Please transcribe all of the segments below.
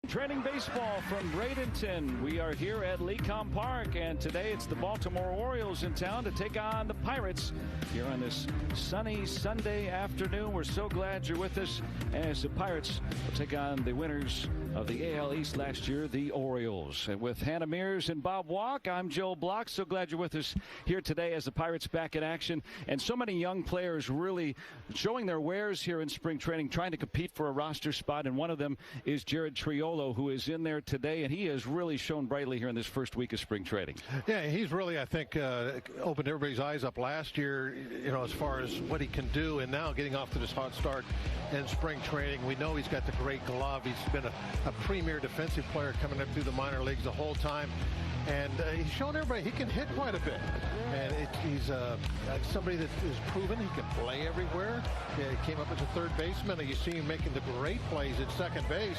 Training baseball from Bradenton. We are here at Lecom Park, and today it's the Baltimore Orioles in town to take on the Pirates here on this sunny Sunday afternoon. We're so glad you're with us as the Pirates will take on the winners of the AL East last year, the Orioles. And with Hannah Mears and Bob Walk, I'm Joe Block. So glad you're with us here today as the Pirates back in action. And so many young players really showing their wares here in spring training, trying to compete for a roster spot. And one of them is Jared Triolo, who is in there today. And he has really shown brightly here in this first week of spring training. Yeah, he's really, I think, opened everybody's eyes up last year, you know, as far as what he can do. And now getting off to this hot start in spring training, we know he's got the great glove. He's been a premier defensive player coming up through the minor leagues the whole time. And he's shown everybody he can hit quite a bit. And he's somebody that is proven he can play everywhere. He came up as a third baseman, and you see him making the great plays at second base.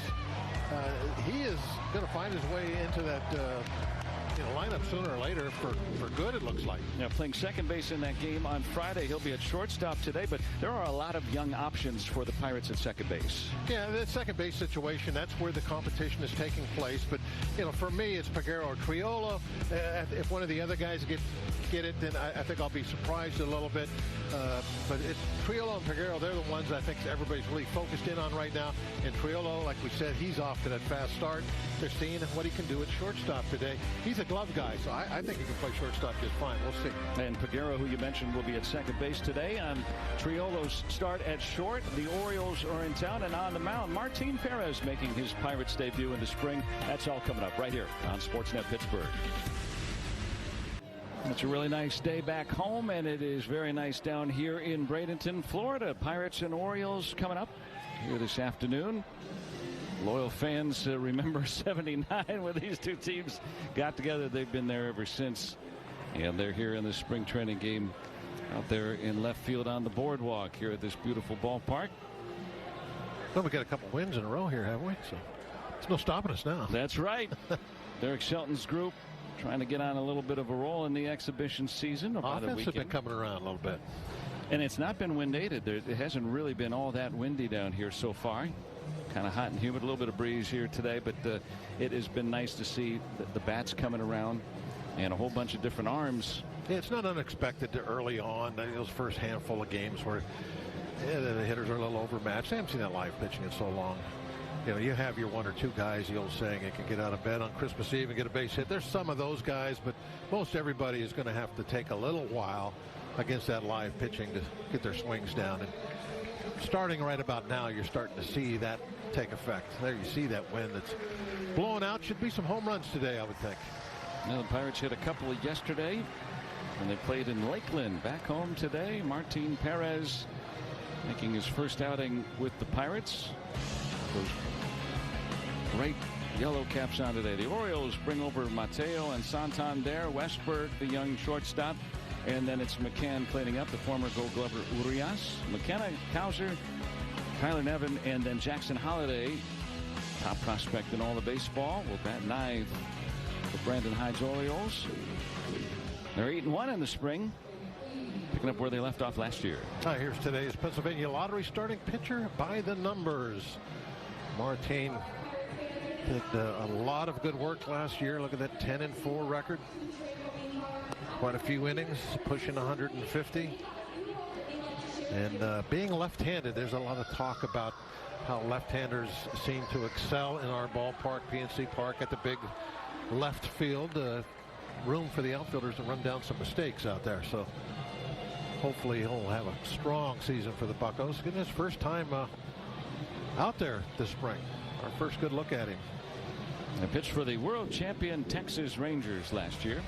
He is going to find his way into that lineup sooner or later for good, it looks like. Yeah, playing second base in that game on Friday. He'll be at shortstop today, but there are a lot of young options for the Pirates at second base. Yeah, the second base situation, that's where the competition is taking place. But, you know, for me, it's Peguero or Triolo. If one of the other guys get it, then I think I'll be surprised a little bit. But it's Triolo and Peguero, they're the ones I think everybody's really focused in on right now. And Triolo, like we said, he's off to that fast start. They're seeing what he can do at shortstop today. He's a glove guy, so I think he can play shortstop just fine. We'll see. And Peguero, who you mentioned, will be at second base today. On Triolo's start at short, the Orioles are in town, and on the mound, Martin Perez making his Pirates debut in the spring. That's all coming up right here on Sportsnet Pittsburgh. It's a really nice day back home, and it is very nice down here in Bradenton, Florida. Pirates and Orioles coming up here this afternoon. Loyal fans remember '79 when these two teams got together. They've been there ever since, and they're here in the spring training game out there in left field on the boardwalk here at this beautiful ballpark. Well, we got a couple wins in a row here, haven't we? So there's no stopping us now. That's right. Derek Shelton's group trying to get on a little bit of a roll in the exhibition season. Offense has been coming around a little bit. And it's not been wind-aided. It hasn't really been all that windy down here so far. Kind of hot and humid, a little bit of breeze here today, but it has been nice to see the bats coming around and a whole bunch of different arms. Yeah, it's not unexpected early on, those first handful of games where the hitters are a little overmatched. I haven't seen that live pitching in so long. You know, you have your one or two guys, the old saying, you can get out of bed on Christmas Eve and get a base hit. There's some of those guys, but most everybody is going to have to take a little while against that live pitching to get their swings down. And starting right about now, you're starting to see that take effect. There you see that wind that's blowing out. Should be some home runs today, I would think. Now, the Pirates hit a couple yesterday, and they played in Lakeland. Back home today, Martin Perez making his first outing with the Pirates. Those bright yellow caps on today. The Orioles bring over Mateo and Santander, Westberg, the young shortstop, and then it's McCann cleaning up, the former Gold Glover Urias, McKenna, Cowser, Kyler Nevin, and then Jackson Holliday, top prospect in all of baseball, will bat ninth for Brandon Hyde's Orioles. They're 8-1 in the spring, picking up where they left off last year. Here's today's Pennsylvania Lottery starting pitcher by the numbers. Martin did a lot of good work last year. Look at that 10-4 record. Quite a few innings, pushing 150. And being left-handed, there's a lot of talk about how left-handers seem to excel in our ballpark, PNC Park, at the big left field. Room for the outfielders to run down some mistakes out there. So hopefully he'll have a strong season for the Buccos. Getting his first time out there this spring. Our first good look at him. He pitched for the world champion Texas Rangers last year.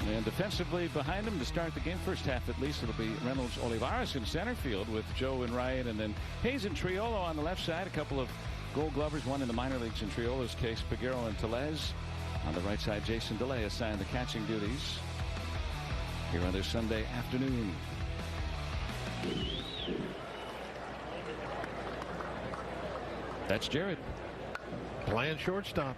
And defensively behind him to start the game, first half at least, it'll be Reynolds Olivares in center field with Joe and Ryan, and then Hayes and Triolo on the left side. A couple of Gold Glovers, one in the minor leagues in Triolo's case, Peguero and Tellez. On the right side, Jason DeLay assigned the catching duties here on this Sunday afternoon. That's Jared. Playing shortstop.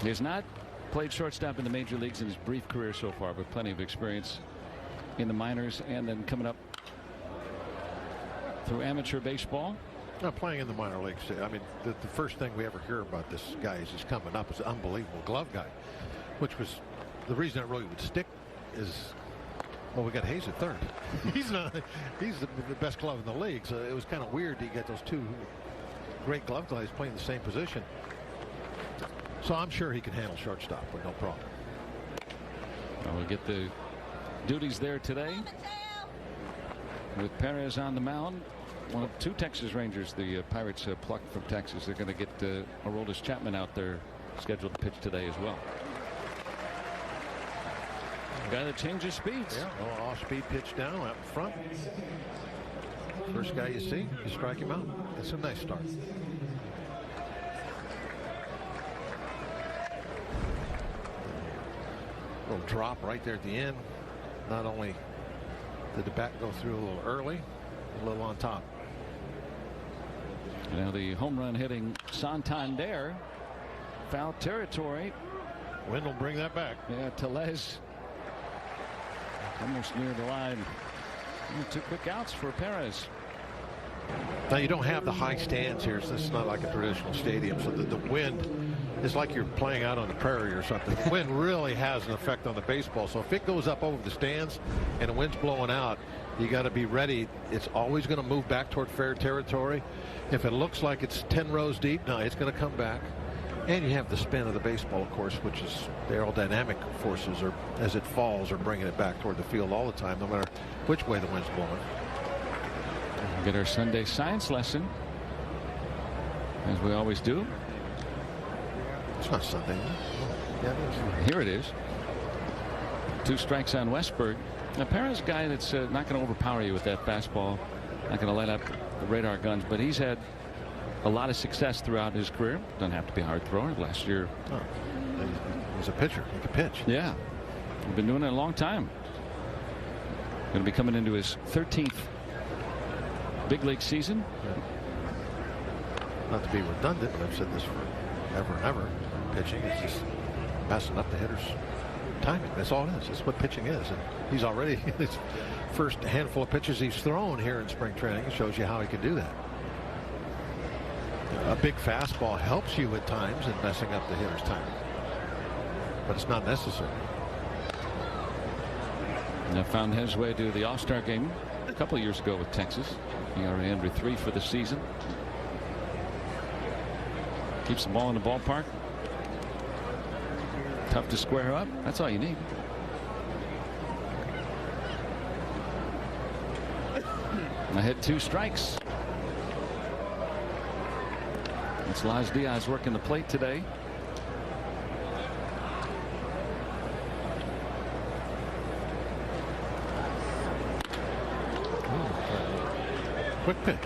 He has not played shortstop in the major leagues in his brief career so far, but plenty of experience in the minors and then coming up through amateur baseball. Not playing in the minor leagues. I mean, the first thing we ever hear about this guy is he's coming up as an unbelievable glove guy, which was the reason it really would stick is, well, we got Hayes at third. He's the best glove in the league, so it was kind of weird to get those two great glove guys playing the same position. So I'm sure he can handle shortstop with no problem. Well, we'll get the duties there today with Perez on the mound. One of two Texas Rangers the Pirates plucked from Texas. They're going to get Aroldis Chapman out there, scheduled to pitch today as well. Guy that changes speeds. Yeah, off-speed pitch down out in front. First guy you see, you strike him out. That's a nice start. Little drop right there at the end. Not only did the bat go through a little early, a little on top. Now the home run hitting Santander, foul territory. Wind will bring that back. Yeah, Tellez almost near the line. Two quick outs for Perez. Now you don't have the high stands here, so this is not like a traditional stadium, so the wind is like you're playing out on the prairie or something. The wind really has an effect on the baseball, so if it goes up over the stands and the wind's blowing out, you got to be ready. It's always going to move back toward fair territory. If it looks like it's 10 rows deep, no, it's going to come back. And you have the spin of the baseball, of course, which is the aerodynamic forces, or as it falls, are bringing it back toward the field all the time, no matter which way the wind's blowing. We'll get our Sunday science lesson, as we always do. It's not Sunday. Yeah, it is. Here it is. 2 strikes on Westberg. Now, Perez is a guy that's not going to overpower you with that fastball, not going to light up the radar guns, but he's had a lot of success throughout his career. Doesn't have to be a hard thrower. Last year, he's a pitcher. He can pitch. Yeah, he's been doing it a long time. Going to be coming into his 13th big league season. Not to be redundant, but I've said this forever and ever. Pitching is just messing up the hitter's timing. That's all it is. That's what pitching is. And he's already his first handful of pitches he's thrown here in spring training. It shows you how he can do that. A big fastball helps you at times in messing up the hitter's timing, but it's not necessary. Now found his way to the All-Star game a couple of years ago with Texas. ERA under 3 for the season. Keeps the ball in the ballpark. Tough to square up. That's all you need. I hit 2 strikes. It's Laz Diaz working the plate today. Quick pitch.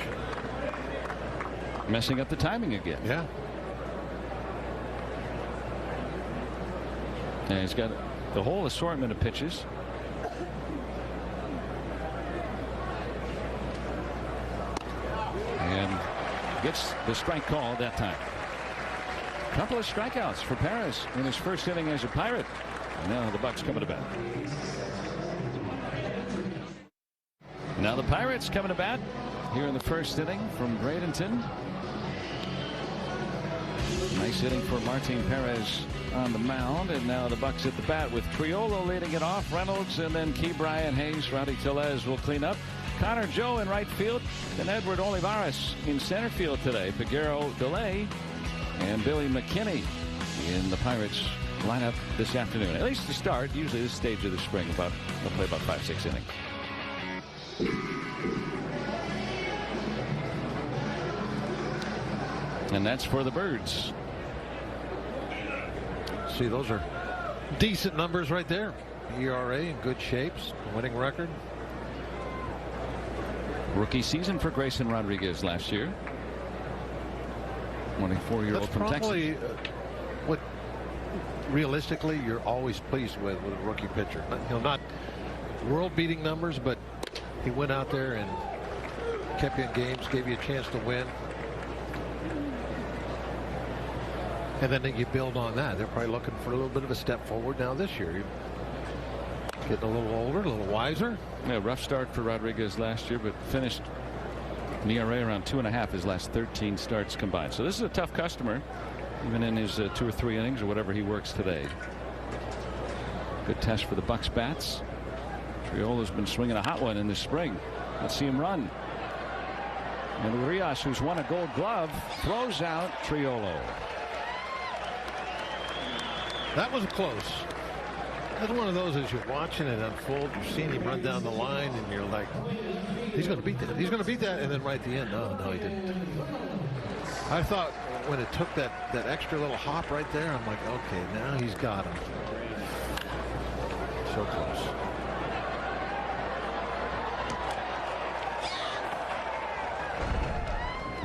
Messing up the timing again. Yeah. And he's got the whole assortment of pitches. And gets the strike call that time. A couple of strikeouts for Perez in his first inning as a Pirate. And now the Bucks coming to bat. Now the Pirates coming to bat here in the first inning from Bradenton. Nice hitting for Martin Perez on the mound, and now the Bucks at the bat with Criollo leading it off. Reynolds and then Key Brian Hayes. Rowdy Tellez will clean up. Connor Joe in right field, and Edward Olivares in center field today. Figueroa Delay and Billy McKinney in the Pirates lineup this afternoon. At least to start. Usually this stage of the spring, they'll play about 5-6 innings. And that's for the Birds. See, those are decent numbers right there. ERA in good shapes, winning record. Rookie season for Grayson Rodriguez last year. 24-year-old from Texas. Probably what realistically you're always pleased with a rookie pitcher. Not world-beating numbers, but he went out there and kept you in games, gave you a chance to win. And then you build on that. They're probably looking for a little bit of a step forward now this year. Getting a little older, a little wiser. Yeah, rough start for Rodriguez last year, but finished An ERA around 2.5 his last 13 starts combined. So this is a tough customer, even in his 2 or 3 innings or whatever he works today. Good test for the Bucks bats. Triolo's been swinging a hot one in the spring. Let's see him run. And Urias, who's won a Gold Glove, throws out Triolo. That was close. That's one of those, as you're watching it unfold, you're seeing him run down the line, and you're like, he's going to beat that. He's going to beat that. And then right at the end, no, he didn't. I thought when it took that extra little hop right there, I'm like, okay, now he's got him. So close.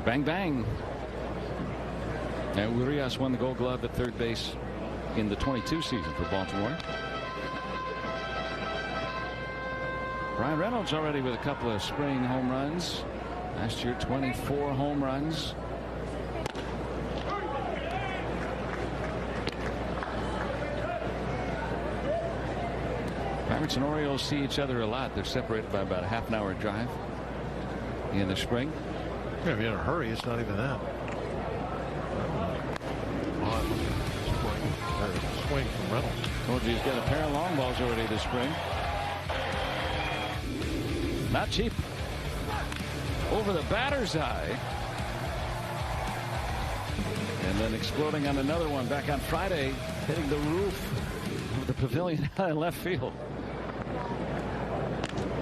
Bang, bang. And Urias won the Gold Glove at third base in the 22 season for Baltimore. Ryan Reynolds already with a couple of spring home runs. Last year, 24 home runs. Pirates and Orioles see each other a lot. They're separated by about a half-an-hour drive in the spring. Yeah, if you're in a hurry, it's not even that. Swing from Reynolds. Told you he's got a pair of long balls already this spring. Not cheap. Over the batter's eye. And then exploding on another one back on Friday, hitting the roof of the pavilion in left field.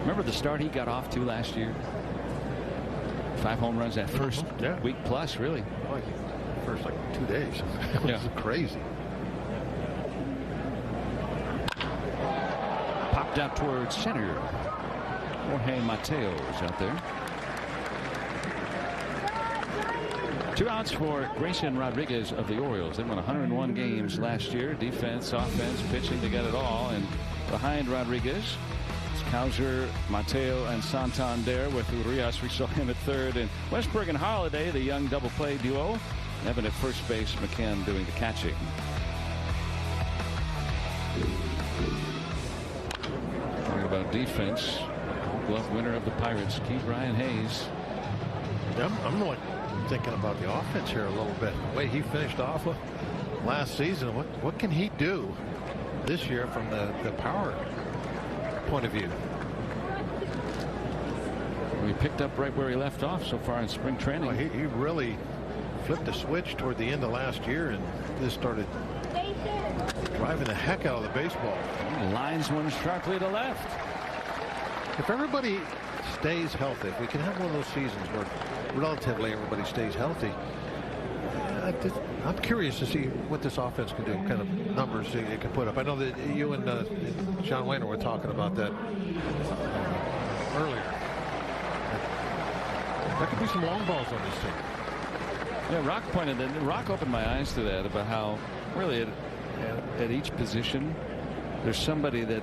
Remember the start he got off to last year? 5 home runs that first week plus, really. Like first 2 days. It was crazy. Popped out towards center. Jorge Mateo's out there. 2 outs for Grayson Rodriguez of the Orioles. They won 101 games last year. Defense, offense, pitching, they got it all. And behind Rodriguez, it's Causer, Mateo, and Santander with Urias. We saw him at third. And Westburg and Holiday, the young double play duo. Evan at first base, McCann doing the catching. Talking about defense. Glove winner of the Pirates, Keith Ryan Hayes. I'm like thinking about the offense here a little bit. The way he finished off last season, what can he do this year from the power point of view? He picked up right where he left off so far in spring training. Well, he really flipped a switch toward the end of last year and just started driving the heck out of the baseball. Lines one sharply to left. If everybody stays healthy, if we can have one of those seasons where relatively everybody stays healthy, I'm curious to see what this offense can do, what kind of numbers it can put up. I know that you and John Wayner were talking about that earlier. There could be some long balls on this team. Yeah, Rock opened my eyes to that, about how really at each position there's somebody that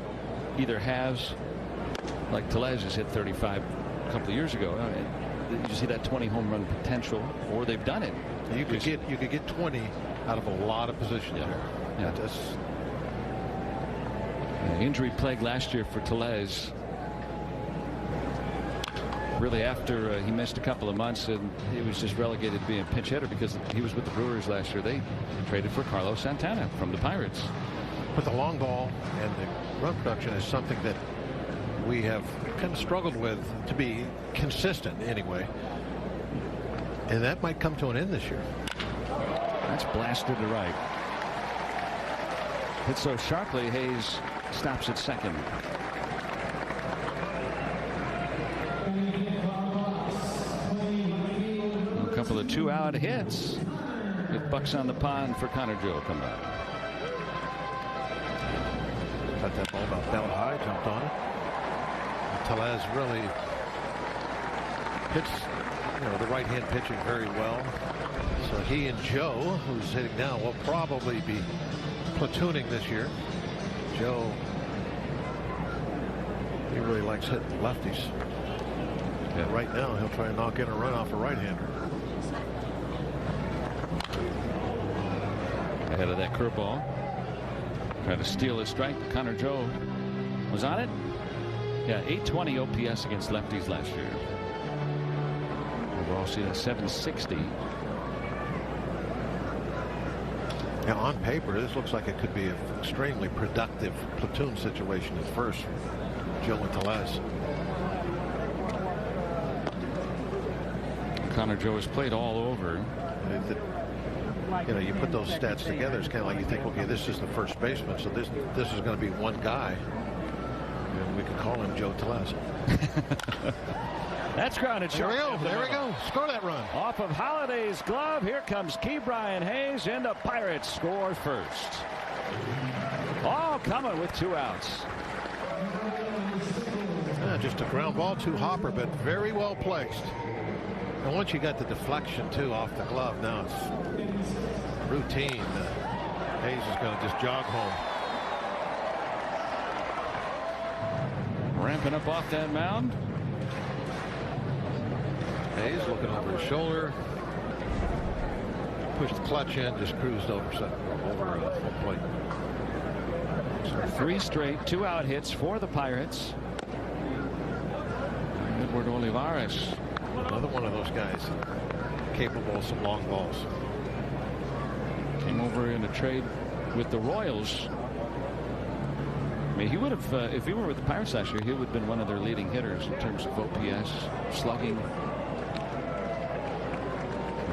either has, like Tellez has hit 35 a couple of years ago. You see that 20 home run potential, or they've done it. You could get 20 out of a lot of positions there. Yeah. Injury plague last year for Tellez. Really, after he missed a couple of months and he was just relegated to being a pinch hitter because he was with the Brewers last year. They traded for Carlos Santana from the Pirates. But the long ball and the run production is something that we have kind of struggled with to be consistent anyway. And that might come to an end this year. That's blasted to right. Hit so sharply, Hayes stops at second. A couple of 2-out hits. With Bucks on the pond for Connor Joe come back. Got that ball about belt high, jumped on it. Tellez really hits the right hand pitching very well. So he and Joe, who's hitting now, will probably be platooning this year. Joe, he really likes hitting lefties. Yeah. Right now he'll try and knock in a run off a right-hander. Ahead of that curveball, trying to steal his strike. Connor Joe was on it. Yeah, 820 OPS against lefties last year. Rossi at 760. Now, on paper, this looks like it could be an extremely productive platoon situation at first. Joe and Tellez. Connor Joe has played all over. You know, you put those stats together, it's kind of like you think, okay, this is the first baseman, so this is going to be one guy, and we can call him Joe Tellez. That's grounded. There we go. There we go. Score that run. Off of Holliday's glove. Here comes Ke'Bryan Hayes, and the Pirates score first. All coming with 2 outs. Just a ground ball to Hopper, but very well placed. And once you got the deflection too off the glove, now it's routine. Hayes is going to just jog home. Ramping up off that mound. Hayes looking over his shoulder. Pushed the clutch in, just cruised over home plate. So 3 straight 2-out hits for the Pirates. Edward Olivares. Another one of those guys capable of some long balls. Came over in a trade with the Royals. I mean, he would have, if he were with the Pirates last year, he would have been one of their leading hitters in terms of OPS, slugging.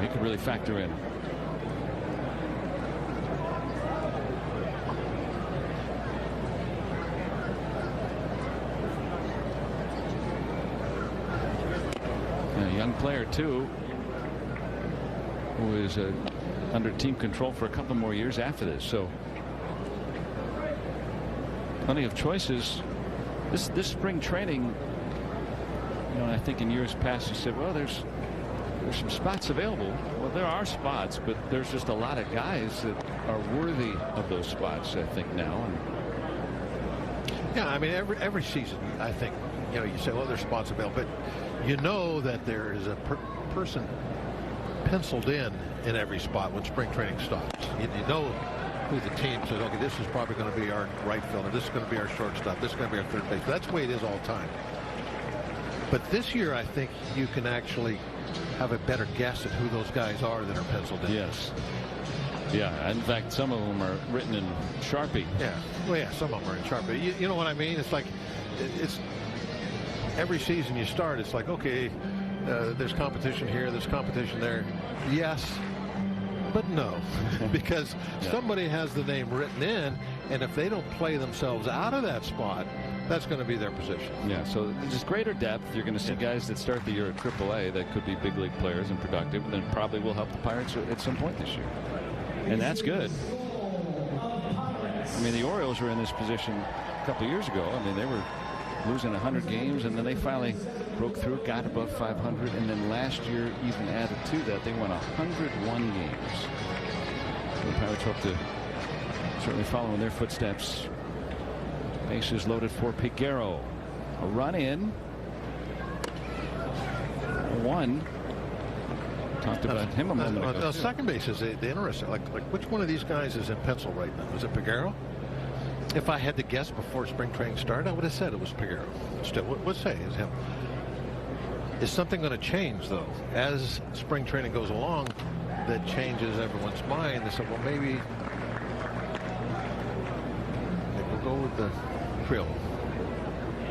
He could really factor in. And a young player, too, who is under team control for a couple more years after this. So plenty of choices. This spring training, you know, I think in years past you said, well, there's some spots available. Well, there are spots, but there's just a lot of guys that are worthy of those spots, I think, now. Yeah, I mean, every season, I think, you know, you say, well, there's spots available, but you know that there is a person penciled in every spot when spring training starts. You know who the team says, okay, this is probably going to be our right fielder, this is going to be our shortstop, this is going to be our third base. That's the way it is all the time. But this year, I think you can actually have a better guess at who those guys are that are penciled in. Yes. Yeah, in fact, some of them are written in Sharpie. Yeah, well, yeah, some of them are in Sharpie. You know what I mean? It's like, it's every season you start, it's like, okay, there's competition here, there's competition there. Yes, but no, because somebody has the name written in, and if they don't play themselves out of that spot, that's going to be their position. Yeah, so just greater depth. You're going to see guys that start the year at AAA that could be big league players and productive, and then probably will help the Pirates at some point this year. And that's good. I mean, the Orioles were in this position a couple of years ago. I mean, they were losing 100 games, and then they finally broke through, got above 500, and then last year even added to that. They won 101 games. So the Pirates hope to certainly follow in their footsteps. Bases loaded for Piguero. A run in. 1. Talked about him a moment ago. Second base is the interesting. Like which one of these guys is in pencil right now? Is it Piguero? If I had to guess before spring training started, I would have said it was Piguero. Still, would say is him. Is something going to change though as spring training goes along that changes everyone's mind? They said, well, maybe we'll go with the Krill.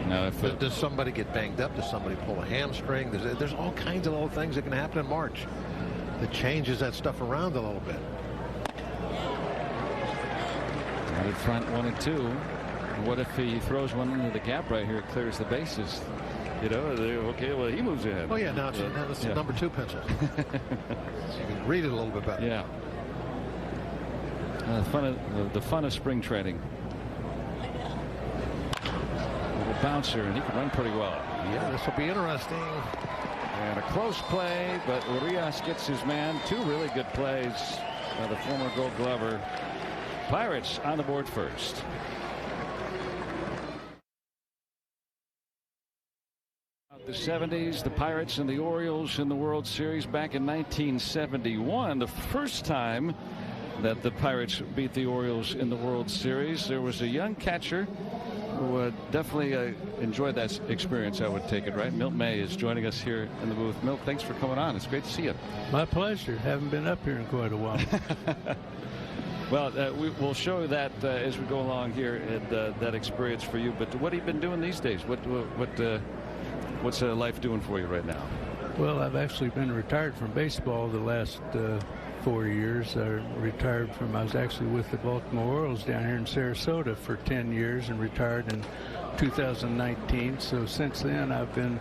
Now, if does somebody get banged up? Does somebody pull a hamstring? There's all kinds of little things that can happen in March that changes that stuff around a little bit. Out in front, 1-2. What if he throws one into the gap right here? It clears the bases. You know, okay, well, he moves ahead. Oh, yeah, now it's number 2 pencil. So you can read it a little bit better. Yeah. The fun of spring training. Bouncer, and he can run pretty well. Yeah, this will be interesting. And a close play, but Urias gets his man. 2 really good plays by the former Gold Glover. Pirates on the board first. The 70s, the Pirates and the Orioles in the World Series back in 1971. The first time that the Pirates beat the Orioles in the World Series, there was a young catcher definitely enjoyed that experience, I would take it, right? Milt May is joining us here in the booth. Milt, thanks for coming on. It's great to see you. My pleasure. Haven't been up here in quite a while. Well, we'll show that as we go along here, and that experience for you. But what have you been doing these days? What's life doing for you right now? Well, I've actually been retired from baseball the last 4 years. I was actually with the Baltimore Orioles down here in Sarasota for 10 years and retired in 2019. So since then, I've been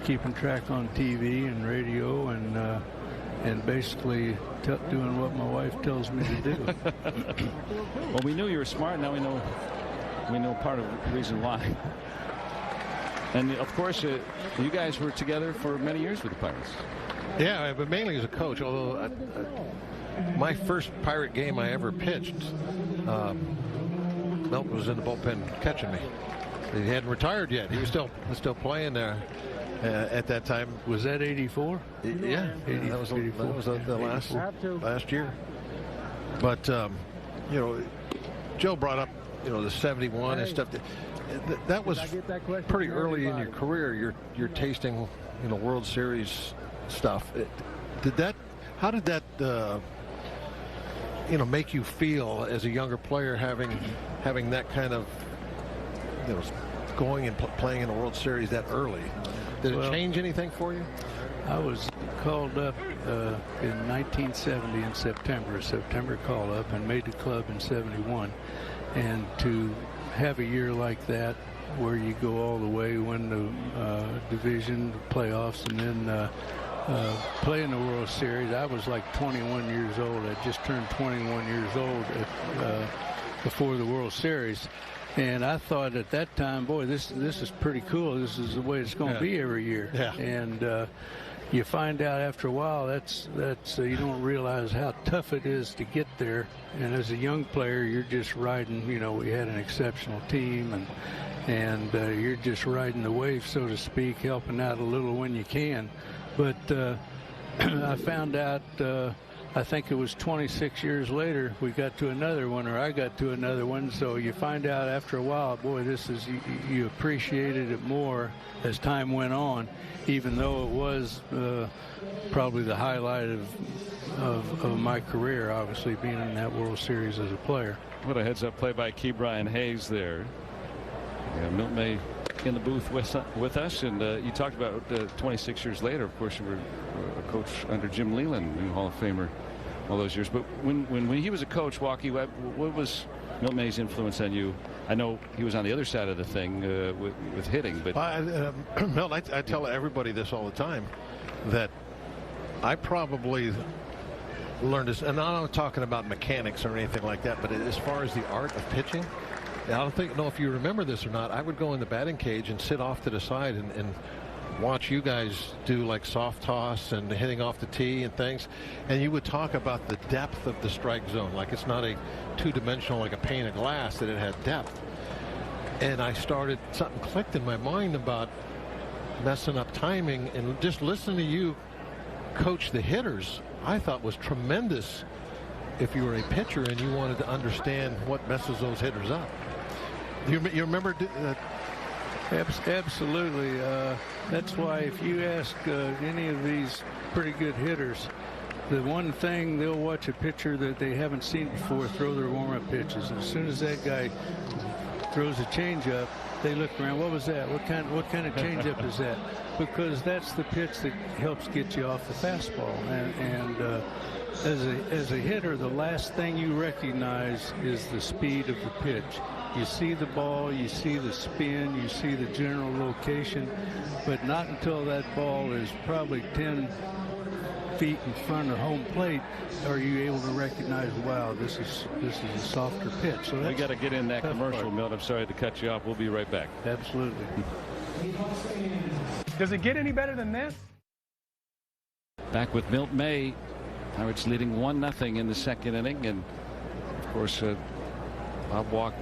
keeping track on TV and radio and basically doing what my wife tells me to do. Well, we knew you were smart. Now we know part of the reason why. And of course, you guys were together for many years with the Pirates. Yeah, but mainly as a coach. Although my first Pirate game I ever pitched, Milton was in the bullpen catching me. He hadn't retired yet. He was still playing there at that time. Was that '84? Yeah, that was the last year. But you know, Joe brought up the '71 and stuff. That was pretty early in your career. You're tasting World Series stuff. How did that make you feel as a younger player, having that kind of going and playing in the World Series that early? Did it change anything for you? I was called up in 1970 in September call up, and made the club in '71. And to have a year like that where you go all the way, win the division, the playoffs, and then play in the World Series. I was like 21 years old. I just turned 21 years old before the World Series. And I thought at that time, boy, this is pretty cool. This is the way it's going to be every year. Yeah. And you find out after a while that's you don't realize how tough it is to get there. And as a young player, you're just riding. We had an exceptional team, and you're just riding the wave, so to speak, helping out a little when you can. But I found out. I think it was 26 years later we got to another one, or I got to another one. So you find out after a while, boy, you appreciated it more as time went on, even though it was probably the highlight of my career, obviously being in that World Series as a player. What a heads-up play by Key Brian Hayes there. Yeah, Milt May in the booth with us, and you talked about 26 years later. Of course, you were a coach under Jim Leland, new Hall of Famer, all those years. But when he was a coach, Walkie, what was Milt May's influence on you? I know he was on the other side of the thing with hitting, but Milt, I tell everybody this all the time, that I probably learned this, and I'm not talking about mechanics or anything like that, but as far as the art of pitching, I don't know if you remember this or not. I would go in the batting cage and sit off to the side and watch you guys do like soft toss and hitting off the tee and things, and you would talk about the depth of the strike zone, like it's not a two-dimensional like a pane of glass, that it had depth. And something clicked in my mind about messing up timing, and just listening to you coach the hitters I thought was tremendous if you were a pitcher and you wanted to understand what messes those hitters up. You remember? Absolutely. That's why if you ask any of these pretty good hitters, the one thing they'll watch a pitcher that they haven't seen before throw their warm-up pitches. As soon as that guy throws a changeup, they look around. What was that? What kind of changeup is that? Because that's the pitch that helps get you off the fastball. And as a hitter, the last thing you recognize is the speed of the pitch. You see the ball, you see the spin, you see the general location, but not until that ball is probably 10 feet in front of home plate are you able to recognize, wow, this is a softer pitch. So we got to get in that commercial, Milt. I'm sorry to cut you off. We'll be right back. Absolutely. Does it get any better than this? Back with Milt May. Pirates leading 1-0 in the second inning, and of course Bob walked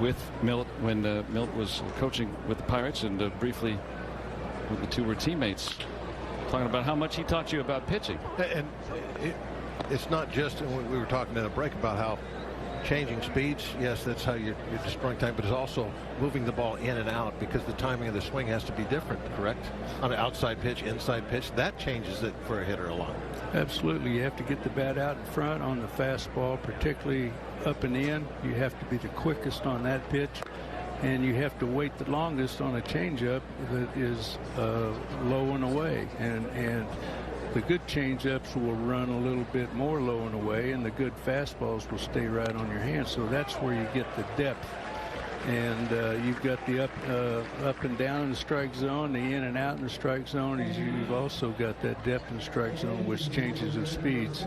with Milt when Milt was coaching with the Pirates, and briefly when the two were teammates, talking about how much he taught you about pitching. And it's not just, and we were talking in a break about how changing speeds, yes, that's how you're destroying time, but it's also moving the ball in and out because the timing of the swing has to be different, correct? On an outside pitch, inside pitch, that changes it for a hitter a lot. Absolutely. You have to get the bat out in front on the fastball, particularly up and in. You have to be the quickest on that pitch, and you have to wait the longest on a changeup that is low and away. And the good changeups will run a little bit more low and away, and the good fastballs will stay right on your hand. So that's where you get the depth. And you've got the up and down in the strike zone, the in and out in the strike zone. You've also got that depth in the strike zone, which changes the speeds,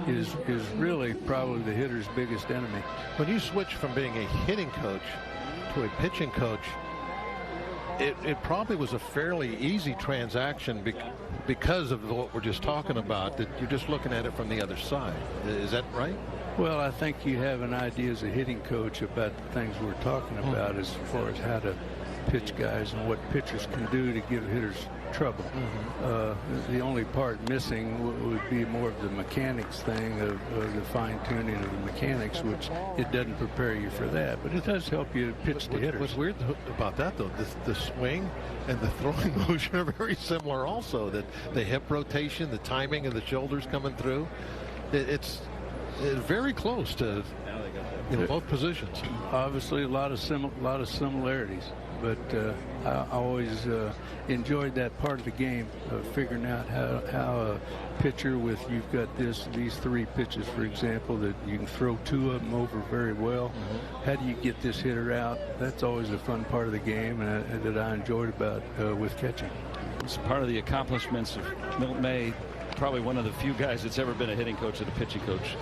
is really probably the hitter's biggest enemy. When you switch from being a hitting coach to a pitching coach, it probably was a fairly easy transaction because of what we're just talking about, that you're just looking at it from the other side. Is that right? Well, I think you have an idea as a hitting coach about the things we're talking about as far as how to pitch guys and what pitchers can do to give hitters trouble. The only part missing would be more of the mechanics thing, of the fine-tuning of the mechanics, which it doesn't prepare you for that, but it does help you pitch the hitters. What's weird about that, though, the swing and the throwing motion are very similar also. That the hip rotation, the timing of the shoulders coming through, it's very close to both positions. Obviously, a lot of similarities, but I always enjoyed that part of the game of figuring out how a pitcher with, you've got these three pitches, for example, that you can throw two of them over very well. How do you get this hitter out? That's always a fun part of the game, and that I enjoyed about with catching. It's part of the accomplishments of Milt May. Probably one of the few guys that's ever been a hitting coach and a pitching coach,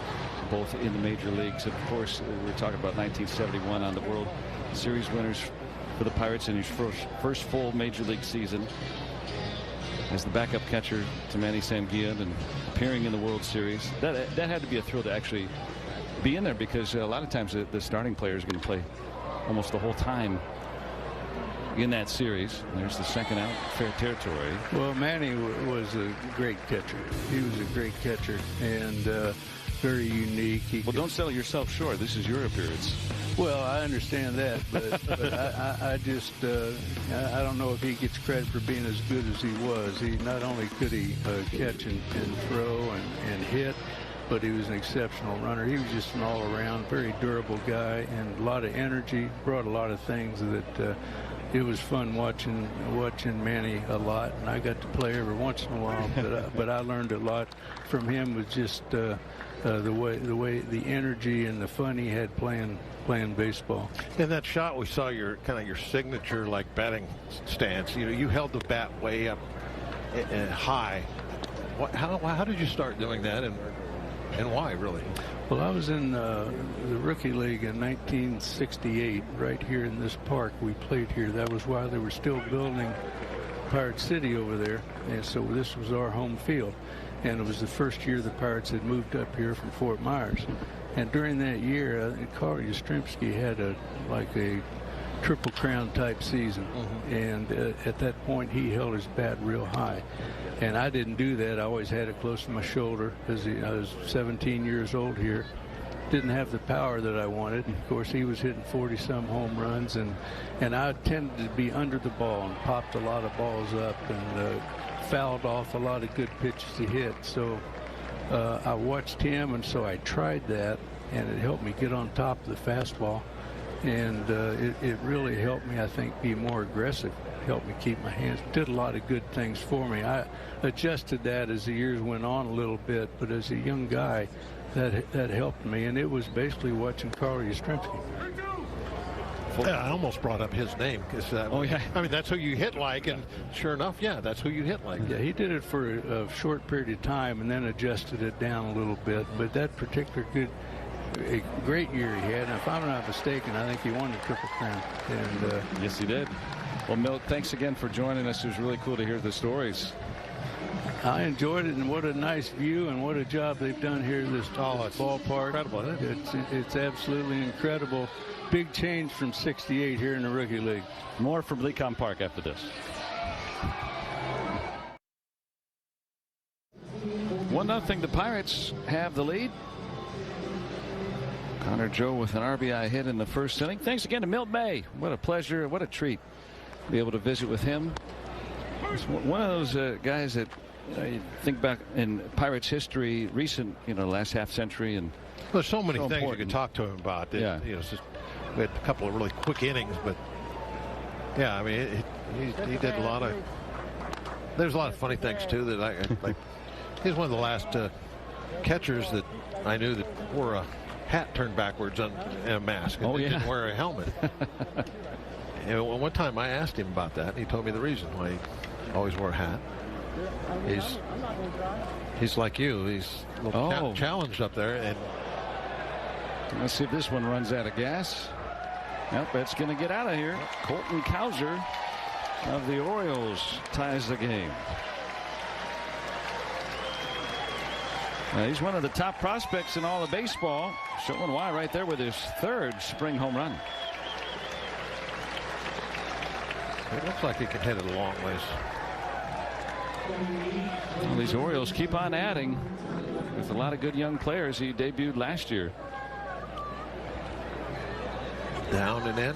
both in the major leagues. Of course, we're talking about 1971 on the World Series winners for the Pirates in his first full major league season as the backup catcher to Manny Sanguillen and appearing in the World Series. That had to be a thrill to actually be in there, because a lot of times the starting player is going to play almost the whole time in that series. There's the second out, fair territory. Well, Manny was a great catcher. He was a great catcher and very unique. Well, don't sell yourself short. This is your appearance. Well, I understand that, but I just I don't know if he gets credit for being as good as he was. He not only could he catch and throw and hit, but he was an exceptional runner. He was just an all-around, very durable guy, and a lot of energy. Brought a lot of things that. It was fun watching Manny a lot, and I got to play every once in a while. But I learned a lot from him, with just the way the energy and the fun he had playing baseball. In that shot, we saw your signature like batting stance. You held the bat way up and high. How did you start doing that, and why really? Well, I was in the Rookie League in 1968, right here in this park. We played here. That was while they were still building Pirate City over there, and so this was our home field. And it was the first year the Pirates had moved up here from Fort Myers. And during that year, Carl Yastrzemski had a Triple Crown type season, and at that point he held his bat real high. And I didn't do that. I always had it close to my shoulder, because I was 17 years old here. Didn't have the power that I wanted. Of course, he was hitting 40-some home runs, and I tended to be under the ball and popped a lot of balls up and fouled off a lot of good pitches to hit. So I watched him, and so I tried that, and it helped me get on top of the fastball. And it really helped me, I think, be more aggressive. Helped me keep my hands. Did a lot of good things for me. I adjusted that as the years went on a little bit, but as a young guy, that helped me. And it was basically watching Carl Yastrzemski. Yeah, I almost brought up his name, because I mean, that's who you hit like, and sure enough, yeah, that's who you hit like. Yeah, he did it for a short period of time and then adjusted it down a little bit. But that particular a great year he had, and if I'm not mistaken, I think he won the Triple Crown. And yes, he did. Well, Milt, thanks again for joining us. It was really cool to hear the stories. I enjoyed it, and what a nice view, and what a job they've done here at this ballpark. Incredible, isn't it? It's absolutely incredible. Big change from '68 here in the Rookie League. More from Lecom Park after this. 1-0. The Pirates have the lead. Connor Joe with an RBI hit in the first inning. Thanks again to Milt May. What a pleasure. What a treat to be able to visit with him. He's one of those guys that you think back in Pirates history, recent, last half century, and there's so many things important. you could talk to him about. Yeah. We had a couple of really quick innings, but yeah, I mean, he did a lot of. There's a lot of funny things too that I like. He's one of the last catchers that I knew that wore a hat turned backwards and a mask, and didn't wear a helmet. And one time I asked him about that, and he told me the reason why he always wore a hat. He's like you. He's a little challenged up there, and let's see if this one runs out of gas. Nope, that's going to get out of here. Colton Cowser of the Orioles ties the game. He's one of the top prospects in all of baseball, showing why right there with his third spring home run. It looks like he can hit it a long ways. Well, these Orioles keep on adding with a lot of good young players. He debuted last year. Down and in.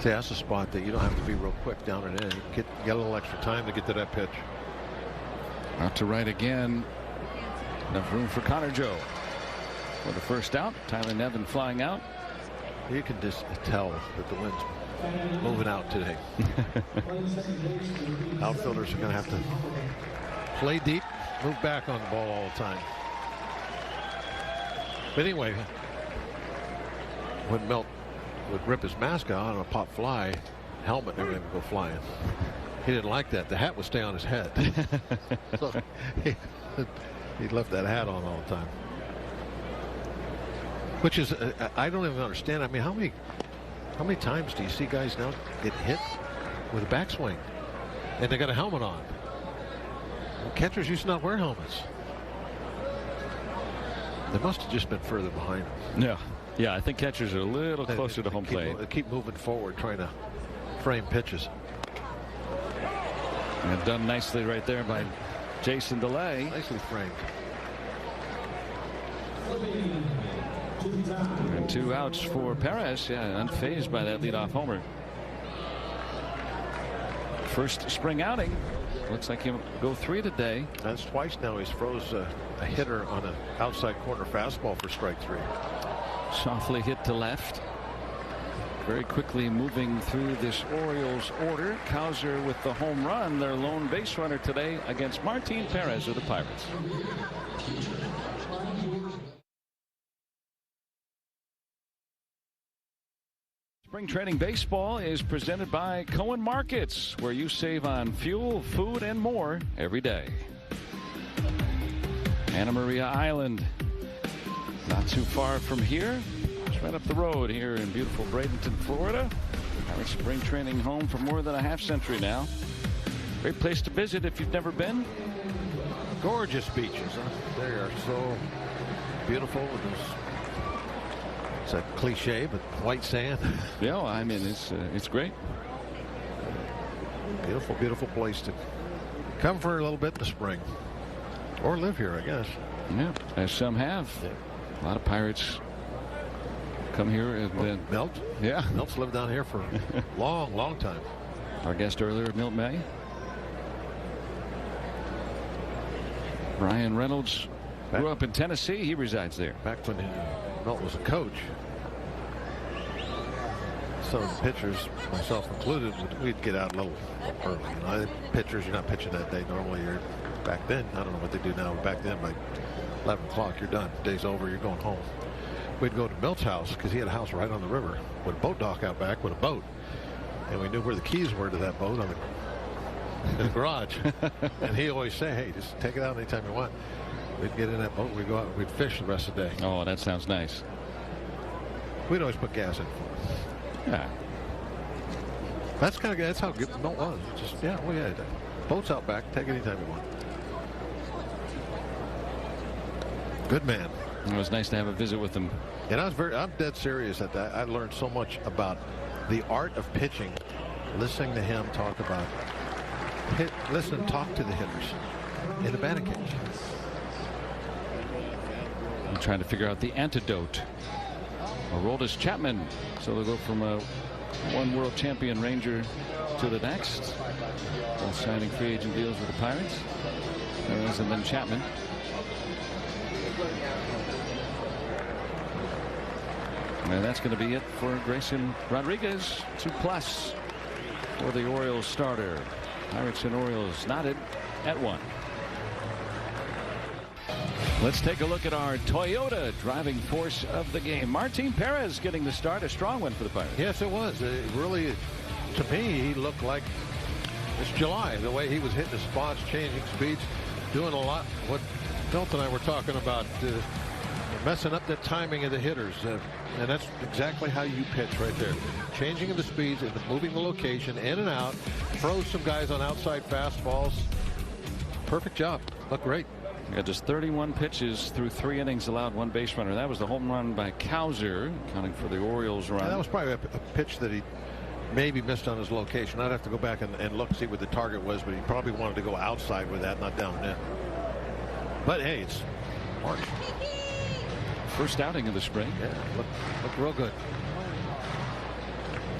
See, that's a spot that you don't have to be real quick down and in. Get a little extra time to get to that pitch. Out to right again. Enough room for Connor Joe. For the first out, Tyler Nevin flying out. You can just tell that the wind's moving out today. Outfielders are going to have to play deep, move back on the ball all the time. But anyway, when Milt would rip his mask out on a pop fly, helmet and everything would go flying. He didn't like that. The hat would stay on his head. So he left that hat on all the time. Which is, I don't even understand. I mean, how many times do you see guys now get hit with a backswing and they got a helmet on? Well, catchers used to not wear helmets. They must have just been further behind them. Yeah, I think catchers are a little closer to home plate. They keep moving forward, trying to frame pitches. And done nicely right there by Jason DeLay. Nicely framed. And 2 outs for Perez. Yeah, unfazed by that leadoff homer. First spring outing. Looks like he'll go 3 today. That's twice now he's froze a hitter on an outside corner fastball for strike 3. Softly hit to left. Very quickly moving through this Orioles order. Cowser with the home run, their lone base runner today against Martin Perez of the Pirates. Spring Training Baseball is presented by Cohen Markets, where you save on fuel, food, and more every day. Anna Maria Island, not too far from here. It's right up the road here in beautiful Bradenton, Florida. Our spring training home for more than a half century now. Great place to visit if you've never been. Gorgeous beaches, huh? They are so beautiful. It's a cliche, but white sand. Yeah, I mean, it's great. Beautiful, beautiful place to come for a little bit in the spring. Or live here, I guess. Yeah, as some have. Yeah. A lot of Pirates come here and then Milt? Yeah. Milt's lived down here for a long time. Our guest earlier, Milt May. Brian Reynolds grew up in Tennessee. He resides there. Back when Milt was a coach, some of the pitchers, myself included, we'd get out a little early. Pitchers, you're not pitching that day normally. You're back then. I don't know what they do now. Back then, by 11 o'clock, you're done. Day's over. You're going home. We'd go to Milt's house because he had a house right on the river with a boat dock out back with a boat, and we knew where the keys were to that boat in the garage. And he always say, "Hey, just take it out anytime you want." We'd get in that boat. We'd go out. We'd fish the rest of the day. Oh, that sounds nice. We'd always put gas in for it. Yeah. That's how good Milt was. Just boats out back. Take it anytime you want. Good man. It was nice to have a visit with him. And I'm dead serious at that. I learned so much about the art of pitching, listening to him talk about talk to the hitters in the batting cage. I'm trying to figure out the antidote. Aroldis Chapman. So they'll go from a one world champion Ranger to the next. Both signing free agent deals with the Pirates. Perez and then Chapman. And that's going to be it for Grayson Rodriguez. 2+ for the Orioles starter. Pirates and Orioles knotted at 1. Let's take a look at our Toyota driving force of the game. Martin Perez getting the start. A strong one for the Pirates. Yes, it was. It really, to me, he looked like it's July. The way he was hitting the spots, changing speeds, doing a lot. What Milt and I were talking about, messing up the timing of the hitters. And that's exactly how you pitch right there. Changing of the speeds and moving the location in and out. Froze some guys on outside fastballs. Perfect job. Looked great. Got just 31 pitches through 3 innings, allowed 1 base runner. That was the home run by Cowser, counting for the Orioles run. Yeah, that was probably a pitch that he maybe missed on his location. I'd have to go back and look, see what the target was, but he probably wanted to go outside with that, not down there. But hey, it's March. First outing of the spring. Yeah, looked real good.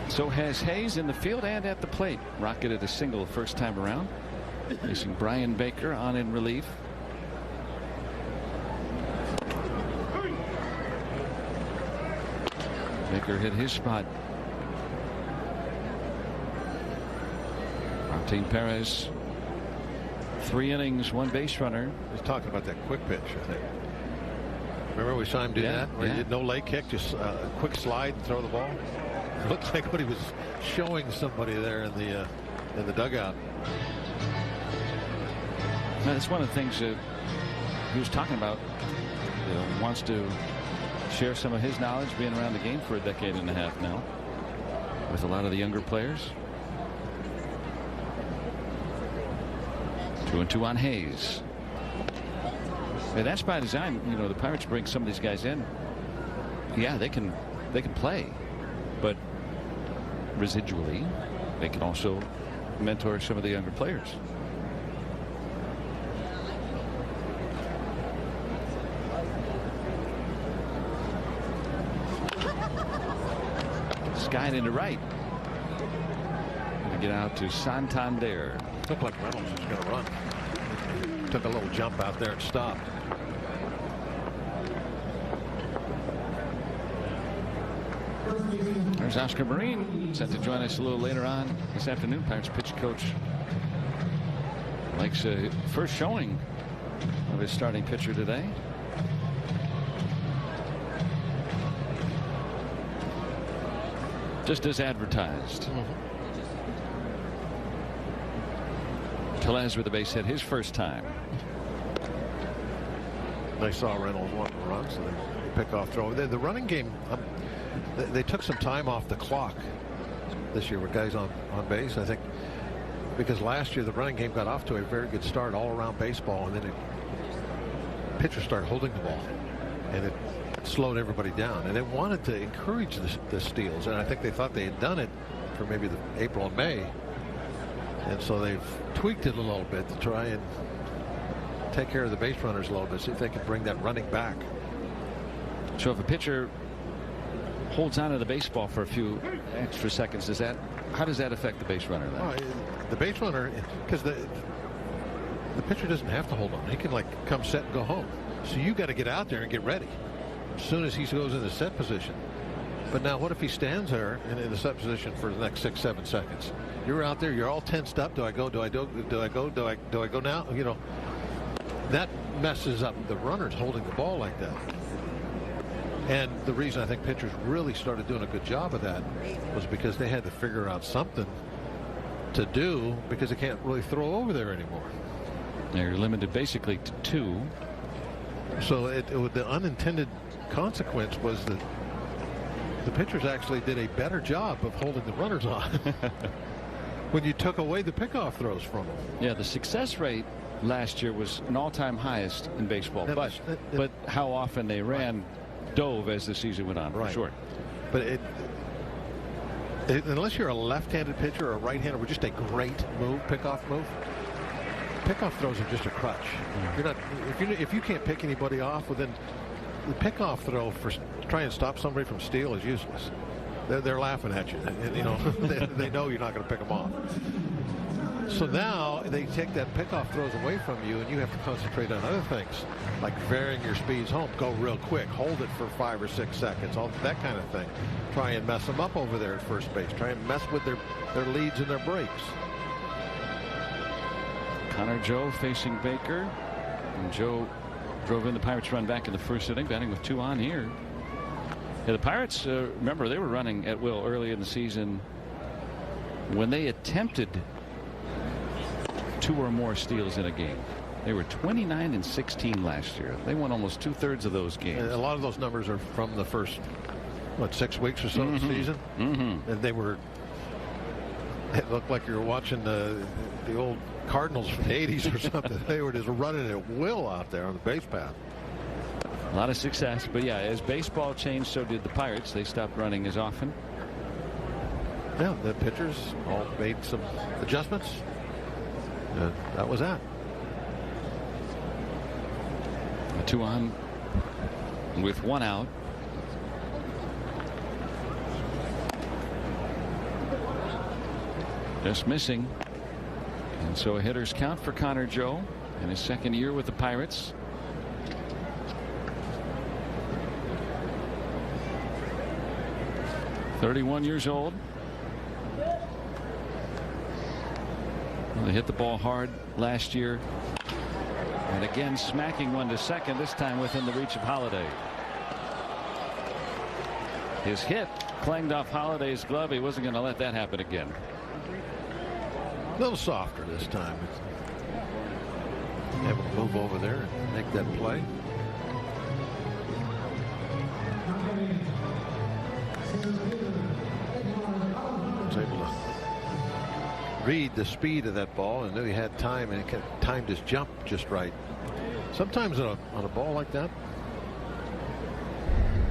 So has Hayes in the field and at the plate. Rocketed a single first time around. Facing Brian Baker on in relief. Baker hit his spot. Martin Perez, 3 innings, 1 base runner. He's talking about that quick pitch, I think. Remember we saw him do that? Where he did no leg kick, just a quick slide and throw the ball. It looked like what he was showing somebody there in the dugout. Now, that's one of the things that he was talking about. Wants to share some of his knowledge, being around the game for a decade and a half now, with a lot of the younger players. 2-2 on Hayes. And that's by design. You know, the Pirates bring some of these guys in. Yeah, they can play, but residually, they can also mentor some of the younger players. Skied into right. Going to get out to Santander. Looked like Reynolds was going to run. Took a little jump out there and stopped. There's Oscar Marine, set to join us a little later on this afternoon. Pirates pitch coach likes a first showing of his starting pitcher today. Just as advertised. Tellez with the base hit his first time. They saw Reynolds want to run, so they pick off throw. The running game, they took some time off the clock this year with guys on base. I think because last year the running game got off to a very good start all around baseball, and then pitchers started holding the ball, and it slowed everybody down. And they wanted to encourage the steals, and I think they thought they had done it for maybe the April and May, and so they've tweaked it a little bit to try and take care of the base runners a little bit, see if they can bring that running back. So if a pitcher holds on to the baseball for a few extra seconds, how does that affect the base runner then? Well, the base runner, because the pitcher doesn't have to hold on. He can come set and go home. So you got to get out there and get ready as soon as he goes in the set position. But now what if he stands there in the set position for the next 6-7 seconds? You're out there, you're all tensed up. Do I go? Do I go? Do I go? Do I go now? You know, that messes up the runners holding the ball like that. And the reason I think pitchers really started doing a good job of that was because they had to figure out something to do, because they can't really throw over there anymore. They're limited basically to 2. So the unintended consequence was that the pitchers actually did a better job of holding the runners on when you took away the pickoff throws from them. Yeah, the success rate last year was an all-time highest in baseball, but how often they ran dove as the season went on. Right. Sure. But unless you're a left-handed pitcher or a right-hander with just a great move, pickoff throws are just a crutch. You're not, if you can't pick anybody off within the pickoff throw for trying to stop somebody from steal is useless. They're laughing at you, and you know they know you're not going to pick them off. So now they take that pickoff throws away from you, and you have to concentrate on other things, like varying your speeds home. Go real quick, hold it for 5 or 6 seconds, all that kind of thing. Try and mess them up over there at first base. Try and mess with their leads and their breaks. Connor Joe facing Baker, and Joe drove in the Pirates run back in the first inning, batting with 2 on here. Yeah, the Pirates, remember, they were running at will early in the season when they attempted 2 or more steals in a game. They were 29-16 last year. They won almost 2/3 of those games. And a lot of those numbers are from the first, 6 weeks or so of the season. And they were, it looked like you were watching the old Cardinals from the 80s or something. They were just running at will out there on the base path. A lot of success, but yeah, as baseball changed, so did the Pirates. They stopped running as often. Yeah, the pitchers all made some adjustments. That was that. 2 on with 1 out. Just missing. And so a hitter's count for Connor Joe in his second year with the Pirates. "31 years old. Well, they hit the ball hard last year. And again smacking one to second, this time within the reach of Holliday. His hit clanged off Holliday's glove. He wasn't going to let that happen again. A little softer this time. Able to move over there and make that play. Was able to read the speed of that ball and knew he had time, and he timed his jump just right. Sometimes on a ball like that,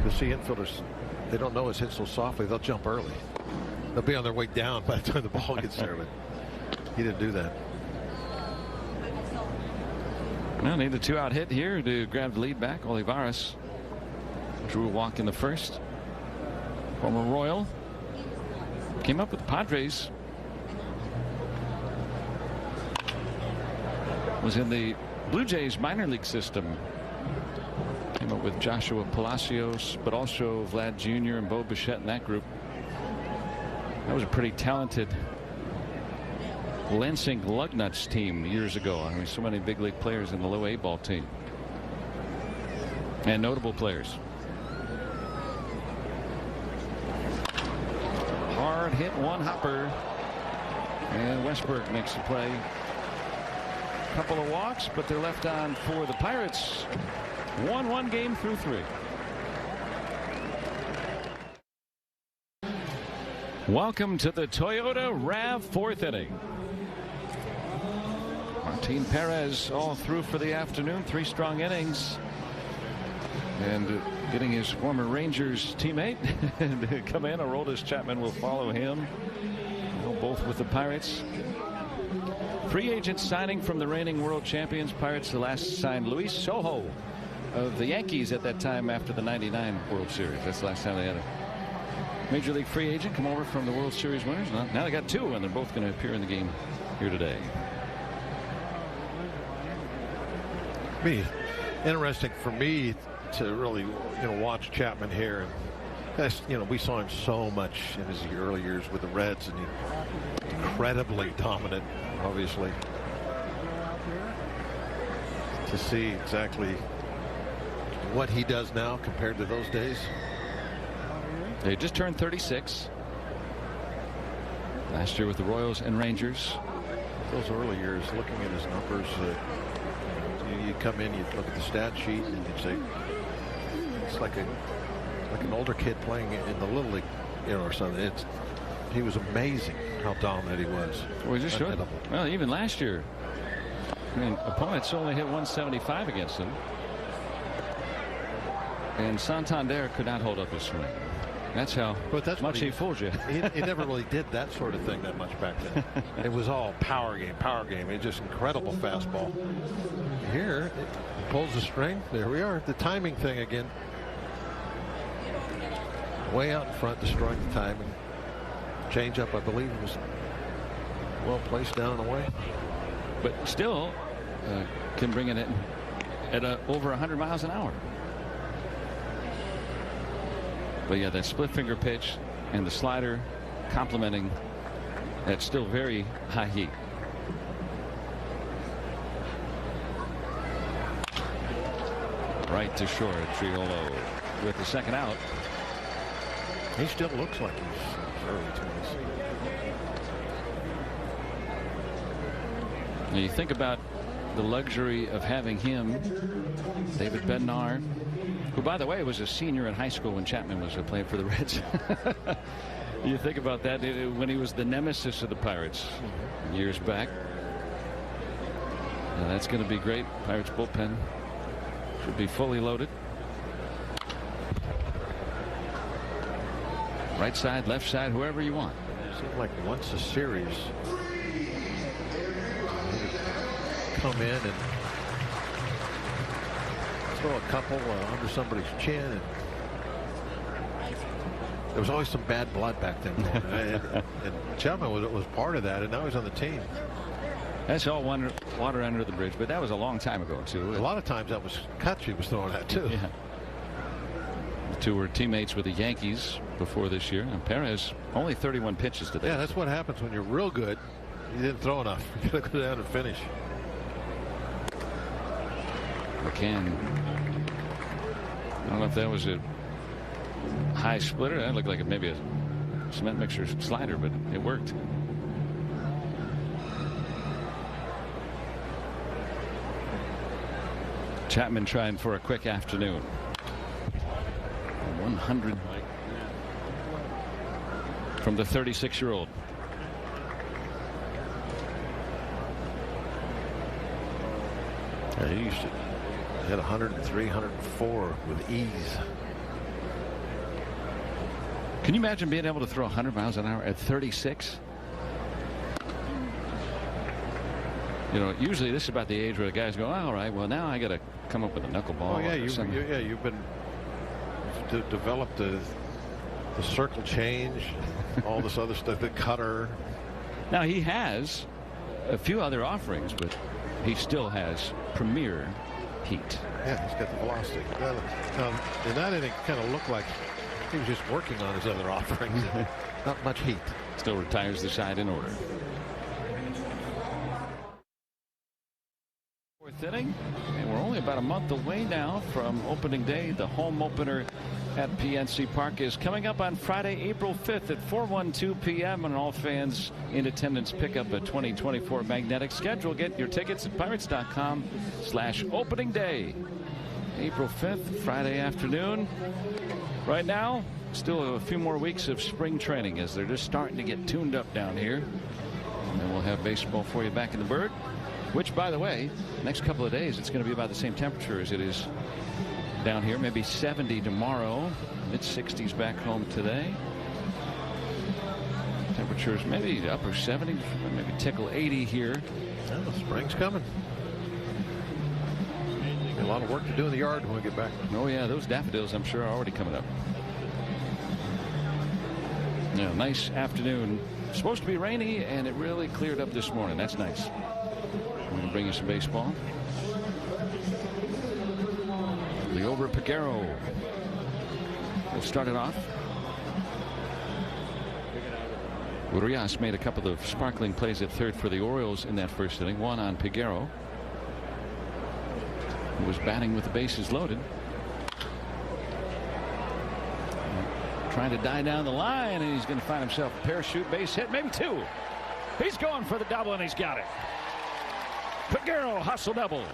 you'll see infielders, they don't know it's hit so softly, they'll jump early. They'll be on their way down by the time the ball gets there, but he didn't do that. Well, need a 2-out hit here to grab the lead back. Olivares drew a walk in the first. Former Royal. Came up with the Padres. Was in the Blue Jays minor league system. Came up with Joshua Palacios, but also Vlad Jr. and Bo Bichette in that group. That was a pretty talented Lansing Lugnuts team years ago. I mean, so many big league players in the low A ball team. And notable players. Hard hit, one hopper. And Westberg makes the play. Couple of walks, but they're left on for the Pirates. 1-1 game through 3. Welcome to the Toyota RAV 4th inning. Martin Perez all through for the afternoon. 3 strong innings. And getting his former Rangers teammate to come in. Aroldis Chapman will follow him. Both with the Pirates. Free agent signing from the reigning world champions Pirates. The last signed Luis Sojo of the Yankees at that time after the '99 World Series. That's the last time they had a major league free agent come over from the World Series winners. Now they got 2, and they're both going to appear in the game here today. Interesting for me to really watch Chapman here. And that's, we saw him so much in his early years with the Reds, and he incredibly dominant, obviously. To see exactly what he does now compared to those days. They just turned 36 last year with the Royals and Rangers. Those early years, looking at his numbers, you come in, you look at the stat sheet, and you say it's like an older kid playing in the Little League, or something. He was amazing how dominant he was. Well, he just showed. Well, even last year, I mean, opponents only hit 175 against him, and Santander could not hold up his swing. That's how much he fooled you. He never really did that sort of thing that much back then. It was all power game. It's just incredible fastball. Here, it pulls the string. There we are. The timing thing again. way out in front, destroying the timing. Change up, I believe, was well placed down and away. But still can bring it in at over 100 miles an hour. But yeah, that split finger pitch and the slider complementing that still very high heat. Right to short. Triolo with the second out. He still looks like he's early 20s. Now you think about the luxury of having him, David Bednar, who, by the way, was a senior in high school when Chapman was playing for the Reds. You think about that when he was the nemesis of the Pirates years back. Now that's going to be great. Pirates bullpen should be fully loaded. Right side, left side, whoever you want. Seems like once a series, come in and throw a couple under somebody's chin. And there was always some bad blood back then. And Chapman was part of that, and now he's on the team. That's all water under the bridge, but that was a long time ago, too. A lot of times that was cuts he was throwing at, too. Yeah. The two were teammates with the Yankees before this year. And Perez only 31 pitches today. Yeah, that's what happens when you're real good. You didn't throw enough. You got to go down and finish. McCann. I don't know if that was a high splitter. That looked like maybe a cement mixer slider, but it worked. Chapman trying for a quick afternoon. 100 from the 36-year-old. Yeah, he used to hit 103, 104 with ease. Can you imagine being able to throw 100 miles an hour at 36? You know, usually this is about the age where the guys go, oh, all right, well, now I got to come up with a knuckleball. Oh, yeah, you've been to develop the circle change, all this other stuff, the cutter. Now he has a few other offerings, but he still has premier heat. Yeah, he's got the velocity. In that inning, kind of looked like he was just working on his other offerings. Not much heat. Still retires the side in order. Fourth inning, and we're only about a month away now from opening day. The home opener at PNC Park is coming up on Friday, April 5th at 4:12 p.m. and all fans in attendance pick up a 2024 magnetic schedule. Get your tickets at pirates.com/opening day. April 5th, Friday afternoon. Right now, still a few more weeks of spring training as they're just starting to get tuned up down here. And then we'll have baseball for you back in the Bird, which, by the way, next couple of days it's going to be about the same temperature as it is down here. Maybe 70 tomorrow, mid-60s back home today. Temperatures maybe upper 70s, maybe tickle 80 here. Yeah, the spring's coming. A lot of work to do in the yard when we get back. Oh yeah, those daffodils I'm sure are already coming up. Yeah, nice afternoon. Supposed to be rainy, and it really cleared up this morning. That's nice. I'm going to bring you some baseball. Liober Peguero will start it off. Urias made a couple of sparkling plays at third for the Orioles in that first inning. One on Peguero, who was batting with the bases loaded. Trying to die down the line, and he's going to find himself a parachute base hit, maybe two. He's going for the double, and he's got it. Peguero hustle double.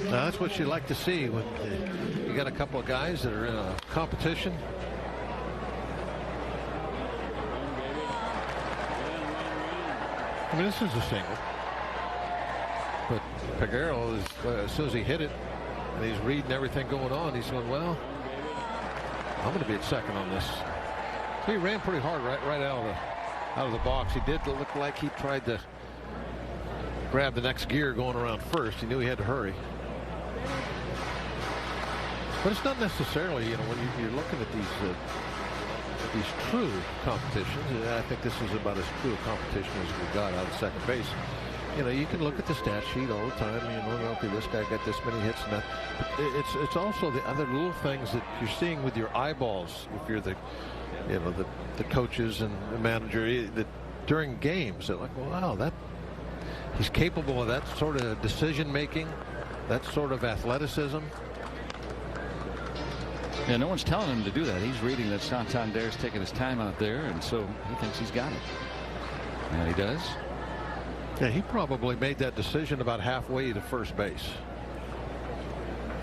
Now, that's what you like to see when you got a couple of guys that are in a competition. I mean, this is a single, but Peguero is as soon as he hit it, and he's reading everything going on, he's going, well, I'm going to be at second on this. So he ran pretty hard right out of the box. He did look like he tried to grab the next gear going around first. He knew he had to hurry. But it's not necessarily, when you're looking at these true competitions. I think this is about as true a competition as we got out of second base. You can look at the stat sheet all the time. Okay, this guy got this many hits and that. But it's also the other little things that you're seeing with your eyeballs. If you're the coaches and the manager, that during games, they're like, wow, that he's capable of that sort of decision making, that sort of athleticism. Yeah, no one's telling him to do that. He's reading that Santander's taking his time out there, and so he thinks he's got it. And he does. Yeah, he probably made that decision about halfway to first base.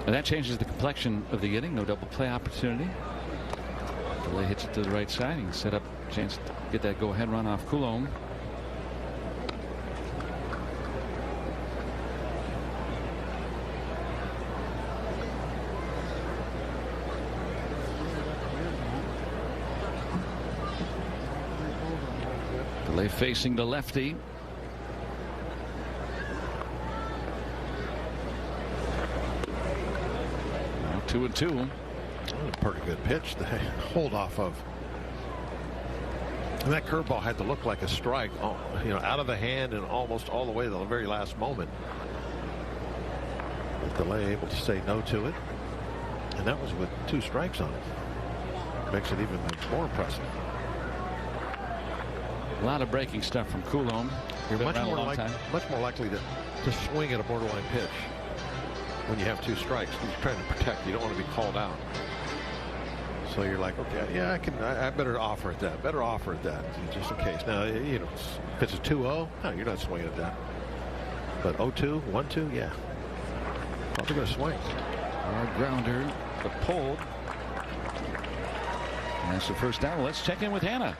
And that changes the complexion of the inning. No double play opportunity. Delay hits it to the right side. He can set up a chance to get that go-ahead run off Coulomb. Delay facing the lefty. Now 2-2. A pretty good pitch to hold off of. And that curveball had to look like a strike, out of the hand and almost all the way to the very last moment. But Delay able to say no to it. And that was with 2 strikes on it. Makes it even more impressive. A lot of breaking stuff from Coulomb. You're much more likely to swing at a borderline pitch when you have 2 strikes. You're trying to protect. You don't want to be called out. So you're like, okay, yeah, I better offer at that. Better offer at that, just in case. Now, if it's a 2-0, no, you're not swinging at that. But 0-2, 1-2, yeah, probably going to swing. Hard grounder, but pulled. And that's the first down. Let's check in with Hannah.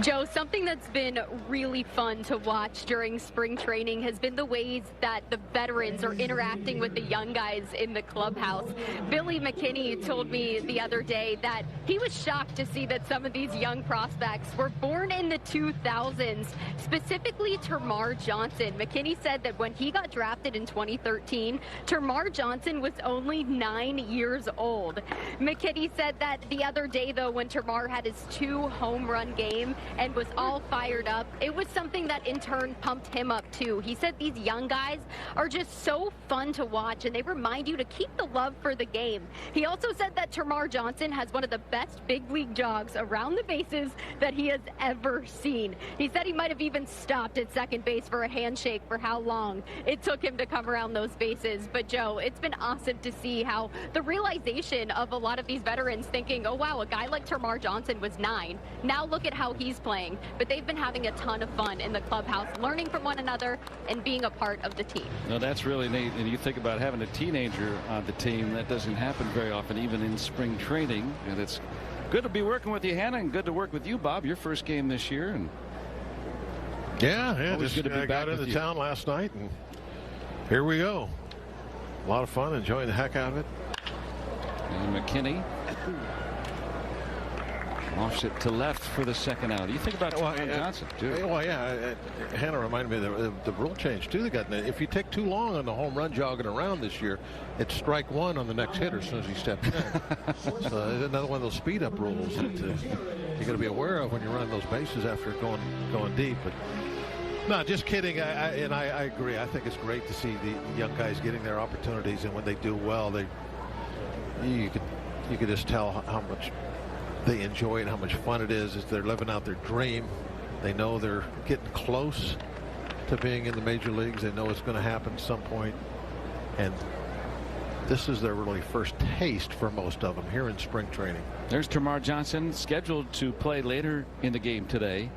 Joe, something that's been really fun to watch during spring training has been the ways that the veterans are interacting with the young guys in the clubhouse. Billy McKinney told me the other day that he was shocked to see that some of these young prospects were born in the 2000s, specifically Termarr Johnson. McKinney said that when he got drafted in 2013, Termarr Johnson was only 9 years old. McKinney said that the other day, though, when Termarr had his 2 home run game and was all fired up, it was something that in turn pumped him up too. He said these young guys are just so fun to watch, and they remind you to keep the love for the game. He also said that Termarr Johnson has one of the best big league jogs around the bases that he has ever seen. He said he might have even stopped at second base for a handshake for how long it took him to come around those bases. But Joe, it's been awesome to see how the realization of a lot of these veterans thinking, oh wow, a guy like Termarr Johnson was 9. Now look at how he's playing. But they've been having a ton of fun in the clubhouse, learning from one another and being a part of the team. No, that's really neat. And you think about having a teenager on the team, that doesn't happen very often, even in spring training. And it's good to be working with you, Hannah, and good to work with you, Bob. Your first game this year. And yeah, just good to be back into town last night, and here we go. A lot of fun, enjoying the heck out of it. And McKinney offs it to left for the second out. You think about Johnson, too. Well, yeah. Hannah reminded me of the rule change, too. They got, if you take too long on the home run jogging around this year, it's strike 1 on the next hitter as soon as he steps in. So another one of those speed-up rules that you got to be aware of when you're running those bases after going deep. But no, just kidding. I agree. I think it's great to see the young guys getting their opportunities, and when they do well, you could just tell how much they enjoy it, how much fun it is. They're living out their dream. They know they're getting close to being in the major leagues. They know it's going to happen at some point, and this is their really first taste for most of them here in spring training. There's Termarr Johnson, scheduled to play later in the game today.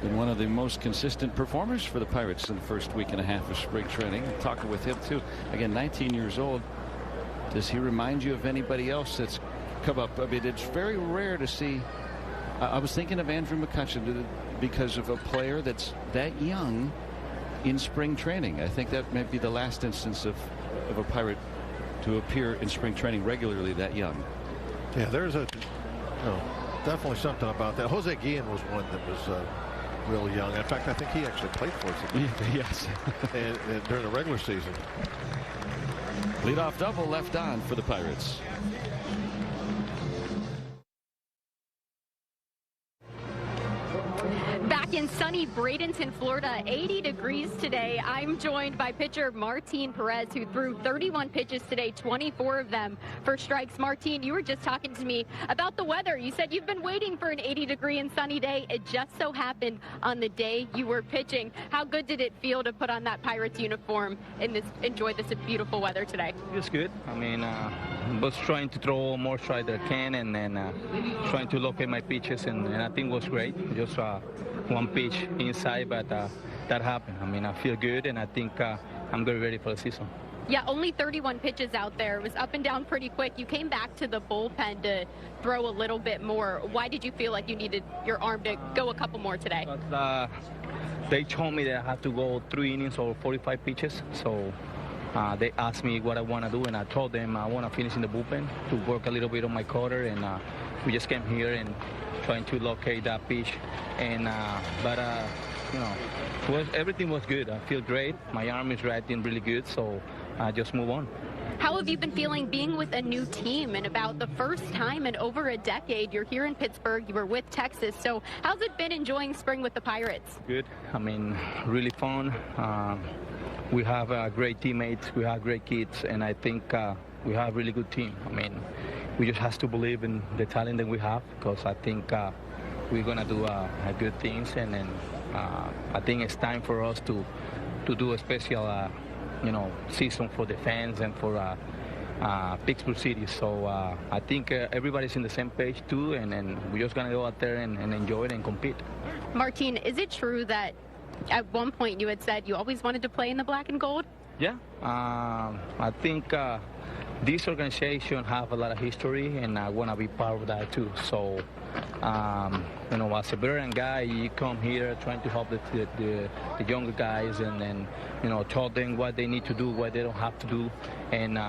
Been one of the most consistent performers for the Pirates in the first week and a half of spring training. I'm talking with him too. Again, 19 years old. Does he remind you of anybody else that's come up? I mean, it's very rare to see. I was thinking of Andrew McCutchen because of a player that's that young in spring training. I think that might be the last instance of a Pirate to appear in spring training regularly that young. Yeah, there's definitely something about that. Jose Guillen was one that was real young. In fact, I think he actually played for us. Yes. and during the regular season. Leadoff double left on for the Pirates. Back in sunny Bradenton, Florida, 80 degrees today. I'm joined by pitcher Martin Perez, who threw 31 pitches today, 24 of them for strikes. Martin, you were just talking to me about the weather. You said you've been waiting for an 80-degree and sunny day. It just so happened on the day you were pitching. How good did it feel to put on that Pirates uniform and enjoy this beautiful weather today? It was good. I mean, was trying to throw more strike that I can, and then trying to locate my pitches, and I think it was great. Just one pitch inside, but that happened. I mean, I feel good, and I think I'm very ready for the season. Yeah, only 31 pitches out there. It was up and down pretty quick. You came back to the bullpen to throw a little bit more. Why did you feel like you needed your arm to go a couple more today? But, they told me that I had to go 3 innings or 45 pitches, so they asked me what I want to do, and I told them I want to finish in the bullpen to work a little bit on my cutter, and we just came here and trying to locate that pitch, and but you know, everything was good. I feel great. My arm is reacting really good, so I just move on. How have you been feeling being with a new team, and about the first time in over a decade? You're here in Pittsburgh, you were with Texas, so how's it been enjoying spring with the Pirates? Good. I mean, really fun. We have great teammates, we have great kids, and I think we have a really good team. I mean, we just have to believe in the talent that we have, because I think we're going to do good things, and then I think it's time for us to do a special you know, season for the fans and for Pittsburgh City. So I think everybody's in the same page too, and we're just going to go out there and enjoy it and compete. Martin, is it true that at one point you had said you always wanted to play in the black and gold? Yeah, I think this organization have a lot of history, and I want to be part of that too. So, you know, as a veteran guy, you come here trying to help the younger guys, and then, you know, tell them what they need to do, what they don't have to do, and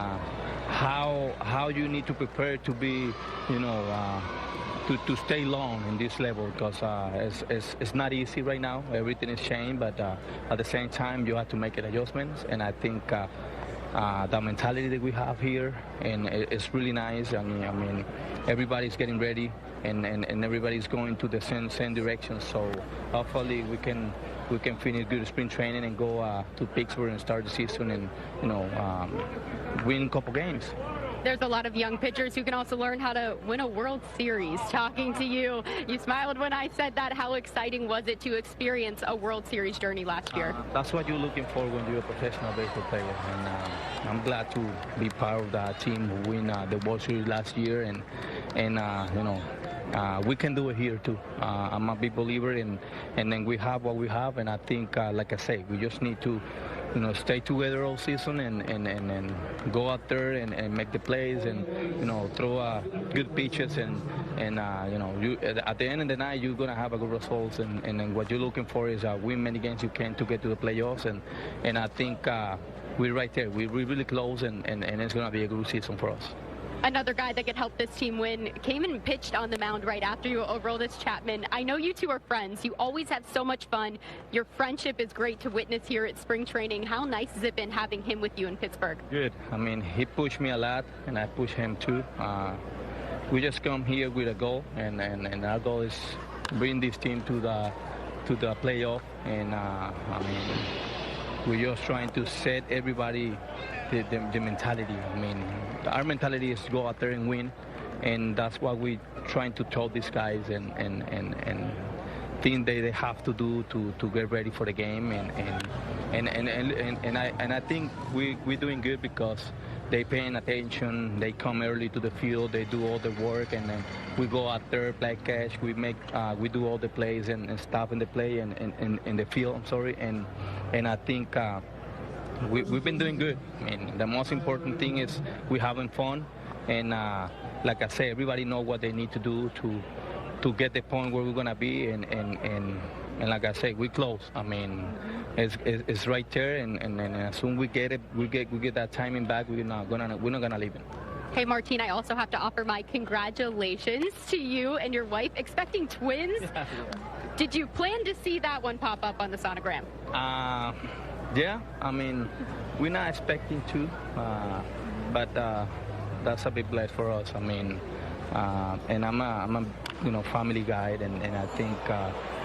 how you need to prepare to be, you know, to stay long in this level, because it's not easy right now. Everything is changed, but at the same time, you have to make adjustments, and I think the mentality that we have here, and it's really nice. I mean, everybody's getting ready, and everybody's going to the same direction. So hopefully we can finish good spring training and go to Pittsburgh and start the season, and, you know, win a couple games. There's a lot of young pitchers who can also learn how to win a World Series. Talking to you, you smiled when I said that. How exciting was it to experience a World Series journey last year? That's what you're looking for when you're a professional baseball player, and I'm glad to be part of that team who win the World Series last year, and you know, we can do it here too. I'm a big believer in, and then we have what we have, and I think, like I say, we just need to, you know, stay together all season, and go out there and make the plays, and, you know, throw good pitches, and you know, at the end of the night, you're gonna have a good results, and then what you're looking for is win many games you can to get to the playoffs, and I think we're right there. We're really close, and it's gonna be a good season for us. Another guy that could help this team win came and pitched on the mound right after you, Aroldis Chapman. I know you two are friends. You always have so much fun. Your friendship is great to witness here at spring training. How nice has it been having him with you in Pittsburgh? Good. I mean, he pushed me a lot, and I push him too. We just come here with a goal, and our goal is bring this team to the playoff, and I mean, we're just trying to set everybody the mentality. I mean, our mentality is to go out there and win, and that's what we're trying to tell these guys, and thing they have to do to get ready for the game, and I think we're doing good, because they paying attention, they come early to the field, they do all the work, and then we go out there, play catch, we do all the plays and stuff in the play and in the field. I'm sorry, and I think we've been doing good. I mean, the most important thing is we're having fun, and like I say, everybody know what they need to do to get the point where we're gonna be, and like I say, we're close. I mean, it's right there, and as soon we get it, we get that timing back. We're not gonna leave it. Hey, Martin, I also have to offer my congratulations to you and your wife, expecting twins. Did you plan to see that one pop up on the sonogram? Yeah, I mean, we're not expecting to. but that's a big bless for us. I mean, and I'm a family guy, and I think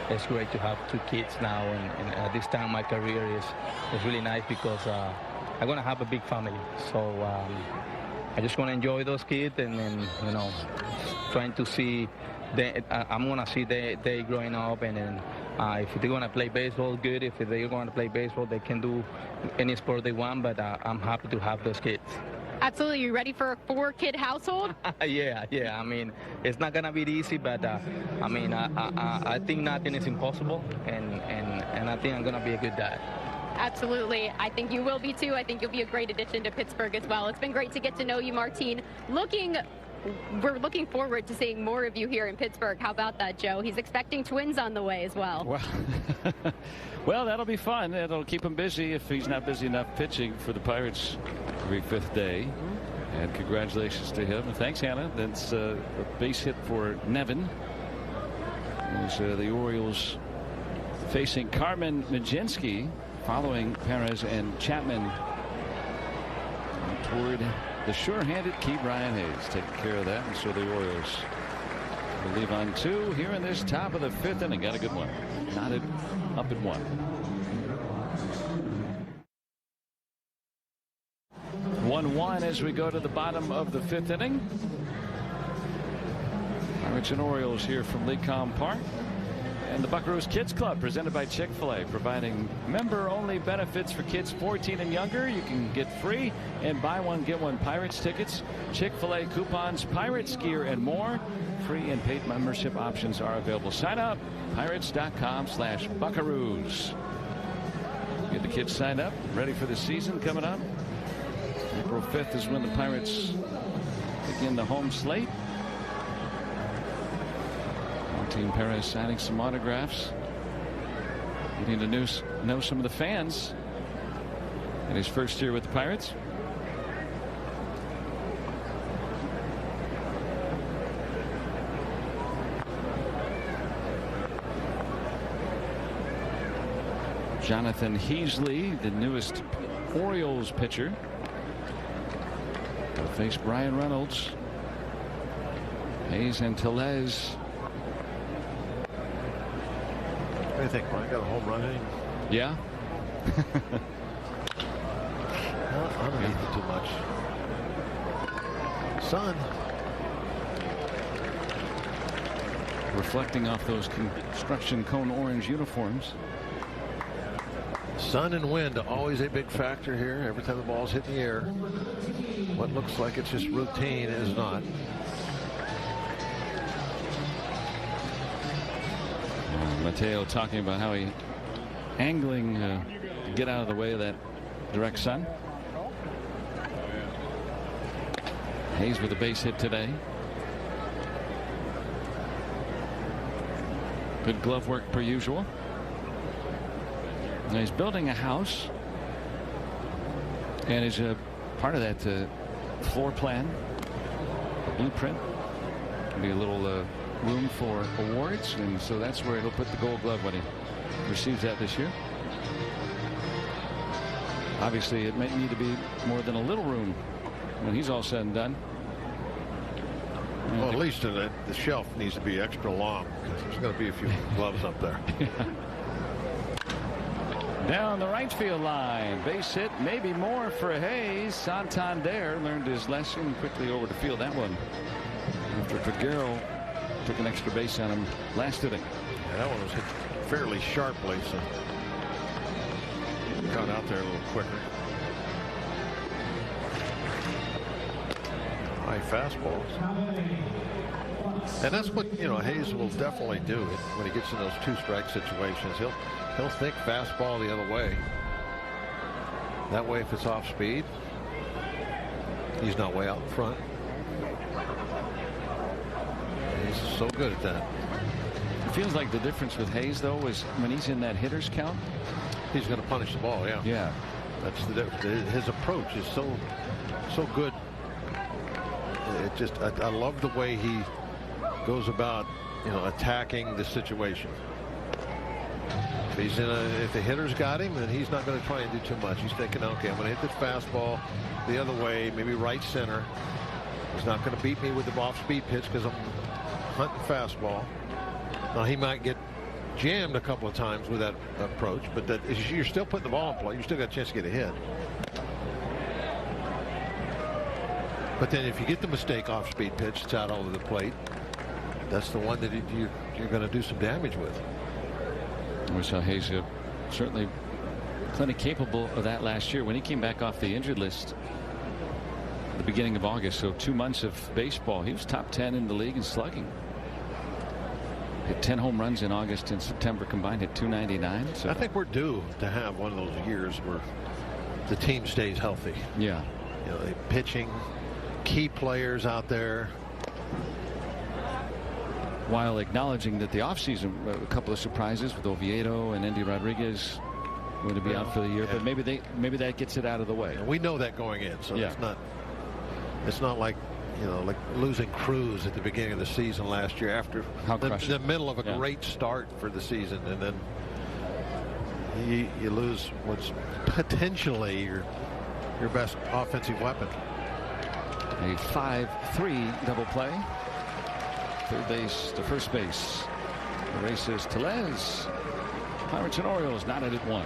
it's great to have 2 kids now, and at this time of my career is really nice because I'm gonna have a big family. So I just want to enjoy those kids, and then trying to see. I'm gonna see they growing up, and then if they're gonna play baseball, good. If they're gonna play baseball, they can do any sport they want. But I'm happy to have those kids. Absolutely. You ready for a 4-kid household? Yeah. I mean, it's not gonna be easy, but I mean, I think nothing is impossible, and I think I'm gonna be a good dad. Absolutely. I think you will be too. I think you'll be a great addition to Pittsburgh as well. It's been great to get to know you, Martin. We're looking forward to seeing more of you here in Pittsburgh. How about that, Joe? He's expecting twins on the way as well. Well, that'll be fun. It'll keep him busy if he's not busy enough pitching for the Pirates every 5th day. And congratulations to him. And thanks, Hannah. That's a base hit for Nevin. As the Orioles facing Carmen Mlodzinski following Perez and Chapman toward the sure-handed key Brian Hayes, taking care of that, and so the Orioles will leave on 2 here in this top of the 5th inning. Got a good one. Knotted up at 1. 1-1 as we go to the bottom of the 5th inning. Pirates and Orioles here from Lecom Park. And the Buckaroos Kids Club, presented by Chick-fil-A, providing member-only benefits for kids 14 and younger. You can get free and buy one, get one Pirates tickets, Chick-fil-A coupons, Pirates gear, and more. Free and paid membership options are available. Sign up, pirates.com/Buckaroos. Get the kids signed up, ready for the season coming up. April 5th is when the Pirates begin the home slate. Martin Perez signing some autographs, getting to know some of the fans in his first year with the Pirates. Jonathan Heasley, the newest Orioles pitcher, will face Brian Reynolds. Hayes and Tellez. What do you think, Brian? Got a home run inning? Yeah. Underneath it too much. Sun. Reflecting off those construction cone orange uniforms. Sun and wind always a big factor here. Every time the ball's hit in the air, what looks like it's just routine is not. Mateo talking about how he angling to get out of the way of that direct sun. Hayes with a base hit today. Good glove work per usual. Now he's building a house, and as a part of that floor plan, a blueprint, be a little room for awards, and so that's where he'll put the Gold Glove when he receives that this year. Obviously, it might need to be more than a little room when he's all said and done. Well, at least the shelf needs to be extra long, because there's going to be a few gloves up there. Down the right field line, base hit, maybe more for Hayes. Santander learned his lesson, quickly over to field that one after Figueroa took an extra base on him last inning. Yeah, that one was hit fairly sharply, so got out there a little quicker. High fastballs. And that's what, Hayes will definitely do when he gets in those 2-strike situations. He'll think fastball the other way. That way, if it's off speed, he's not way out in front. He's so good at that. It feels like the difference with Hayes, though, is when he's in that hitter's count, he's going to punish the ball. Yeah. That's the difference. His approach is so good. It just, I love the way he goes about, attacking the situation. If the hitter's got him, then he's not going to try and do too much. He's thinking, okay, I'm going to hit this fastball the other way, maybe right center. He's not going to beat me with the off-speed pitch because I'm hunting fastball. Now, he might get jammed a couple of times with that approach, but you're still putting the ball in play. You still got a chance to get a hit. But then if you get the mistake off-speed pitch, it's out over the plate. That's the one that you're going to do some damage with. We saw Hayes certainly plenty capable of that last year when he came back off the injured list at the beginning of August. So 2 months of baseball, he was top 10 in the league in slugging. Hit 10 home runs in August and September combined, hit 299. So I think we're due to have one of those years where the team stays healthy. Yeah, you know, pitching, key players out there. While acknowledging that the offseason, a couple of surprises with Oviedo and Andy Rodriguez going to be out for the year, but maybe that gets it out of the way. And we know that going in, so it's not like, you know, like losing Cruz at the beginning of the season last year after the middle of a great start for the season, and then you lose what's potentially your best offensive weapon. A 5-3 double play. Third base to first base. The race is Tellez. Pirates and Orioles knotted at 1.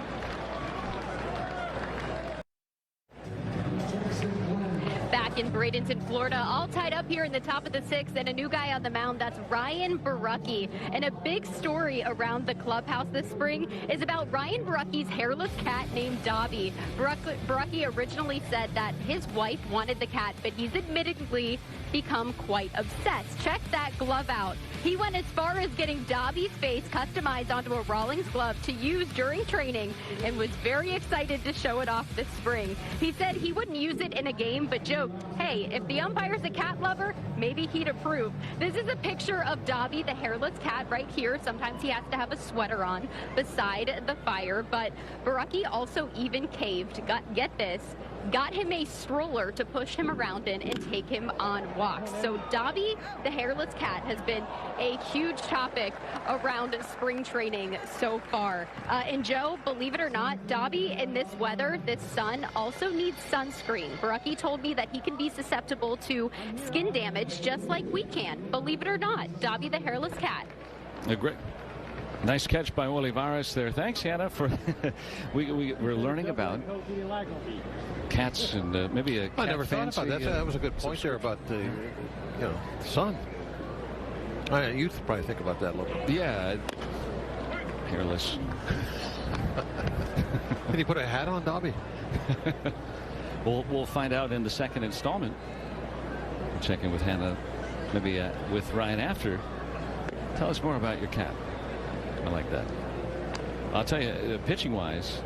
Back in Bradenton, Florida, all tied up here in the top of the 6th, and a new guy on the mound. That's Ryan Borucki. And a big story around the clubhouse this spring is about Ryan Borucki's hairless cat named Dobby. Borucki originally said that his wife wanted the cat, but he's admittedly become quite obsessed. Check that glove out. He went as far as getting Dobby's face customized onto a Rawlings glove to use during training and was very excited to show it off this spring. He said he wouldn't use it in a game, but joked, hey, if the umpire's a cat lover, maybe he'd approve. This is a picture of Dobby, the hairless cat, right here. Sometimes he has to have a sweater on beside the fire, but Borucki also even caved. Get this. Got him a stroller to push him around in and take him on walks. So Dobby, the hairless cat, has been a huge topic around spring training so far. And Joe, believe it or not, Dobby in this weather, this sun, also needs sunscreen. Borucki told me that he can be susceptible to skin damage just like we can. Believe it or not, Dobby, the hairless cat. Great. Nice catch by Olivares there. Thanks, Hannah, for we're learning about cats and maybe a cat I never thought about that. That was a good point there about the sun. You probably think about that a little bit. Yeah, hairless. Can you put a hat on, Dobby? We'll find out in the second installment. We'll check in with Hannah, maybe with Ryan after. Tell us more about your cat. I like that. I'll tell you, pitching wise,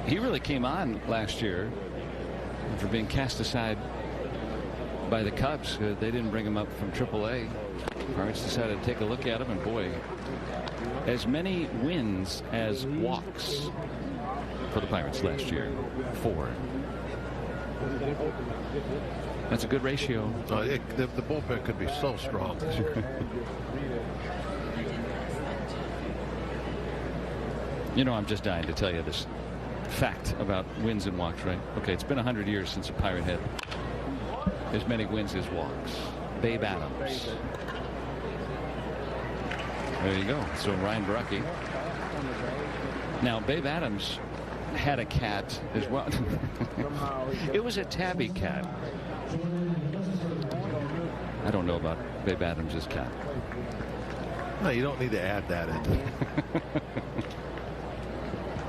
he really came on last year after being cast aside by the Cubs. They didn't bring him up from AAA. Pirates decided to take a look at him, and boy, as many wins as walks for the Pirates last year. 4. That's a good ratio. The bullpen could be so strong this year. You know, I'm just dying to tell you this fact about wins and walks, right? Okay, it's been 100 years since a Pirate had as many wins as walks. Babe Adams. There you go. So Ryan Borucki. Now, Babe Adams had a cat as well. It was a tabby cat. I don't know about Babe Adams' cat. No, you don't need to add that in.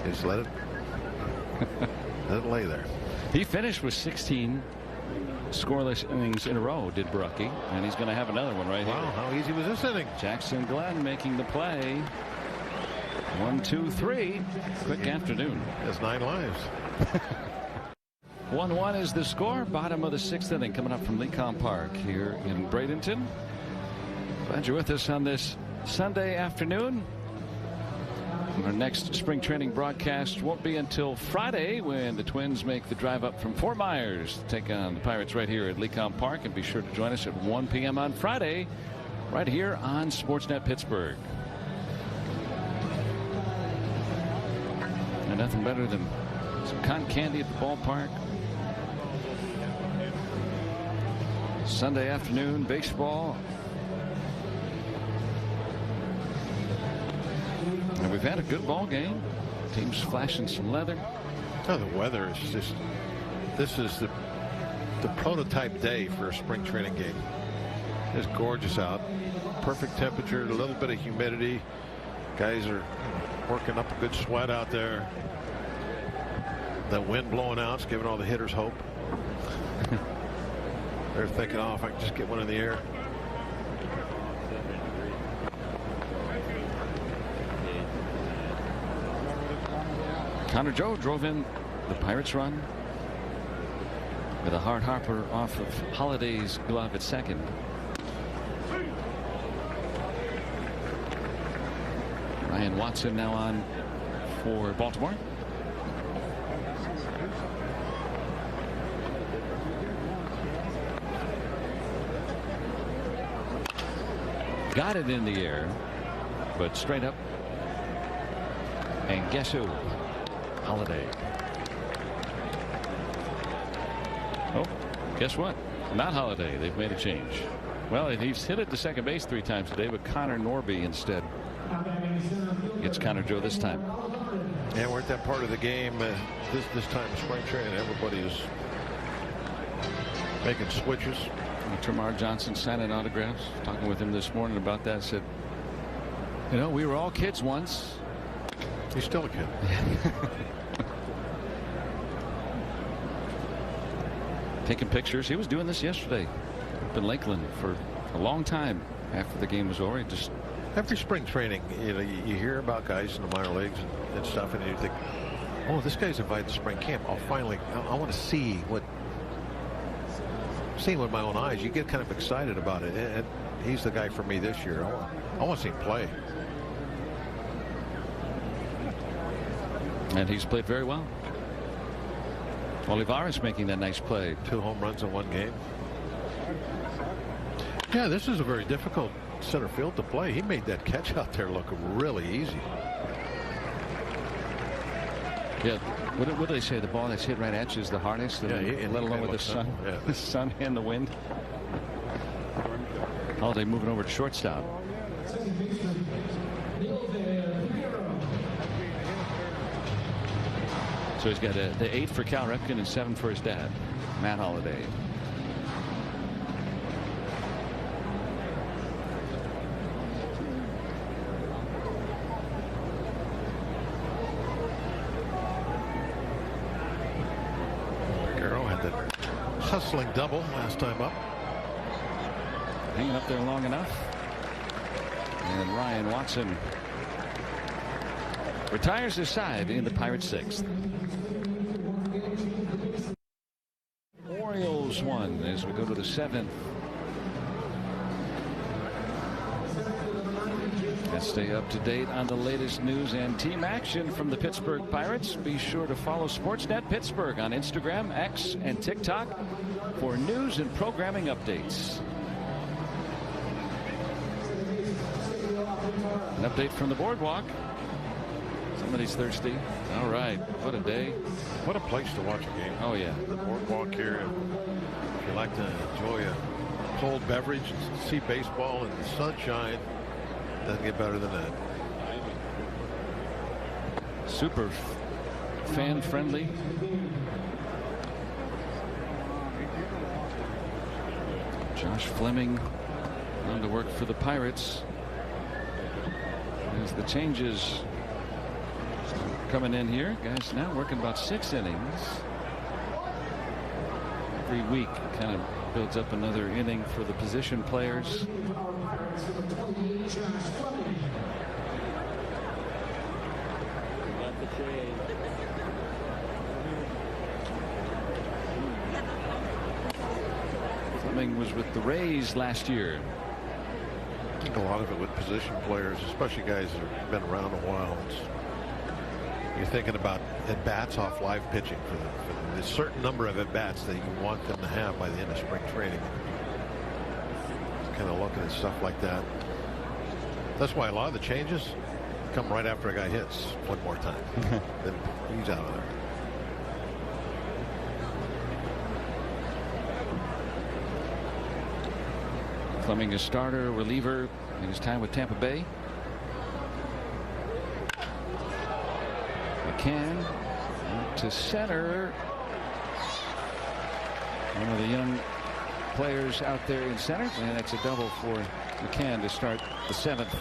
Just let it lay there. He finished with 16 scoreless innings in a row, did Borucki, and he's going to have another one right here. Wow, how easy was this inning? Jackson Glenn making the play. 1, 2, 3. Quick afternoon. Has 9 lives. 1-1 is the score. Bottom of the 6th inning coming up from Lecom Park here in Bradenton. Glad you're with us on this Sunday afternoon. Our next spring training broadcast won't be until Friday, when the Twins make the drive up from Fort Myers to take on the Pirates right here at Lecom Park. And be sure to join us at 1 p.m. on Friday right here on Sportsnet Pittsburgh. nothing better than some cotton candy at the ballpark. Sunday afternoon baseball. And we've had a good ball game. Teams flashing some leather. Oh, the weather is just, this is the prototype day for a spring training game. It's gorgeous out. Perfect temperature, a little bit of humidity. Guys are working up a good sweat out there. The wind blowing out is giving all the hitters hope. They're thinking, oh, if I can just get one in the air. Connor Joe drove in the Pirates run with a hard hopper off of Holliday's glove at second. Ryan Watson now on for Baltimore. Got it in the air, but straight up. And guess who? Holliday. Oh, guess what? Not Holliday. They've made a change. Well, he's hit it to second base 3 times today, but Connor Norby instead gets Connor Joe this time. Yeah, we're at that part of the game this time of spring training. Everybody is making switches. Termarr Johnson signing autographs. Talking with him this morning about that. Said, you know, we were all kids once. He's still a kid. Taking pictures. He was doing this yesterday up in Lakeland for a long time after the game was over. He just every spring training, you know, you hear about guys in the minor leagues and stuff, and you think, oh, this guy's invited to spring camp. Oh, finally, I want to see what. Seeing with my own eyes, you get kind of excited about it, and he's the guy for me this year. I want to see him play. And he's played very well. Olivares making that nice play. 2 home runs in 1 game. Yeah, this is a very difficult center field to play. He made that catch out there look really easy. Yeah, what do they say? The ball that's hit right at you is the hardest, yeah, let alone with the sun, the sun and the wind. Holiday moving over to shortstop. So he's got the 8 for Cal Ripken and 7 for his dad, Matt Holliday. Hustling double last time up. Hanging up there long enough. And Ryan Watson retires his side in the Pirates' 6th. Orioles 1 as we go to the 7th. Let's stay up to date on the latest news and team action from the Pittsburgh Pirates. Be sure to follow Sportsnet Pittsburgh on Instagram, X, and TikTok for news and programming updates. An update from the boardwalk. Somebody's thirsty. All right, what a day. What a place to watch a game. Oh, yeah. The boardwalk here. If you like to enjoy a cold beverage and see baseball in the sunshine, doesn't get better than that. Super fan friendly. Josh Fleming on to work for the Pirates as the changes coming in here. Guys now working about 6 innings every week. Kind of builds up another inning for the position players. Fleming was with the Rays last year. I think a lot of it with position players, especially guys that have been around a while. You're thinking about at-bats off live pitching for the certain number of at-bats that you want them to have by the end of spring training. Kind of looking at stuff like that. That's why a lot of the changes, come right after a guy hits one more time. Then he's out of there. Fleming, a starter, reliever in his time with Tampa Bay. McCann to center. One of the young players out there in center, and that's a double for McCann to start the 7th.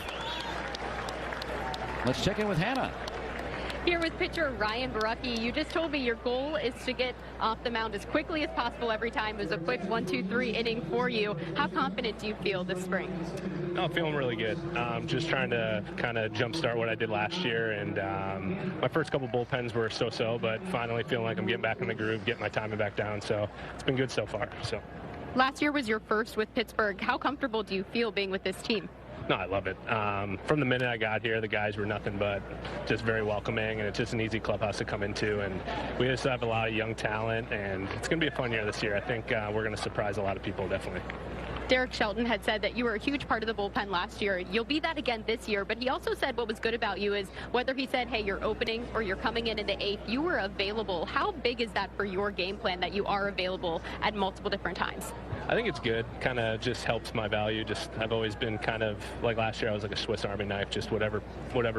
Let's check in with Hannah. Here with pitcher Ryan Barucki. You just told me your goal is to get off the mound as quickly as possible every time. It was a quick 1-2-3 inning for you. How confident do you feel this spring? I'm feeling really good. Just trying to kind of jumpstart what I did last year, and my first couple bullpens were so-so, but finally feeling like I'm getting back in the groove, getting my timing back down. So it's been good so far. So last year was your first with Pittsburgh. How comfortable do you feel being with this team? No, I love it. From the minute I got here, the guys were nothing but just very welcoming, and it's just an easy clubhouse to come into. And we just have a lot of young talent, and it's going to be a fun year this year. I think we're going to surprise a lot of people, definitely. Derek Shelton had said that you were a huge part of the bullpen last year. You'll be that again this year, but he also said what was good about you is whether he said, hey, you're opening or you're coming in the 8th, you were available. How big is that for your game plan that you are available at multiple different times? I think it's good. Kind of just helps my value. Just I've always been kind of like last year. I was like a Swiss Army knife, just whatever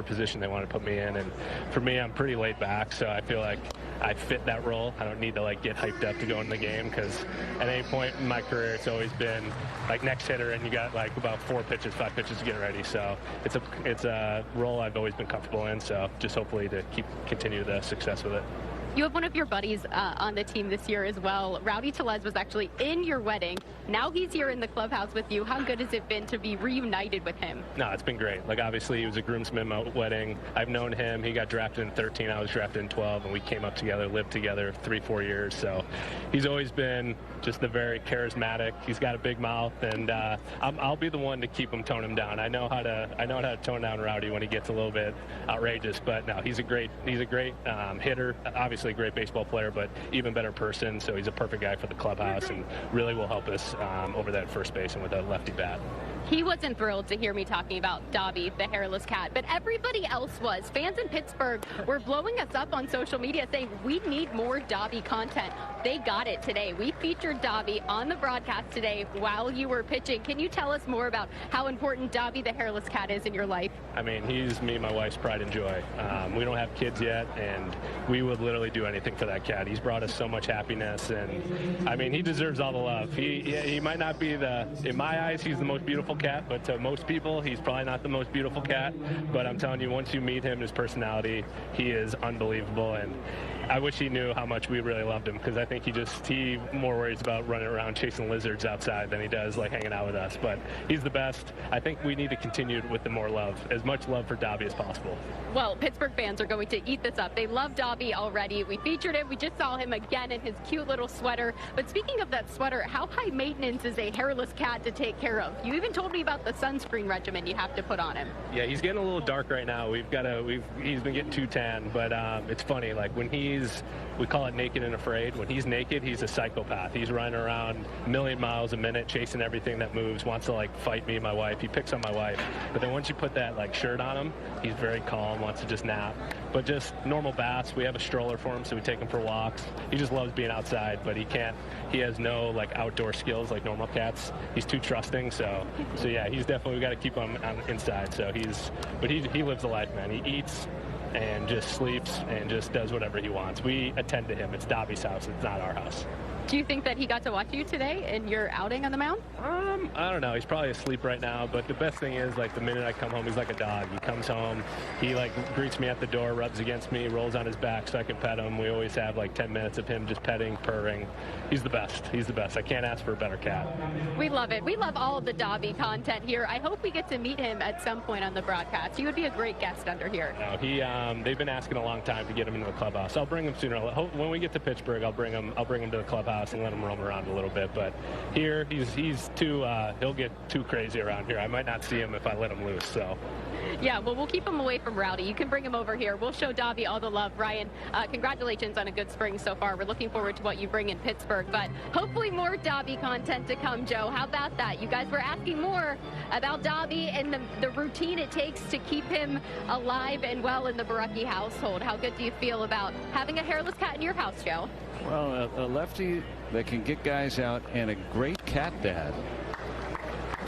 position they want to put me in. And for me, I'm pretty laid back, so I feel like I fit that role. I don't need to like get hyped up to go in the game, because at any point in my career, it's always been like next hitter, and you got like about 5 pitches to get ready. So it's a role I've always been comfortable in. So just hopefully to continue the success with it. You have one of your buddies on the team this year as well. Rowdy Tellez was actually in your wedding. Now he's here in the clubhouse with you. How good has it been to be reunited with him? No, it's been great. Like, obviously, he was a groomsman at my wedding. I've known him. He got drafted in 13. I was drafted in 12, and we came up together, lived together 3-4 years. So he's always been just the very charismatic. He's got a big mouth, and I'll be the one to keep him, tone him down. I know how to tone down Rowdy when he gets a little bit outrageous. But no, he's a great hitter. Obviously, a great baseball player, but even better person. So he's a perfect guy for the clubhouse, and really will help us over that first base and with a lefty bat. He wasn't thrilled to hear me talking about Dobby, the hairless cat, but everybody else was. Fans in Pittsburgh were blowing us up on social media saying we need more Dobby content. They got it today. We featured Dobby on the broadcast today while you were pitching. Can you tell us more about how important Dobby, the hairless cat, is in your life? I mean, he's me and my wife's pride and joy. We don't have kids yet, and we would literally do anything for that cat. He's brought us so much happiness, and I mean, he deserves all the love. He might not be in my eyes, he's the most beautiful cat, but to most people, he's probably not the most beautiful cat. But I'm telling you, once you meet him, his personality, he is unbelievable. And I wish he knew how much we really loved him, because I think he more worries about running around chasing lizards outside than he does like hanging out with us. But he's the best. I think we need to continue with the more love, as much love for Dobby as possible. Well, Pittsburgh fans are going to eat this up. They love Dobby already. We featured him. We just saw him again in his cute little sweater. But speaking of that sweater, how high maintenance is a hairless cat to take care of? You even told me about the sunscreen regimen you have to put on him. Yeah, he's getting a little dark right now. He's been getting too tan, but it's funny. Like when we call it naked and afraid. When he's naked, he's a psychopath. He's running around a million miles a minute, chasing everything that moves, wants to like fight me and my wife. He picks on my wife. But then once you put that like shirt on him, he's very calm, wants to just nap. But just normal baths. We have a stroller for him, so we take him for walks. He just loves being outside, but he has no like outdoor skills like normal cats. He's too trusting, so yeah, he's definitely, we got to keep him inside. So he lives a life, man. He eats and just sleeps and just does whatever he wants. We attend to him. It's Dobby's house. It's not our house. Do you think that he got to watch you today in your outing on the mound? I don't know. He's probably asleep right now, but the best thing is, like, the minute I come home, he's like a dog. He comes home, he, like, greets me at the door, rubs against me, rolls on his back so I can pet him. We always have, like, 10 minutes of him just petting, purring. He's the best. He's the best. I can't ask for a better cat. We love it. We love all of the Dobby content here. I hope we get to meet him at some point on the broadcast. He would be a great guest under here. No, they've been asking a long time to get him into the clubhouse. I'll bring him sooner. When we get to Pittsburgh, I'll bring him to the clubhouse and let him roam around a little bit. But here, he's too, he'll get too crazy around here. I might not see him if I let him loose. So Yeah, well, we'll keep him away from Rowdy. You can bring him over here. We'll show Dobby all the love. Ryan, congratulations on a good spring so far. We're looking forward to what you bring in Pittsburgh, but hopefully more Dobby content to come, Joe. How about that? You guys were asking more about Dobby and the routine it takes to keep him alive and well in the Barucki household. How good do you feel about having a hairless cat in your house, Joe? Well, a lefty that can get guys out and a great cat dad.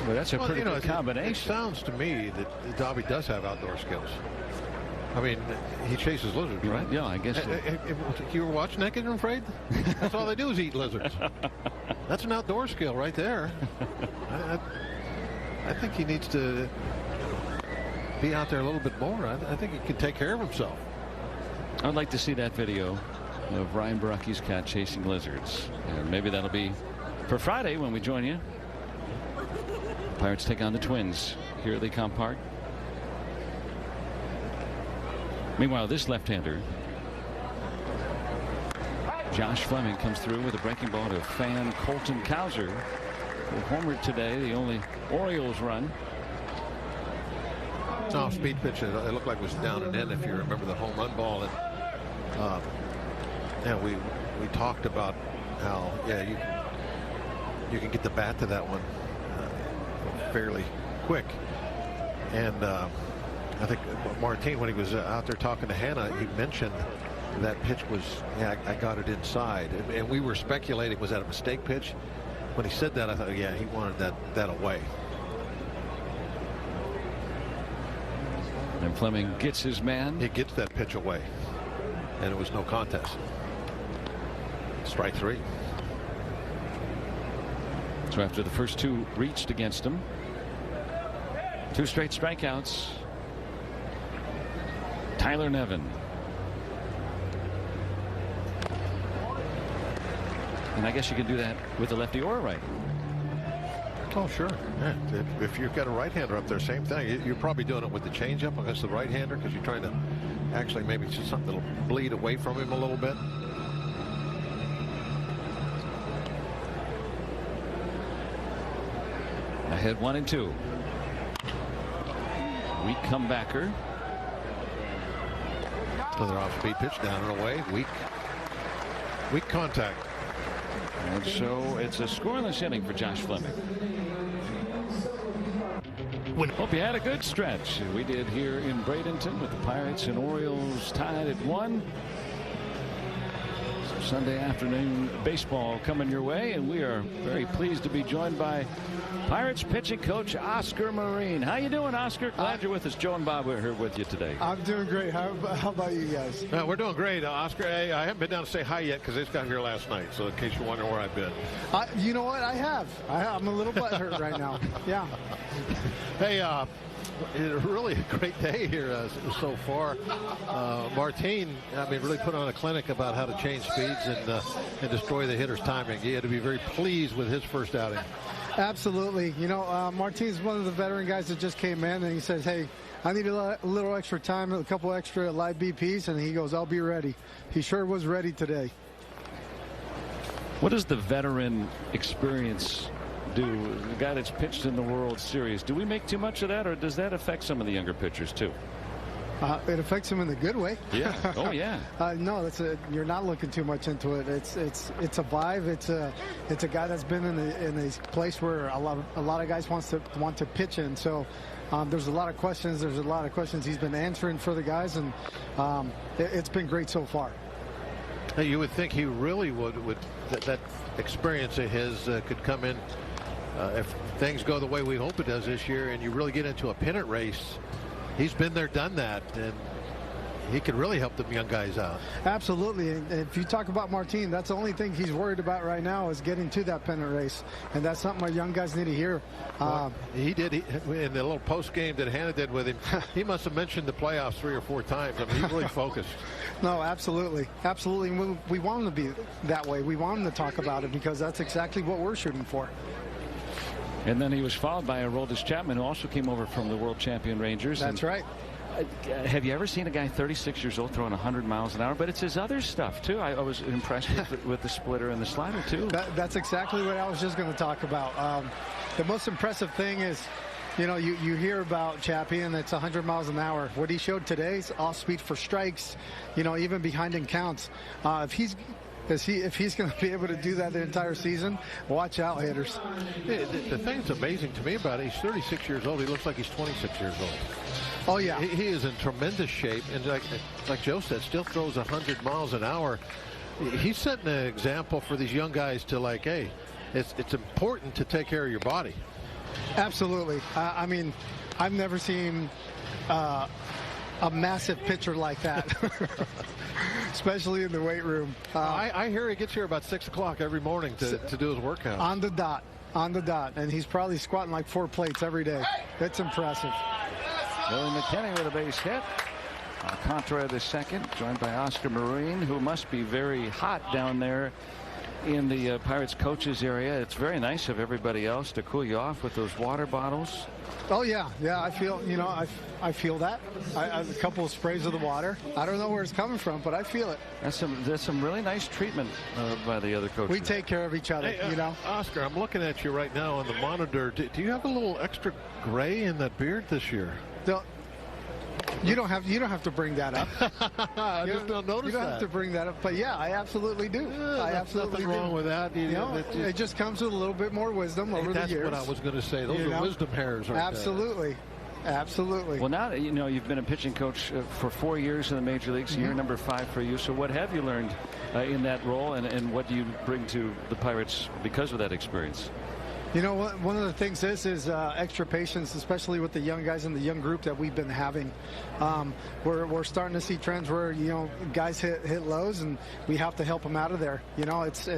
Well, that's a pretty good combination. It sounds to me that Dobby does have outdoor skills. I mean, he chases lizards, right? Yeah, I guess so. You were watching Naked and Afraid? That's all they do is eat lizards. That's an outdoor skill right there. I think he needs to be out there a little bit more. I think he can take care of himself. I'd like to see that video of Ryan Barucki's cat chasing lizards. And maybe that'll be for Friday when we join you. Pirates take on the Twins here at Lecom Park. Meanwhile, this left-hander, Josh Fleming, comes through with a breaking ball to fan Colton Cowser, who homered today, the only Orioles run. It's an off-speed pitch. It looked like it was down and in, if you remember the home run ball. And we talked about how you can get the bat to that one fairly quick. And I think Martin, when he was out there talking to Hannah, he mentioned that pitch was, I got it inside. And we were speculating, was that a mistake pitch? When he said that, I thought, yeah, he wanted that away. And Fleming gets his man. He gets that pitch away. And it was no contest. Strike three. So after the first two reached against him, 2 straight strikeouts. Tyler Nevin. And I guess you can do that with a lefty or a righty. Oh, sure. Yeah. If you've got a right-hander up there, same thing. You're probably doing it with the changeup against the right-hander because you're trying to actually maybe see something that'll bleed away from him a little bit. Ahead 1-2. Weak comebacker. Another off-speed pitch down and away. Weak contact. And so it's a scoreless inning for Josh Fleming. Hope you had a good stretch. We did here in Bradenton with the Pirates and Orioles tied at 1. So Sunday afternoon baseball coming your way, and we are very pleased to be joined by Pirates pitching coach Oscar Marine. How you doing, Oscar? Glad you're with us. Joe and Bob are here with you today. I'm doing great. How about you guys? We're doing great, Oscar. Hey, I haven't been down to say hi yet because I just got here last night. So in case you're wondering where I've been. You know what? I have. I'm a little butthurt right now. Yeah. Hey, really a great day here so far. Martin, really put on a clinic about how to change speeds and destroy the hitter's timing. He had to be very pleased with his first outing. Absolutely. You know, Martin's one of the veteran guys that just came in, and he says, hey, I need a little extra time, a couple extra live BPs, and he goes, I'll be ready. He sure was ready today. What does the veteran experience do? The guy that's pitched in the World Series, do we make too much of that, or does that affect some of the younger pitchers too? It affects him in the good way. Yeah. Oh yeah. No, you're not looking too much into it. It's a vibe. It's a guy that's been in a place where a lot of guys want to pitch in. So there's a lot of questions. There's a lot of questions he's been answering for the guys, and it's been great so far. Hey, you would think he really would that experience of his could come in if things go the way we hope it does this year, and you really get into a pennant race. He's been there, done that, and he could really help them young guys out. Absolutely. And if you talk about Martin, that's the only thing he's worried about right now is getting to that pennant race. And that's something our young guys need to hear. He did. In the little post game that Hannah did with him, he must have mentioned the playoffs 3 or 4 times. He's really focused. No, absolutely. Absolutely. We want him to be that way. We want him to talk about it because that's exactly what we're shooting for. And then he was followed by Aroldis Chapman, who also came over from the world champion Rangers. That's right. Have you ever seen a guy 36 years old throwing 100 miles an hour? But it's his other stuff, too. I was impressed with the splitter and the slider, too. That's exactly what I was just going to talk about. The most impressive thing is, You know, you hear about Chappie, and it's 100 miles an hour. What he showed today is off speed for strikes, you know, even behind in counts. If he's going to be able to do that the entire season, watch out, hitters. The thing that's amazing to me about it, he's 36 years old. He looks like he's 26 years old. Oh, yeah. He is in tremendous shape. And like Joe said, still throws 100 miles an hour. He's setting an example for these young guys to, like, hey, it's important to take care of your body. Absolutely. I mean, I've never seen a massive pitcher like that, especially in the weight room. I hear he gets here about 6 o'clock every morning to do his workout. On the dot. And he's probably squatting like 4 plates every day. That's impressive. Billy McKinney with a base hit. Alcantara the second, joined by Oscar Marine, who must be very hot down there in the Pirates coaches area. It's very nice of everybody else to cool you off with those water bottles. Oh yeah, I feel, you know, I feel that. A couple of sprays of the water. I don't know where it's coming from, but I feel it. That's some really nice treatment by the other coaches. We take care of each other, hey, you know. Oscar, I'm looking at you right now on the monitor. Do you have a little extra gray in that beard this year? You don't have to bring that up. I just don't notice that. You don't have to bring that up, but yeah, I absolutely do. I absolutely nothing wrong with that. You know, it just comes with a little bit more wisdom over the years. That's what I was going to say. Those are wisdom hairs right Absolutely. there. Absolutely. Well, now you know you've been a pitching coach for 4 years in the major leagues. Year number 5 for you. So what have you learned in that role, and what do you bring to the Pirates because of that experience? You know what? One of the things is extra patience, especially with the young guys in the young group that we've been having. We're starting to see trends where, you know, guys hit lows, and we have to help them out of there. You know, it's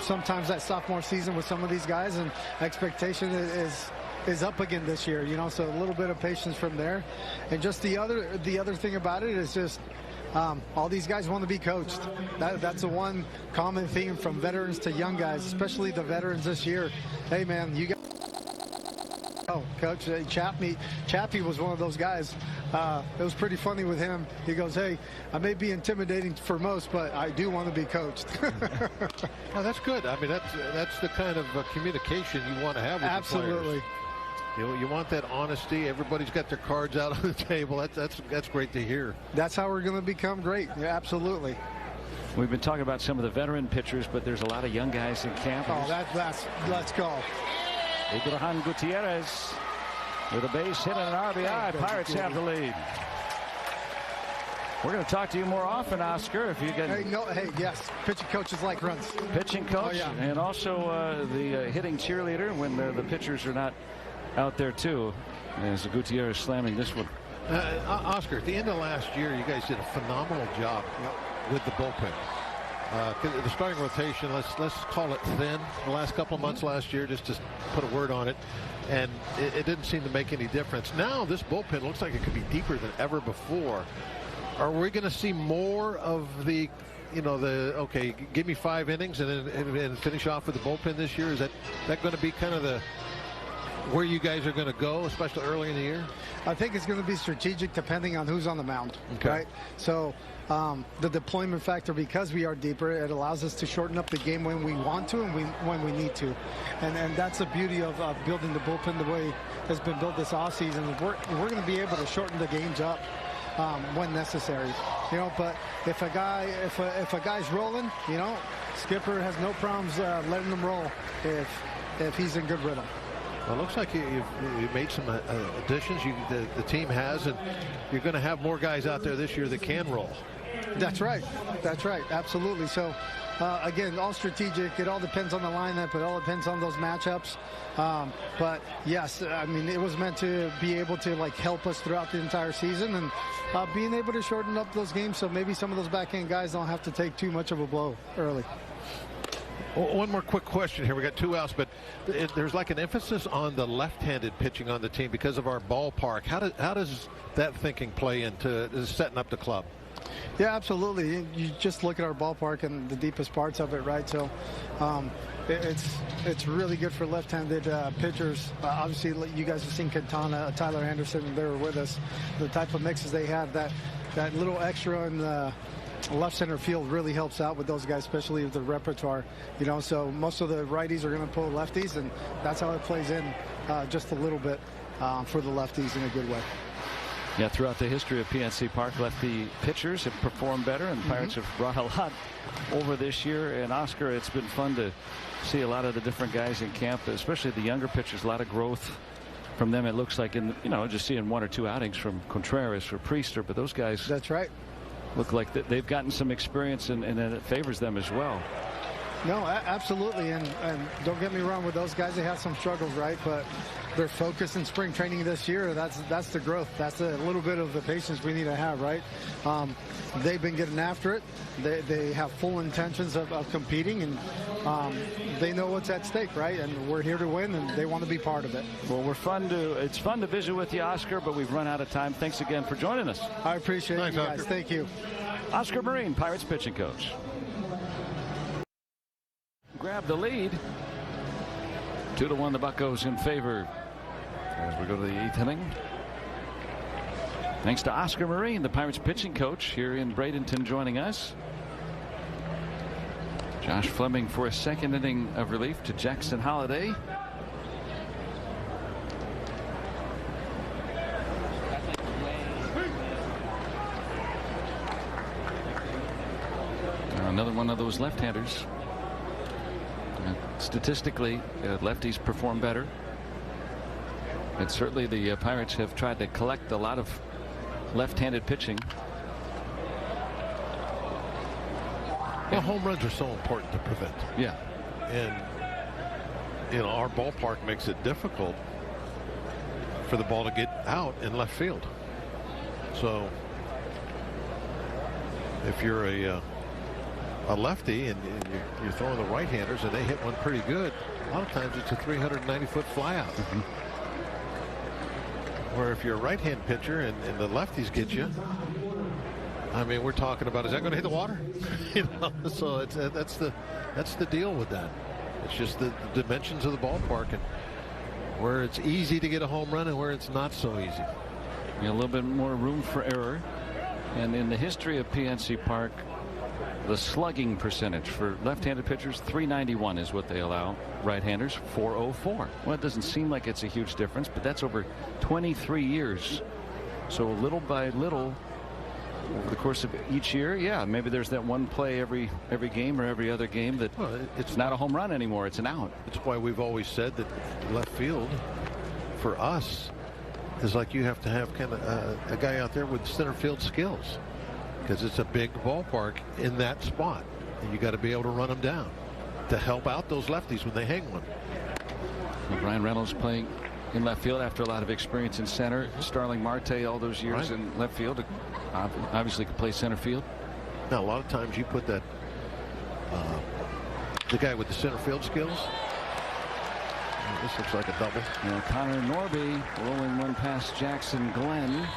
sometimes that sophomore season with some of these guys, and expectation is up again this year. You know, so a little bit of patience from there, and just the other thing about it is just. All these guys want to be coached. That's the one common theme from veterans to young guys, especially the veterans this year. Hey, man, you got. Oh, Coach, Chappie was one of those guys. It was pretty funny with him. He goes, hey, I may be intimidating for most, but I do want to be coached. Well, that's good. I mean, that's the kind of communication you want to have with Absolutely. the players. You want that honesty. Everybody's got their cards out on the table. That's great to hear. That's how we're going to become great. Yeah, absolutely. We've been talking about some of the veteran pitchers, but there's a lot of young guys in camp. Oh, let's go. Abraham Gutierrez with a base hit and an RBI. Pirates have the lead. We're going to talk to you more often, Oscar, if you can. Hey, yes. Pitching coaches like runs. Pitching coach, and also the hitting cheerleader when the pitchers are not out there too, as Gutierrez slamming this one. Oscar, at the end of last year, you guys did a phenomenal job with the bullpen. The starting rotation, let's call it thin the last couple of months last year, just to put a word on it, and it didn't seem to make any difference. Now this bullpen looks like it could be deeper than ever before. Are we going to see more of the, you know, okay, give me 5 innings and finish off with the bullpen this year? Is that going to be kind of where you guys are going to go, especially early in the year? I think it's going to be strategic depending on who's on the mound, right? So the deployment factor, because we are deeper, it allows us to shorten up the game when we want to and when we need to. And that's the beauty of building the bullpen the way it's been built this offseason. We're going to be able to shorten the games up when necessary. You know, but if a guy's rolling, you know, Skipper has no problems letting them roll if he's in good rhythm. Well, it looks like you've made some additions. The team has, and you're going to have more guys out there this year that can roll. That's right. Absolutely. So, again, all strategic. It all depends on the lineup. It all depends on those matchups. But, yes, I mean, it was meant to be able to, like, help us throughout the entire season, and being able to shorten up those games so maybe some of those back-end guys don't have to take too much of a blow early. One more quick question here. We got 2 outs, but there's like an emphasis on the left-handed pitching on the team because of our ballpark. How does that thinking play into setting up the club? Yeah, absolutely. You just look at our ballpark and the deepest parts of it, right? So it's really good for left-handed pitchers. Obviously, you guys have seen Quintana, Tyler Anderson. They were with us. The type of mixes they have, that little extra in the left center field really helps out with those guys, especially with the repertoire, you know. So most of the righties are going to pull lefties, and that's how it plays in just a little bit. for the lefties in a good way. Yeah, throughout the history of PNC Park, lefty pitchers have performed better, and Pirates have brought a lot over this year. And Oscar, it's been fun to see a lot of the different guys in camp, especially the younger pitchers. A lot of growth from them. It looks like in just seeing 1 or 2 outings from Contreras or Priester, but those guys. That's right. Look like they've gotten some experience, and it favors them as well. No, absolutely, and don't get me wrong with those guys. They have some struggles, right? But their focus in spring training this year, that's the growth. That's a little bit of the patience we need to have, right? They've been getting after it. They have full intentions of competing, and they know what's at stake, right? And we're here to win, and they want to be part of it. Well, it's fun to visit with you, Oscar, but we've run out of time. Thanks again for joining us. I appreciate it, guys. Oscar. Thank you. Oscar Marine, Pirates pitching coach. Grab the lead. 2-1 the Buccos in favor as we go to the 8th inning. Thanks to Oscar Marine, the Pirates pitching coach here in Bradenton, joining us. Josh Fleming for a 2nd inning of relief to Jackson Holliday. Another one of those left-handers. Statistically, lefties perform better. And certainly the Pirates have tried to collect a lot of left-handed pitching. Well, home runs are so important to prevent. Yeah. And, our ballpark makes it difficult for the ball to get out in left field. So if you're a lefty and you're throwing the right-handers and they hit one pretty good, a lot of times it's a 390-foot flyout. Where if you're a right-hand pitcher and the lefties get you, I mean, we're talking about, is that going to hit the water? So that's the deal with that. It's just the dimensions of the ballpark and where it's easy to get a home run and where it's not so easy. A little bit more room for error. And in the history of PNC Park, the slugging percentage for left-handed pitchers, 391 is what they allow. Right-handers, 404. Well, it doesn't seem like it's a huge difference, but that's over 23 years. So little by little, over the course of each year, yeah, maybe there's that one play every game or every other game that it's not a home run anymore. It's an out. It's why we've always said that left field, for us, is like you have to have kind of a guy out there with center field skills. Because it's a big ballpark in that spot. And you got to be able to run them down to help out those lefties when they hang one. Well, Brian Reynolds playing in left field after a lot of experience in center. Starling Marte all those years in left field. Obviously could play center field. Now, a lot of times you put that the guy with the center field skills. This looks like a double. Connor Norby rolling one past Jackson Glenn.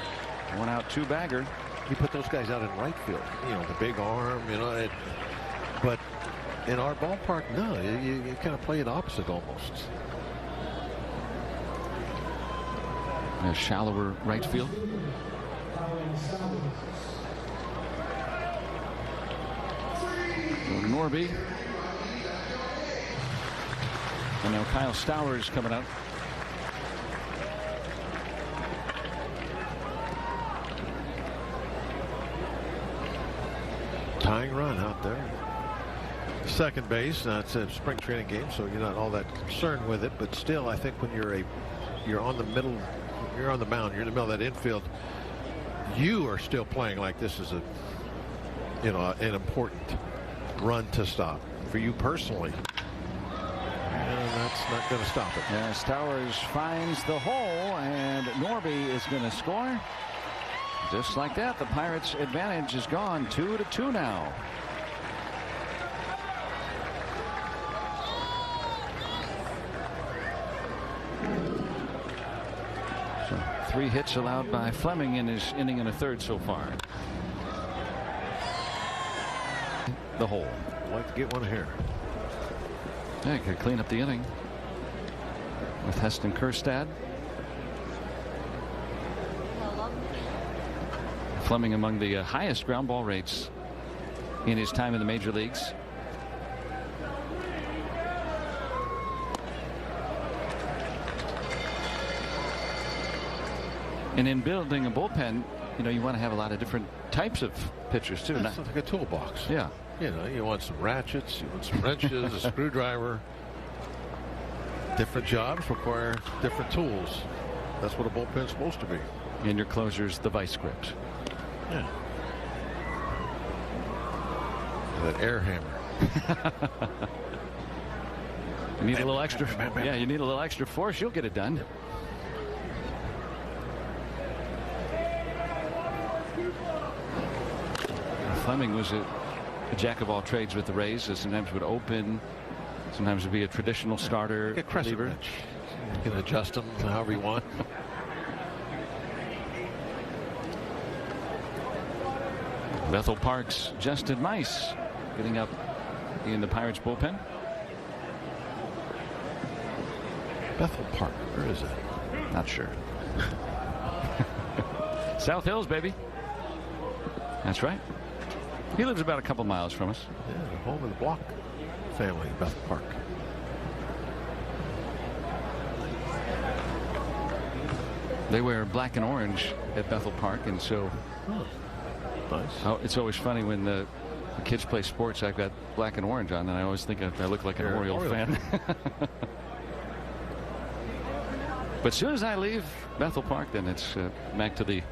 1 out, 2 bagger. You put those guys out in right field, the big arm, but in our ballpark, no, you kind of play it opposite almost. A shallower right field. Norby. And now Kyle Stowers coming up. Tying run out there. Second base. Now it's a spring training game, so you're not all that concerned with it. But still, I think when you're on the middle, you're on the mound, you're in the middle of that infield, you are still playing like this is an important run to stop for you personally. And that's not going to stop it. Yeah, Stowers finds the hole, and Norby is going to score. Just like that, the Pirates' advantage is gone. 2-2 now. So 3 hits allowed by Fleming in his inning and a third so far. The hole. I'd like to get one here. Yeah, could clean up the inning with Heston Kjerstad. Fleming among the highest ground ball rates in his time in the major leagues. And in building a bullpen, you want to have a lot of different types of pitchers too. It's like a toolbox. Yeah. You want some ratchets, you want some wrenches, a screwdriver. Different jobs require different tools. That's what a bullpen's supposed to be. And your closer's the vice grips. Yeah. That air hammer. You need a little extra. Yeah, you need a little extra force. You'll get it done. Fleming was a jack of all trades with the Rays. Sometimes would open. Sometimes would be a traditional starter. Like a crescent wrench. You can adjust them however you want. Bethel Park's Justin Mice getting up in the Pirates bullpen. Bethel Park, where is that? Not sure. South Hills, baby. That's right. He lives about a couple miles from us. Yeah, the home of the Block family, Bethel Park. They wear black and orange at Bethel Park, and so Nice. it's always funny when the kids play sports. I've got black and orange on, and I always think I look like an Orioles fan. But as soon as I leave Bethel Park, then it's back to the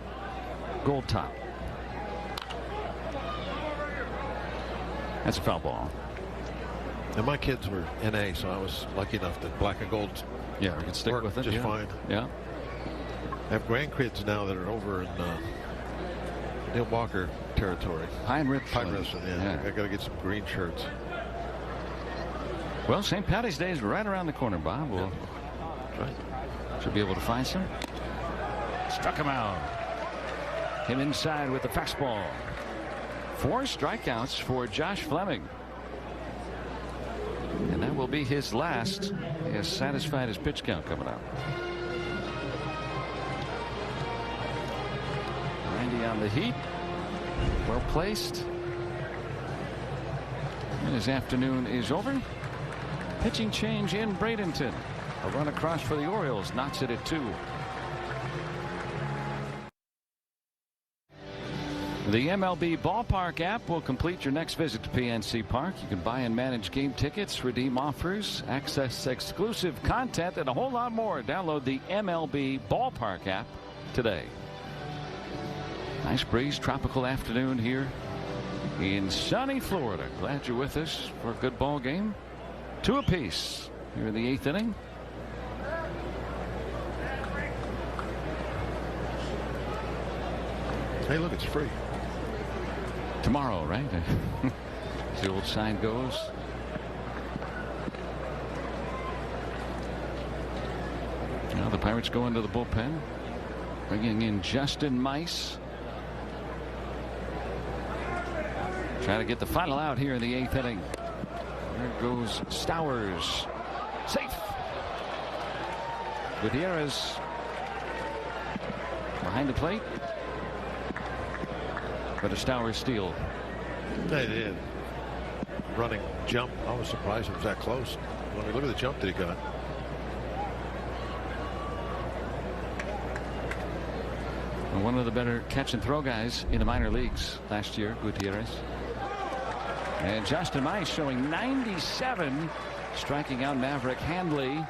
gold top. That's a foul ball. And my kids were NA, so I was lucky enough that black and gold. Yeah, we can stick with it just fine. Yeah. I have grandkids now that are over in Neil Walker territory. Pine Richland. Yeah. I got to get some green shirts. Well, St. Patty's Day is right around the corner, Bob. We'll should be able to find some. Struck him out. Him inside with the fastball. 4 strikeouts for Josh Fleming. And that will be his last. He has satisfied his pitch count coming up. 90 on the heat. Well placed. And his afternoon is over. Pitching change in Bradenton. A run across for the Orioles knocks it at 2. The MLB Ballpark app will complete your next visit to PNC Park. You can buy and manage game tickets, redeem offers, access exclusive content, and a whole lot more. Download the MLB Ballpark app today. Nice breeze, tropical afternoon here in sunny Florida. Glad you're with us for a good ball game. 2 apiece here in the 8th inning. Hey, look, it's free. Tomorrow, right? The old sign goes. Now the Pirates go into the bullpen, bringing in Justin Mice. Trying to get the final out here in the 8th inning. There goes Stowers. Safe. Gutierrez behind the plate. But a Stowers steal. They did. Running jump. I was surprised it was that close. When we look at the jump that he got. One of the better catch and throw guys in the minor leagues last year, Gutierrez. And Justin Mice showing 97, striking out Maverick Handley.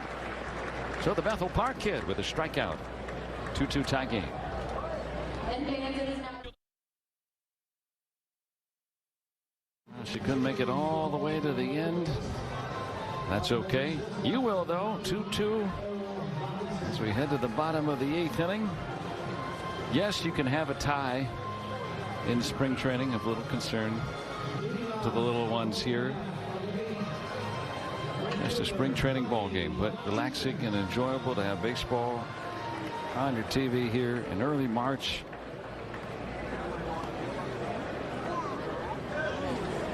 So the Bethel Park kid with a strikeout. 2-2 tie game. She couldn't make it all the way to the end. That's okay. You will, though. 2-2 as we head to the bottom of the 8th inning. Yes, you can have a tie in spring training. Of little concern to the little ones here. Just a spring training ball game, but relaxing and enjoyable to have baseball on your TV here in early March.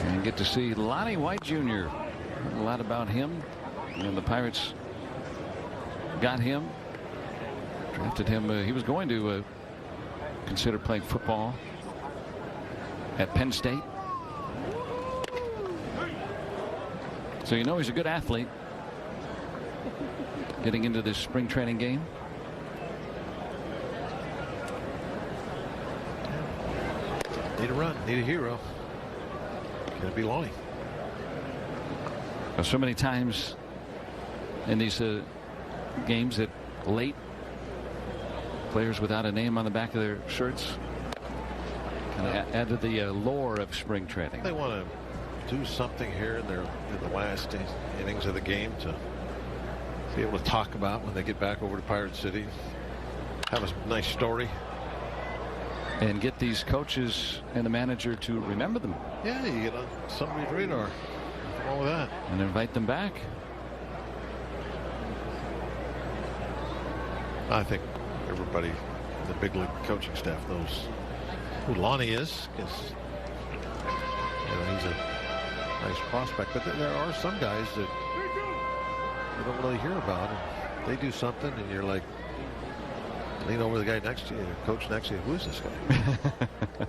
And get to see Lonnie White Jr. A lot about him. And the Pirates got him. Drafted him. He was going to consider playing football at Penn State. So you know he's a good athlete. Getting into this spring training game. Need a run. Need a hero. Can it be Lonnie? So many times in these games that late players without a name on the back of their shirts kind of add to the lore of spring training. They want to do something here in the last innings of the game to be able to talk about when they get back over to Pirate City. Have a nice story. And get these coaches and the manager to remember them. Yeah, you get on somebody's radar. Nothing wrong with that. And invite them back. I think everybody in the big league coaching staff knows who Lonnie is, because he's a nice prospect. But there are some guys that you don't really hear about, and they do something, and you're like, lean over the guy next to you, the coach next to you. Who is this guy?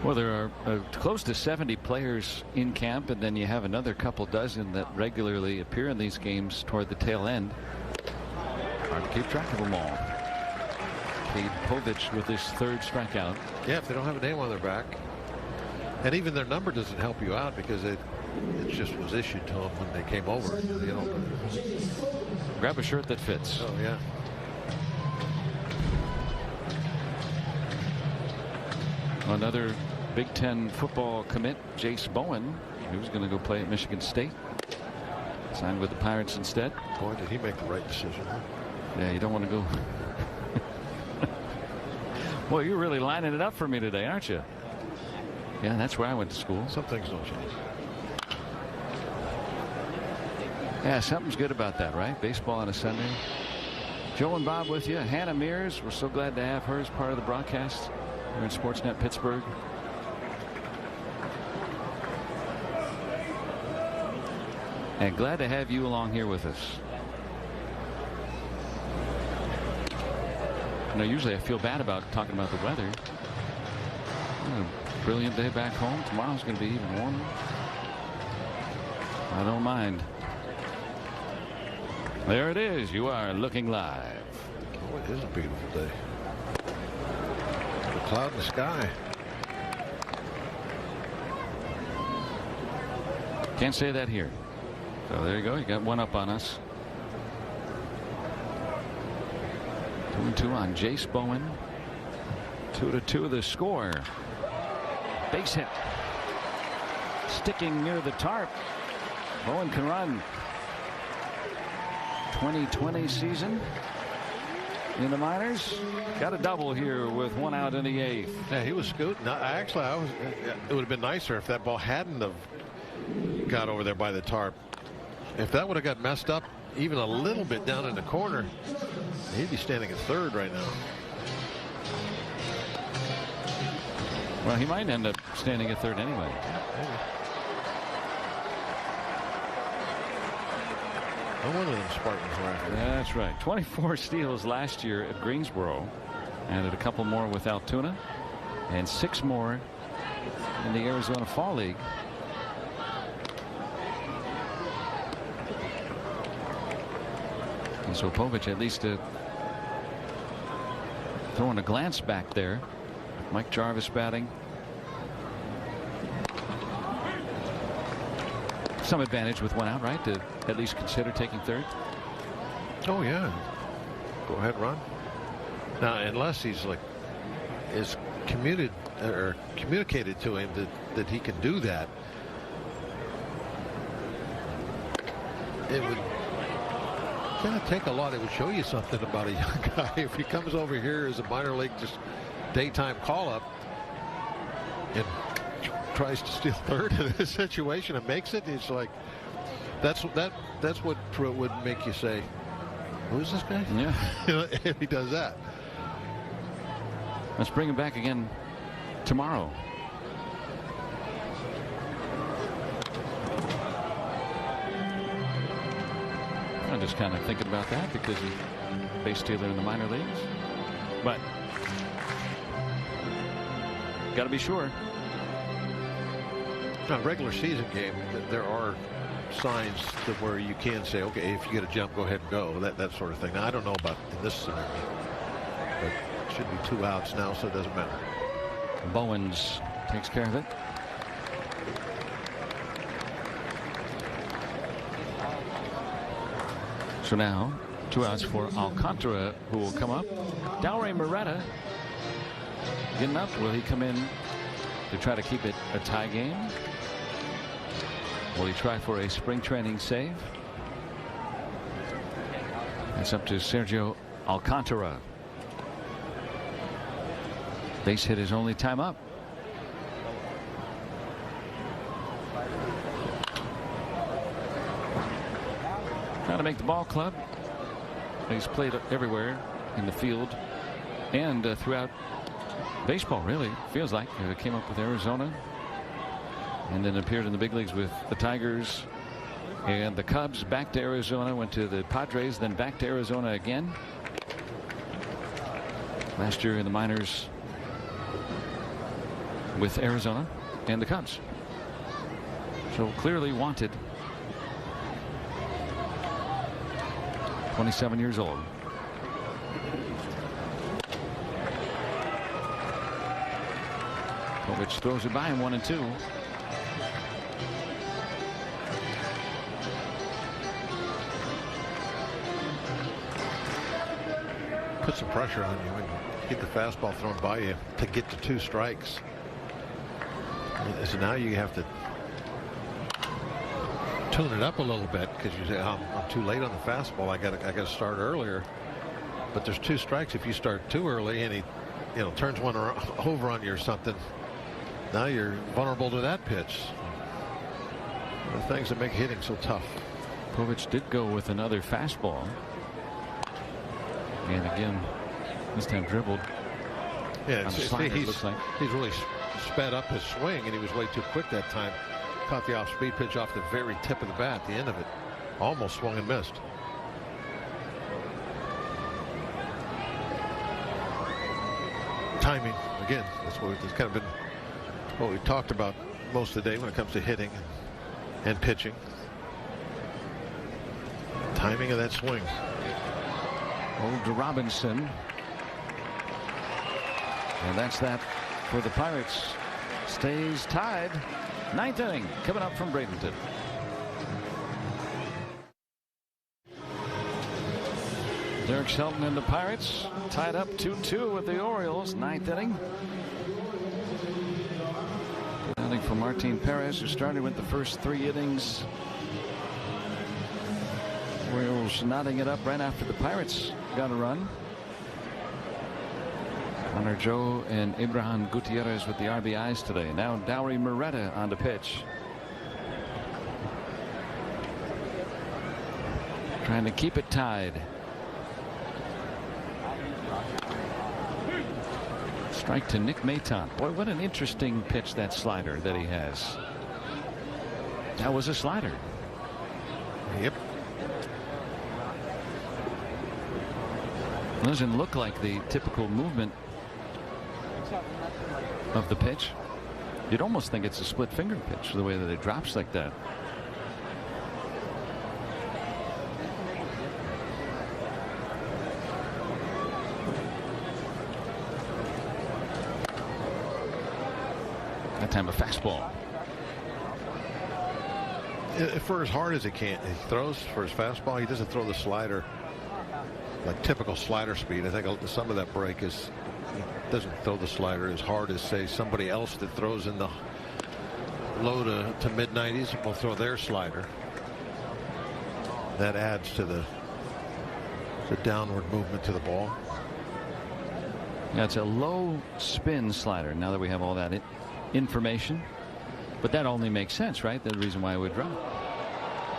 Well, there are close to 70 players in camp, and then you have another couple dozen that regularly appear in these games toward the tail end. Hard to keep track of them all. Cade Povich with his third strikeout. Yeah, if they don't have a name on their back, and even their number doesn't help you out, because it just was issued to them when they came over. You know. Grab a shirt that fits. Oh yeah. Another Big Ten football commit, Jace Bowen, who's going to go play at Michigan State. Signed with the Pirates instead. Boy, did he make the right decision. Huh? Yeah, you don't want to go. Well, you're really lining it up for me today, aren't you? Yeah, that's where I went to school. Some things don't change. Yeah, something's good about that, right? Baseball on a Sunday. Joe and Bob with you. Hannah Mears, we're so glad to have her as part of the broadcast here in Sportsnet Pittsburgh. And glad to have you along here with us. You know, usually I feel bad about talking about the weather. A brilliant day back home. Tomorrow's going to be even warmer. I don't mind. There it is. You are looking live. Oh, it is a beautiful day. The cloud in the sky. Can't say that here. So there you go. You got one up on us. 2-2 on Jace Bowen. 2-2 the score. Base hit. Sticking near the tarp. Bowen can run. 2020 season in the minors. Got a double here with one out in the eighth. Yeah, he was scooting. It would have been nicer if that ball hadn't have got over there by the tarp. If that would have got messed up even a little bit down in the corner, he'd be standing at third right now. Well, he might end up standing at third anyway. Maybe. No wonder them Spartans were after. That's right. 24 steals last year at Greensboro. Added a couple more with Altoona. And 6 more in the Arizona Fall League. And so Povich at least throwing a glance back there. Mike Jarvis batting. Some advantage with one out, right? To at least consider taking third. Oh yeah. Go ahead, run. Now, unless he's is communicated to him that he can do that, it would kind of take a lot. It would show you something about a young guy if he comes over here as a minor league just daytime call-up and tries to steal third in this situation and makes it. It's like that's what would make you say, who's this guy? Yeah. If he does that. Let's bring him back again tomorrow. I'm just kind of thinking about that because he's a base stealer in the minor leagues. But got to be sure. Now, regular season game, there are signs that where you can say, okay, if you get a jump, go ahead and go, that sort of thing. Now, I don't know about in this scenario, but it should be 2 outs now, so it doesn't matter. Bowens takes care of it. So now 2 outs for Alcantara, who will come up. Dowry Moretta getting up. Will he come in to try to keep it a tie game? Will he try for a spring training save? That's up to Sergio Alcantara. Base hit his only time up. Trying to make the ball club. He's played everywhere in the field and throughout baseball, really. Feels like came up with Arizona and then appeared in the big leagues with the Tigers and the Cubs. Back to Arizona, went to the Padres, then back to Arizona again. Last year in the minors with Arizona and the Cubs. So clearly wanted. 27 years old. Povich throws it by him, 1-2. Put some pressure on you and get the fastball thrown by you to get to 2 strikes. So now you have to tune it up a little bit because you say, I'm too late on the fastball. I got to start earlier. But there's 2 strikes if you start too early and he, turns one over on you or something. Now you're vulnerable to that pitch. The things that make hitting so tough. Povich did go with another fastball. And again, this time dribbled. Yeah, he's really sped up his swing, and he was way too quick that time. Caught the off-speed pitch off the very tip of the bat, the end of it. Almost swung and missed. Timing, again, that's what it's kind of been what we've talked about most of the day when it comes to hitting and pitching. Timing of that swing. Old Robinson. And that's that for the Pirates. Stays tied. 9th inning coming up from Bradenton. Derek Shelton and the Pirates tied up 2-2 with the Orioles. 9th inning. Good inning for Martin Perez, who started with the first 3 innings. Orioles knotting it up right after the Pirates got a run. Connor Joe and Abraham Gutierrez with the RBIs today. Now Dowry Moretta on the pitch. Trying to keep it tied. Strike to Nick Maton. Boy, what an interesting pitch, that slider that he has. That was a slider. Yep. Doesn't look like the typical movement of the pitch. You'd almost think it's a split finger pitch, the way that it drops like that. That time a fastball. For as hard as he throws for his fastball, he doesn't throw the slider like typical slider speed. I think some of that break is doesn't throw the slider as hard as, say, somebody else that throws in the low to mid 90s will throw their slider. That adds to the downward movement to the ball. Yeah, it's a low spin slider now that we have all that information. But that only makes sense, right? The reason why it would drop.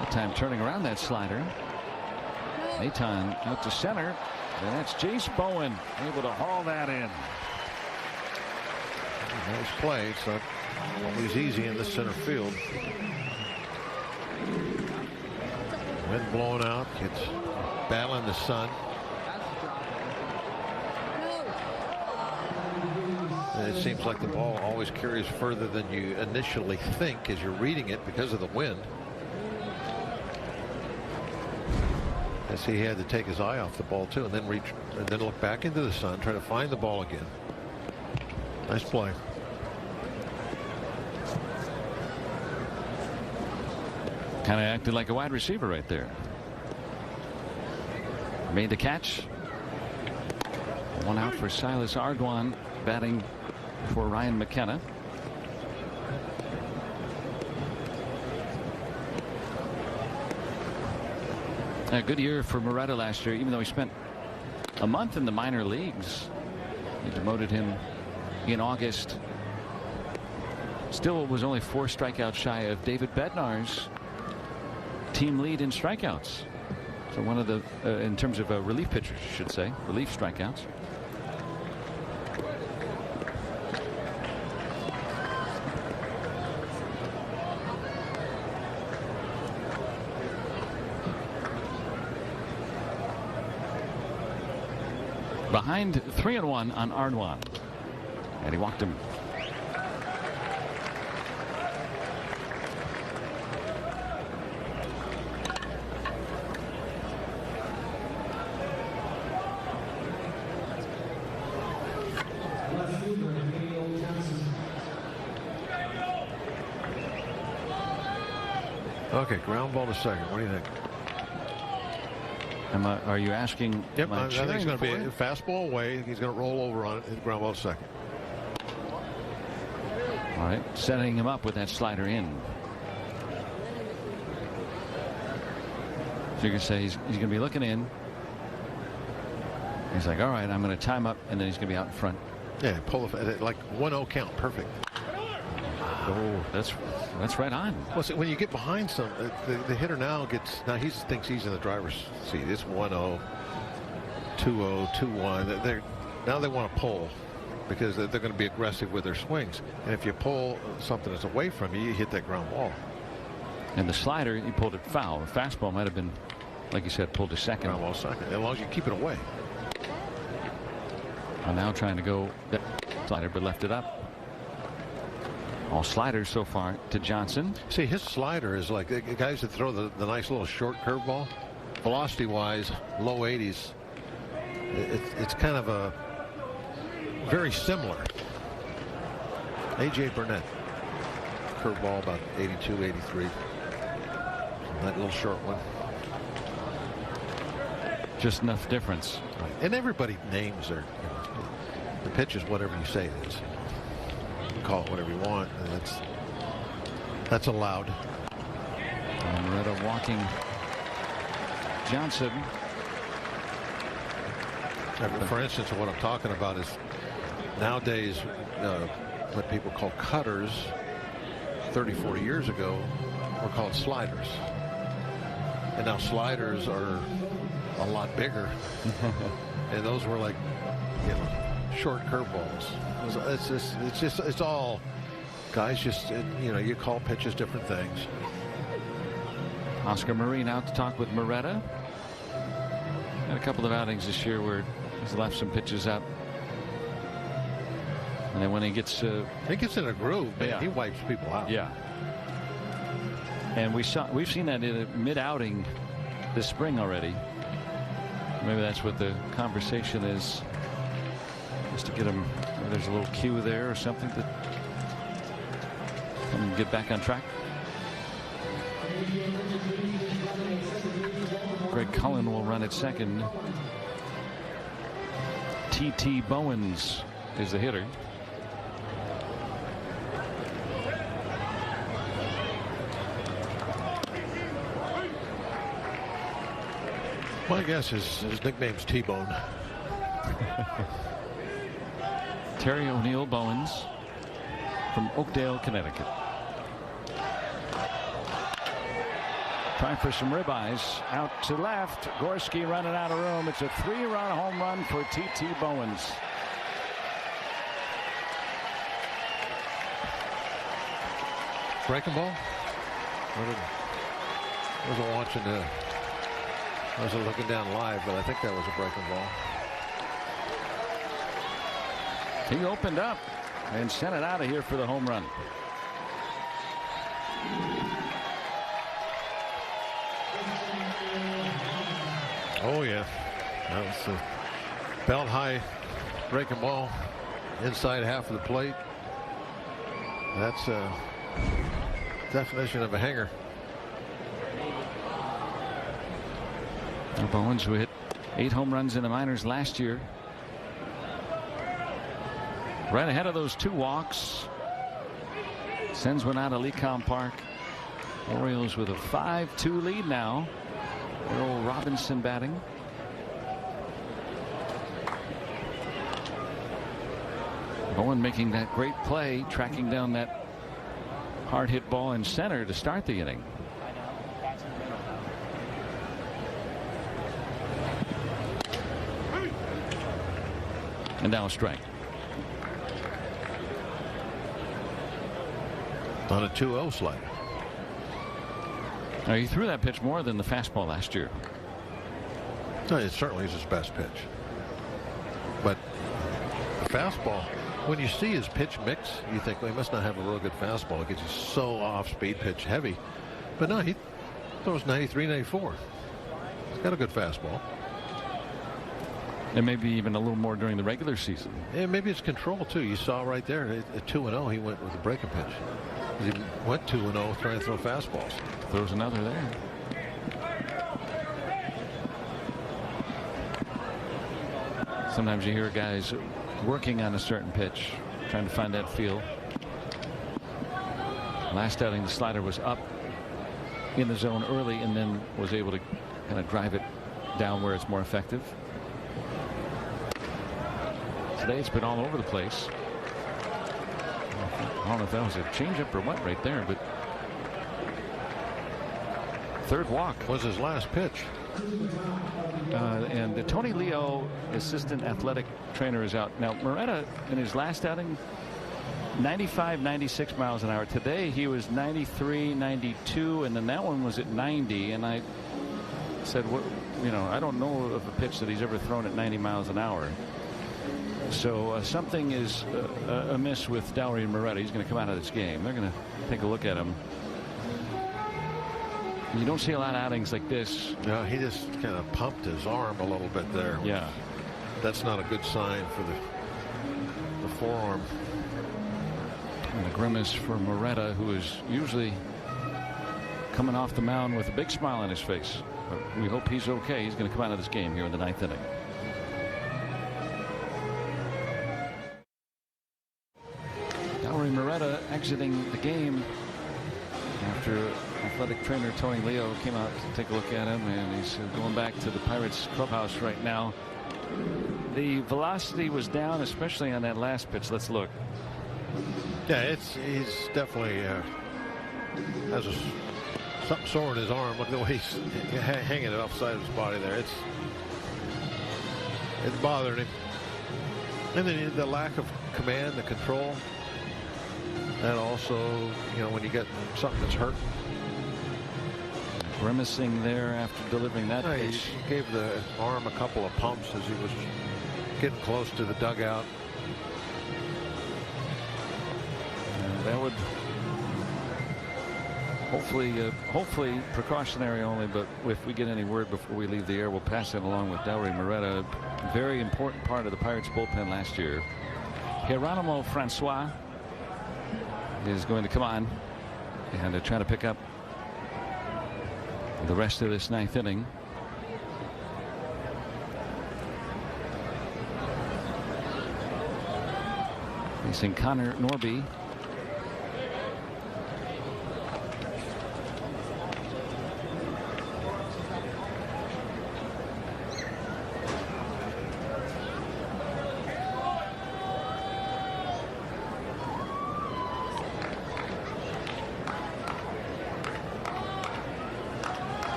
That time turning around that slider. Maton out to center, and that's Jace Bowen able to haul that in. Nice play. It's not always easy in the center field. Wind blowing out. It's battling the sun. And it seems like the ball always carries further than you initially think as you're reading it because of the wind. As he had to take his eye off the ball too, and then look back into the sun, try to find the ball again. Nice play. Kind of acted like a wide receiver right there. Made the catch. One out for Silas Ardoin, batting for Ryan McKenna. A good year for Moretta last year, even though he spent a month in the minor leagues. They demoted him in August. Still was only 4 strikeouts shy of David Bednar's team lead in strikeouts. So one of the, in terms of relief pitchers, I should say, relief strikeouts. Behind 3-1 on Ardoin, and he walked him. Okay, ground ball to second. What do you think? Are you asking? Yep, I think it's going to be a fastball away. He's going to roll over on it and ground ball to second. All right, setting him up with that slider in. So you can say he's going to be looking in. He's like, all right, I'm going to time up, and then he's going to be out in front. Yeah, pull it like 1-0 count, perfect. Oh, that's right on. Well, see, when you get behind some, the hitter now he thinks he's in the driver's seat. It's 1-0, 2-0, 2-1. Now they want to pull because they're going to be aggressive with their swings. And if you pull something that's away from you, you hit that ground ball. And the slider, he pulled it foul. The fastball might have been, like you said, pulled to second. Ground ball second, as long as you keep it away. I'm now trying to go that slider, but left it up. All sliders so far to Johnson. See, his slider is like the guys that throw the nice little short curveball. Velocity-wise, low 80s. It's kind of a very similar. A.J. Burnett. Curveball about 82, 83. That little short one. Just enough difference. Right. And everybody names the pitch is whatever you say it is. Call it whatever you want, and that's allowed. And Moretta walking Johnson. For instance, what I'm talking about is nowadays what people call cutters 30-40 years ago were called sliders, and now sliders are a lot bigger. And those were like, short curveballs. It's all guys just, you call pitches different things. Oscar Marin out to talk with Moretta. Had a couple of outings this year where he's left some pitches up, and then when he gets in a groove, man, he wipes people out. Yeah. And we've seen that in a mid-outing this spring already. Maybe that's what the conversation is, just to get him. Maybe there's a little cue there or something to come and get back on track. Greg Cullen will run at second. T.T. Bowens is the hitter. My guess is his nickname's T-Bone. Terry O'Neill Bowens from Oakdale, Connecticut. Trying for some ribeyes out to left. Gorski running out of room. It's a 3-run home run for T.T. Bowens. Breaking ball? I wasn't watching I wasn't looking down live, but I think that was a breaking ball. He opened up and sent it out of here for the home run. Oh, yeah. That was a belt high breaking ball. inside half of the plate. That's a definition of a hanger. Bowens, who hit 8 home runs in the minors last year, right ahead of those 2 walks, sends one out of Lecom Park. Orioles with a 5-2 lead now. Earl Robinson batting. Bowen making that great play, tracking down that hard hit ball in center to start the inning. And now a strike. On a 2-0 slider. Now, he threw that pitch more than the fastball last year. No, it certainly is his best pitch. But the fastball, when you see his pitch mix, you think, well, he must not have a real good fastball because he's so off-speed pitch heavy. But no, he throws 93, 94. He's got a good fastball. And maybe even a little more during the regular season. And maybe it's control, too. You saw right there, at 2-0, he went with a breaking pitch. He went 2-0 trying to throw fastballs. Throws another there. Sometimes you hear guys working on a certain pitch, trying to find that feel. Last outing, the slider was up in the zone early and then was able to kind of drive it down where it's more effective. Today it's been all over the place. I don't know if that was a changeup or what right there, but third walk was his last pitch. And Tony Leo, assistant athletic trainer, is out now. Moretta in his last outing, 95, 96 miles an hour. Today he was 93, 92, and then that one was at 90. And I said, what, you know, I don't know of a pitch that he's ever thrown at 90 miles an hour. So something is amiss with Dowry and Moretta. He's going to come out of this game. They're going to take a look at him. You don't see a lot of outings like this. No, he just kind of pumped his arm a little bit there. Yeah. That's not a good sign for the forearm. And a grimace for Moretta, who is usually coming off the mound with a big smile on his face. But we hope he's okay. He's going to come out of this game here in the 9th inning. Dowry Moretta exiting the game after athletic trainer Tony Leo came out to take a look at him, and he's going back to the Pirates clubhouse right now. The velocity was down, especially on that last pitch. Let's look. Yeah, he's definitely has something sore in his arm. Look at the way he's hanging it offside of his body there. It's bothering him. And then the lack of command, the control. And also, you know, when you get something that's hurt. Grimacing there after delivering that pitch. He gave the arm a couple of pumps as he was getting close to the dugout. And that would hopefully precautionary only, but if we get any word before we leave the air, we'll pass it along with Dowry Moretta. Very important part of the Pirates bullpen last year. Geronimo Francois is going to come on and try to pick up the rest of this 9th inning. Facing Connor Norby.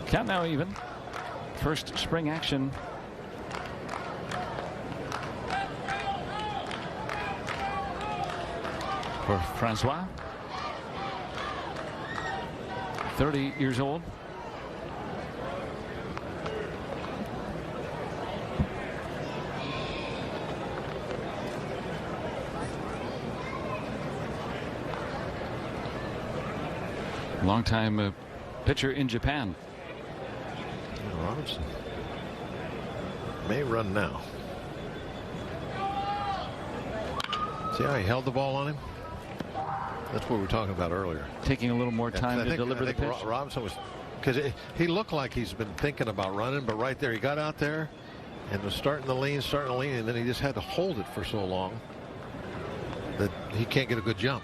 Count now even. First spring action. For Francois. 30 years old. Longtime pitcher in Japan. Robinson. May run now. See how he held the ball on him? That's what we were talking about earlier. Taking a little more time to deliver the pitch. Robinson was, because he looked like he's been thinking about running, but right there he got out there and was starting to lean, and then he just had to hold it for so long that he can't get a good jump.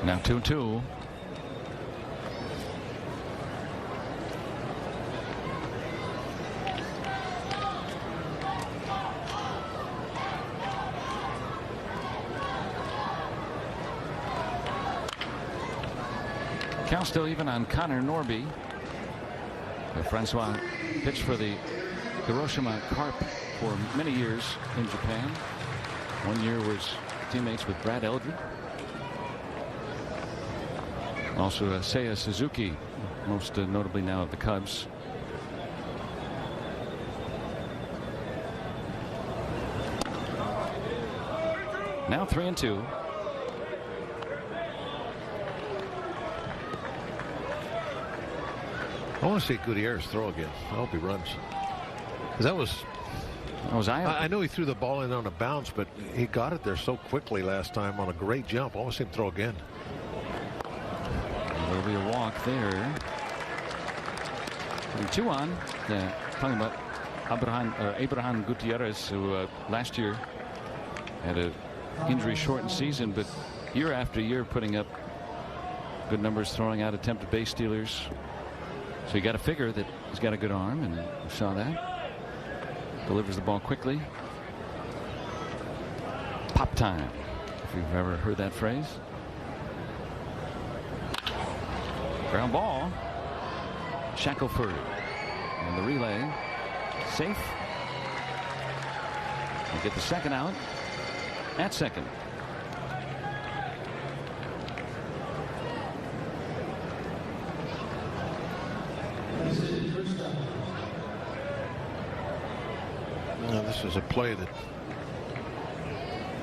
Now 2-2. Count still even on Connor Norby. Francois pitched for the Hiroshima Carp for many years in Japan. 1 year was teammates with Brad Eldred. Also Seiya Suzuki, most notably now of the Cubs. Now 3-2. I want to see Gutierrez throw again. I hope he runs. That was I know he threw the ball in on a bounce, but he got it there so quickly last time on a great jump. I want to see him throw again. There'll be a walk there. And 2 on. Talking about Abraham Gutierrez, who last year had an injury-shortened season, but year after year putting up good numbers, throwing out attempted base stealers. So you got to figure that he's got a good arm, and we saw that. Delivers the ball quickly. Pop time, if you've ever heard that phrase. Ground ball. Shackelford. And the relay. Safe. We'll get the second out. At second. Now, this is a play that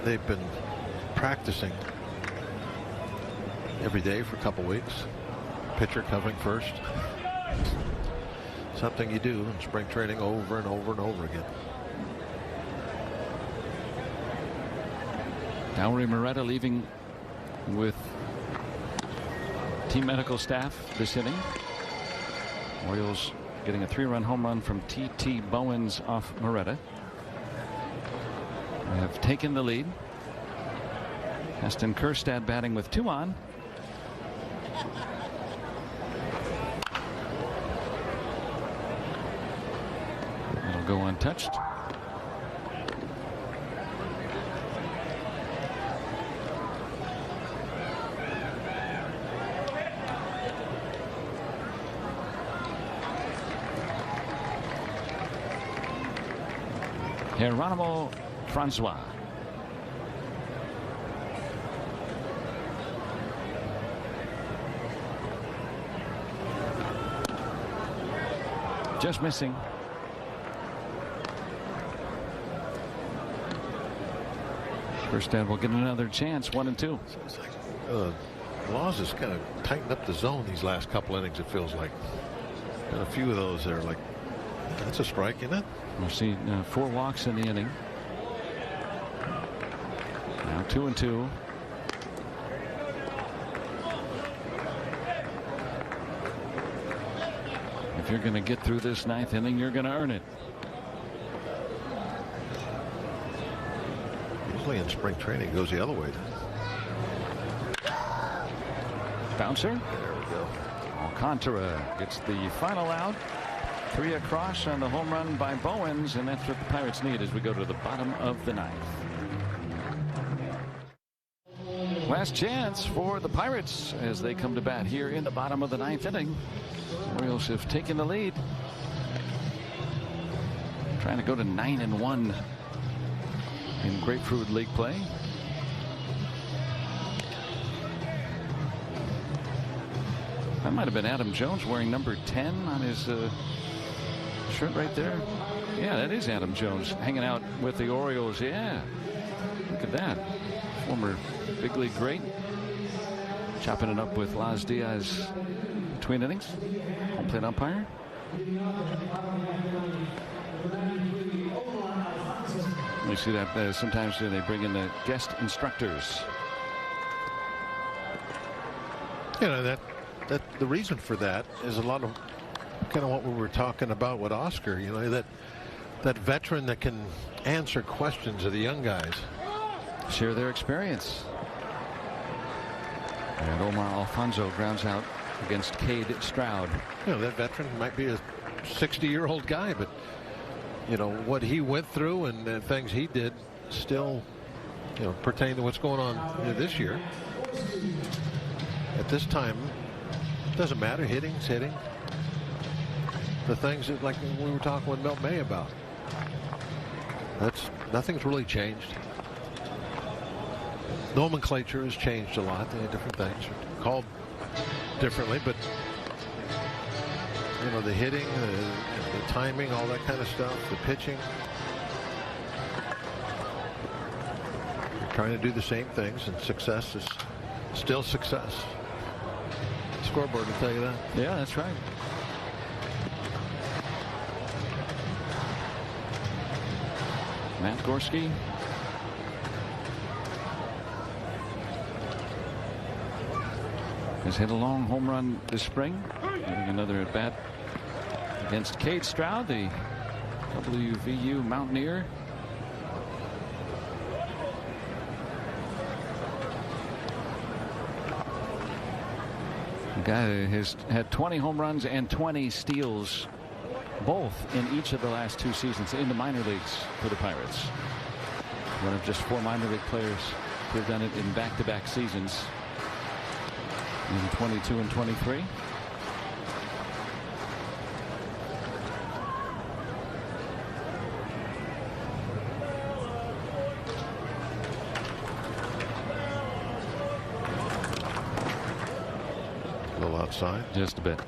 they've been practicing every day for a couple weeks. Pitcher covering first. Something you do in spring training over and over and over again. Dauri Moreta leaving with team medical staff this inning. Orioles getting a 3-run home run from T.T. Bowens off Moreta. They have taken the lead. Heston Kjerstad batting with 2 on. It'll go untouched. Geronimo Francois. Just missing. Kjerstad will get another chance. 1-2. Laws has kind of tightened up the zone these last couple innings, it feels like. And a few of those there, like, that's a strike, isn't it? We'll see 4 walks in the inning. Now 2-2. If you're going to get through this 9th inning, you're going to earn it. Usually in spring training it goes the other way. Bouncer. There we go. Alcantara gets the final out. 3 across on the home run by Bowens, and that's what the Pirates need as we go to the bottom of the 9th. Last chance for the Pirates as they come to bat here in the bottom of the 9th inning. Orioles have taken the lead. Trying to go to 9-1 in Grapefruit League play. That might have been Adam Jones wearing number 10 on his shirt right there. Yeah, that is Adam Jones hanging out with the Orioles. Yeah, look at that. Former big league great. Chopping it up with Laz Diaz between innings. Home plate umpire. We see that sometimes they bring in the guest instructors. You know, that the reason for that is a lot of kind of what we were talking about with Oscar. You know, that veteran that can answer questions of the young guys, share their experience. And Omar Alfonso grounds out against Cade Stroud. You know, that veteran might be a 60-year-old guy, but you know what he went through and the things he did still, you know, pertain to what's going on this year. At this time, it doesn't matter. Hitting's hitting. The things that, like we were talking with Milt May about, nothing's really changed. Nomenclature has changed a lot. They have different things called differently, but you know, the hitting, the timing, all that kind of stuff, the pitching. You're trying to do the same things, and success is still success. Scoreboard will tell you that. Yeah, that's right. Matt Gorski. Has hit a long home run this spring. Getting another at bat against Cade Stroud, the WVU Mountaineer. The guy has had 20 home runs and 20 steals, both in each of the last 2 seasons in the minor leagues for the Pirates. One of just 4 minor league players who have done it in back-to-back seasons. In 22 and 23. A little outside. Just a bit.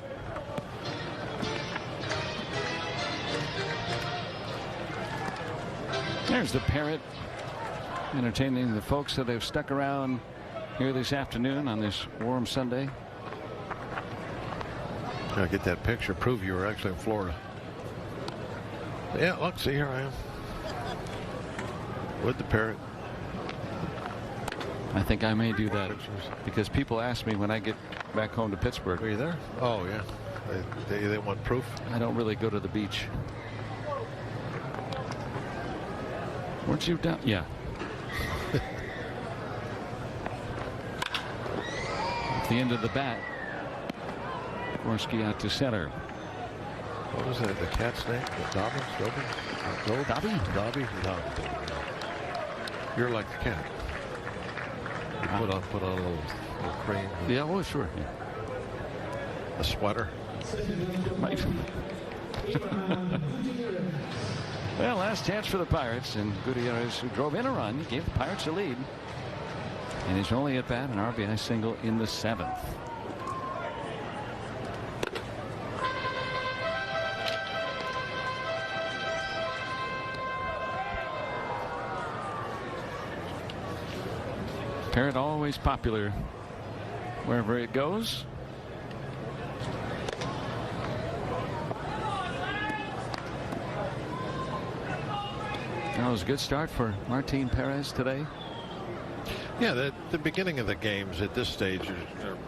There's the Parrot, entertaining the folks that have stuck around here this afternoon on this warm Sunday. Gotta get that picture, prove you were actually in Florida. Yeah, look, see, here I am with the Parrot. I think I may do that because people ask me when I get back home to Pittsburgh. Are you there? Oh yeah, they want proof. I don't really go to the beach. Weren't you down? Yeah. At the end of the bat, Gorski out to center. What was that? The cat's name? Dobby. You're like the cat. You put on a little cream. Yeah, oh sure. Yeah. A sweater. Right. Well, last chance for the Pirates, and Gutierrez, who drove in a run, gave the Pirates a lead. And he's only at bat, an RBI single in the 7th. Parrot always popular wherever it goes. That was a good start for Martin Perez today. Yeah, the beginning of the games at this stage are,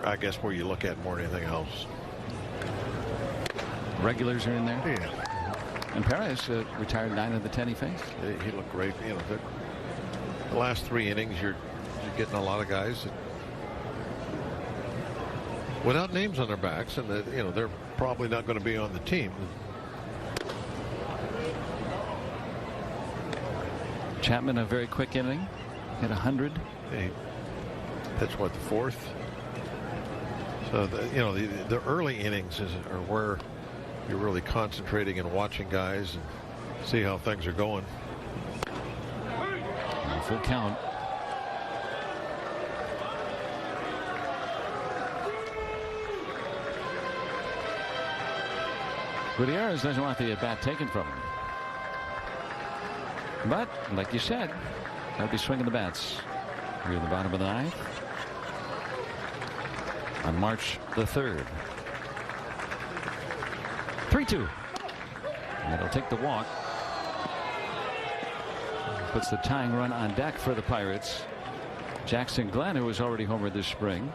I guess, where you look at more than anything else. Regulars are in there. Yeah. And Perez retired 9 of the 10 he faced. He looked great. You know, the last 3 innings, you're getting a lot of guys that, without names on their backs, and you know, they're probably not going to be on the team. Chapman, a very quick inning, hit 100. That's what, the 4th. So you know, the early innings are where you're really concentrating and watching guys and see how things are going. And full count. Gutierrez doesn't want the at bat taken from him. But, like you said, they'll be swinging the bats here at the bottom of the 9th on March the 3rd. 3-2. It'll take the walk. Puts the tying run on deck for the Pirates. Jackson Glenn, who was already homered this spring,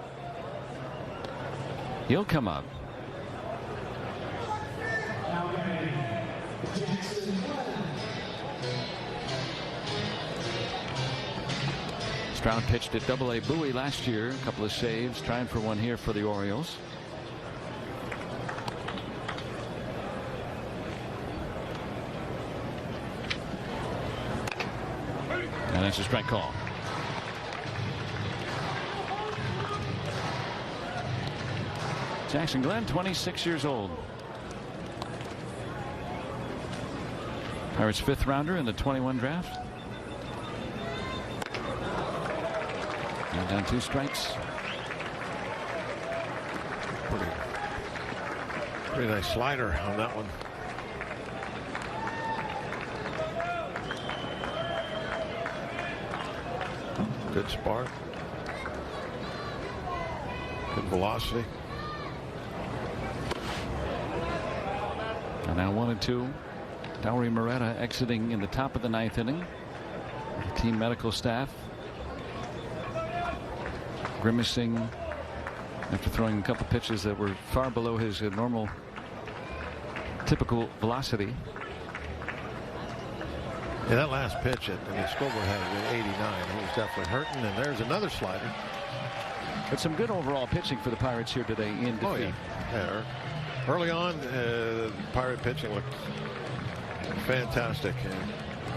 he'll come up. Stroud pitched at Double-A Bowie last year. A couple of saves, trying for one here for the Orioles. And that's a strike call. Jackson Glenn, 26 years old. Pirates 5th rounder in the 21 draft. And down 2 strikes. Pretty nice slider on that one. Good spark. Good velocity. And now 1-2. Dowry Moretta exiting in the top of the 9th inning. The team medical staff grimacing after throwing a couple pitches that were far below his normal typical velocity. Yeah, that last pitch, scoreboard had it at 89. He was definitely hurting, and there's another slider. But some good overall pitching for the Pirates here today in defeat. Oh, yeah. Early on, Pirate pitching looked fantastic, and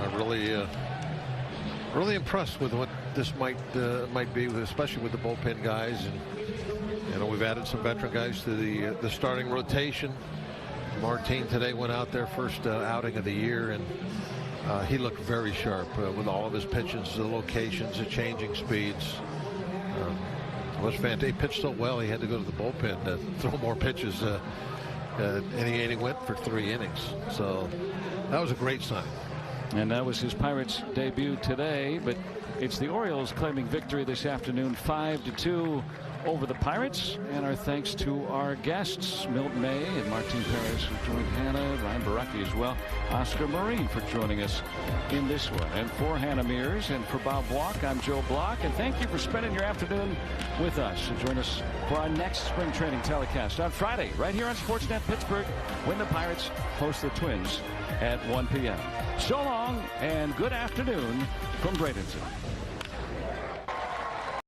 I'm really impressed with what this might be, especially with the bullpen guys. And we've added some veteran guys to the starting rotation. Martin today went out there, first outing of the year, and he looked very sharp with all of his pitches, the locations, the changing speeds. It was fantastic. He pitched so well he had to go to the bullpen to throw more pitches, and he went for 3 innings. So that was a great sign. And that was his Pirates debut today, but it's the Orioles claiming victory this afternoon, 5-2 over the Pirates. And our thanks to our guests, Milton May and Martin Perez, who joined Hannah, Ryan Baraki as well, Oscar Marine for joining us in this one. And for Hannah Mears and for Bob Block, I'm Joe Block. And thank you for spending your afternoon with us. And join us for our next spring training telecast on Friday, right here on Sportsnet Pittsburgh, when the Pirates host the Twins at 1 p.m. So long and good afternoon from Bradenton.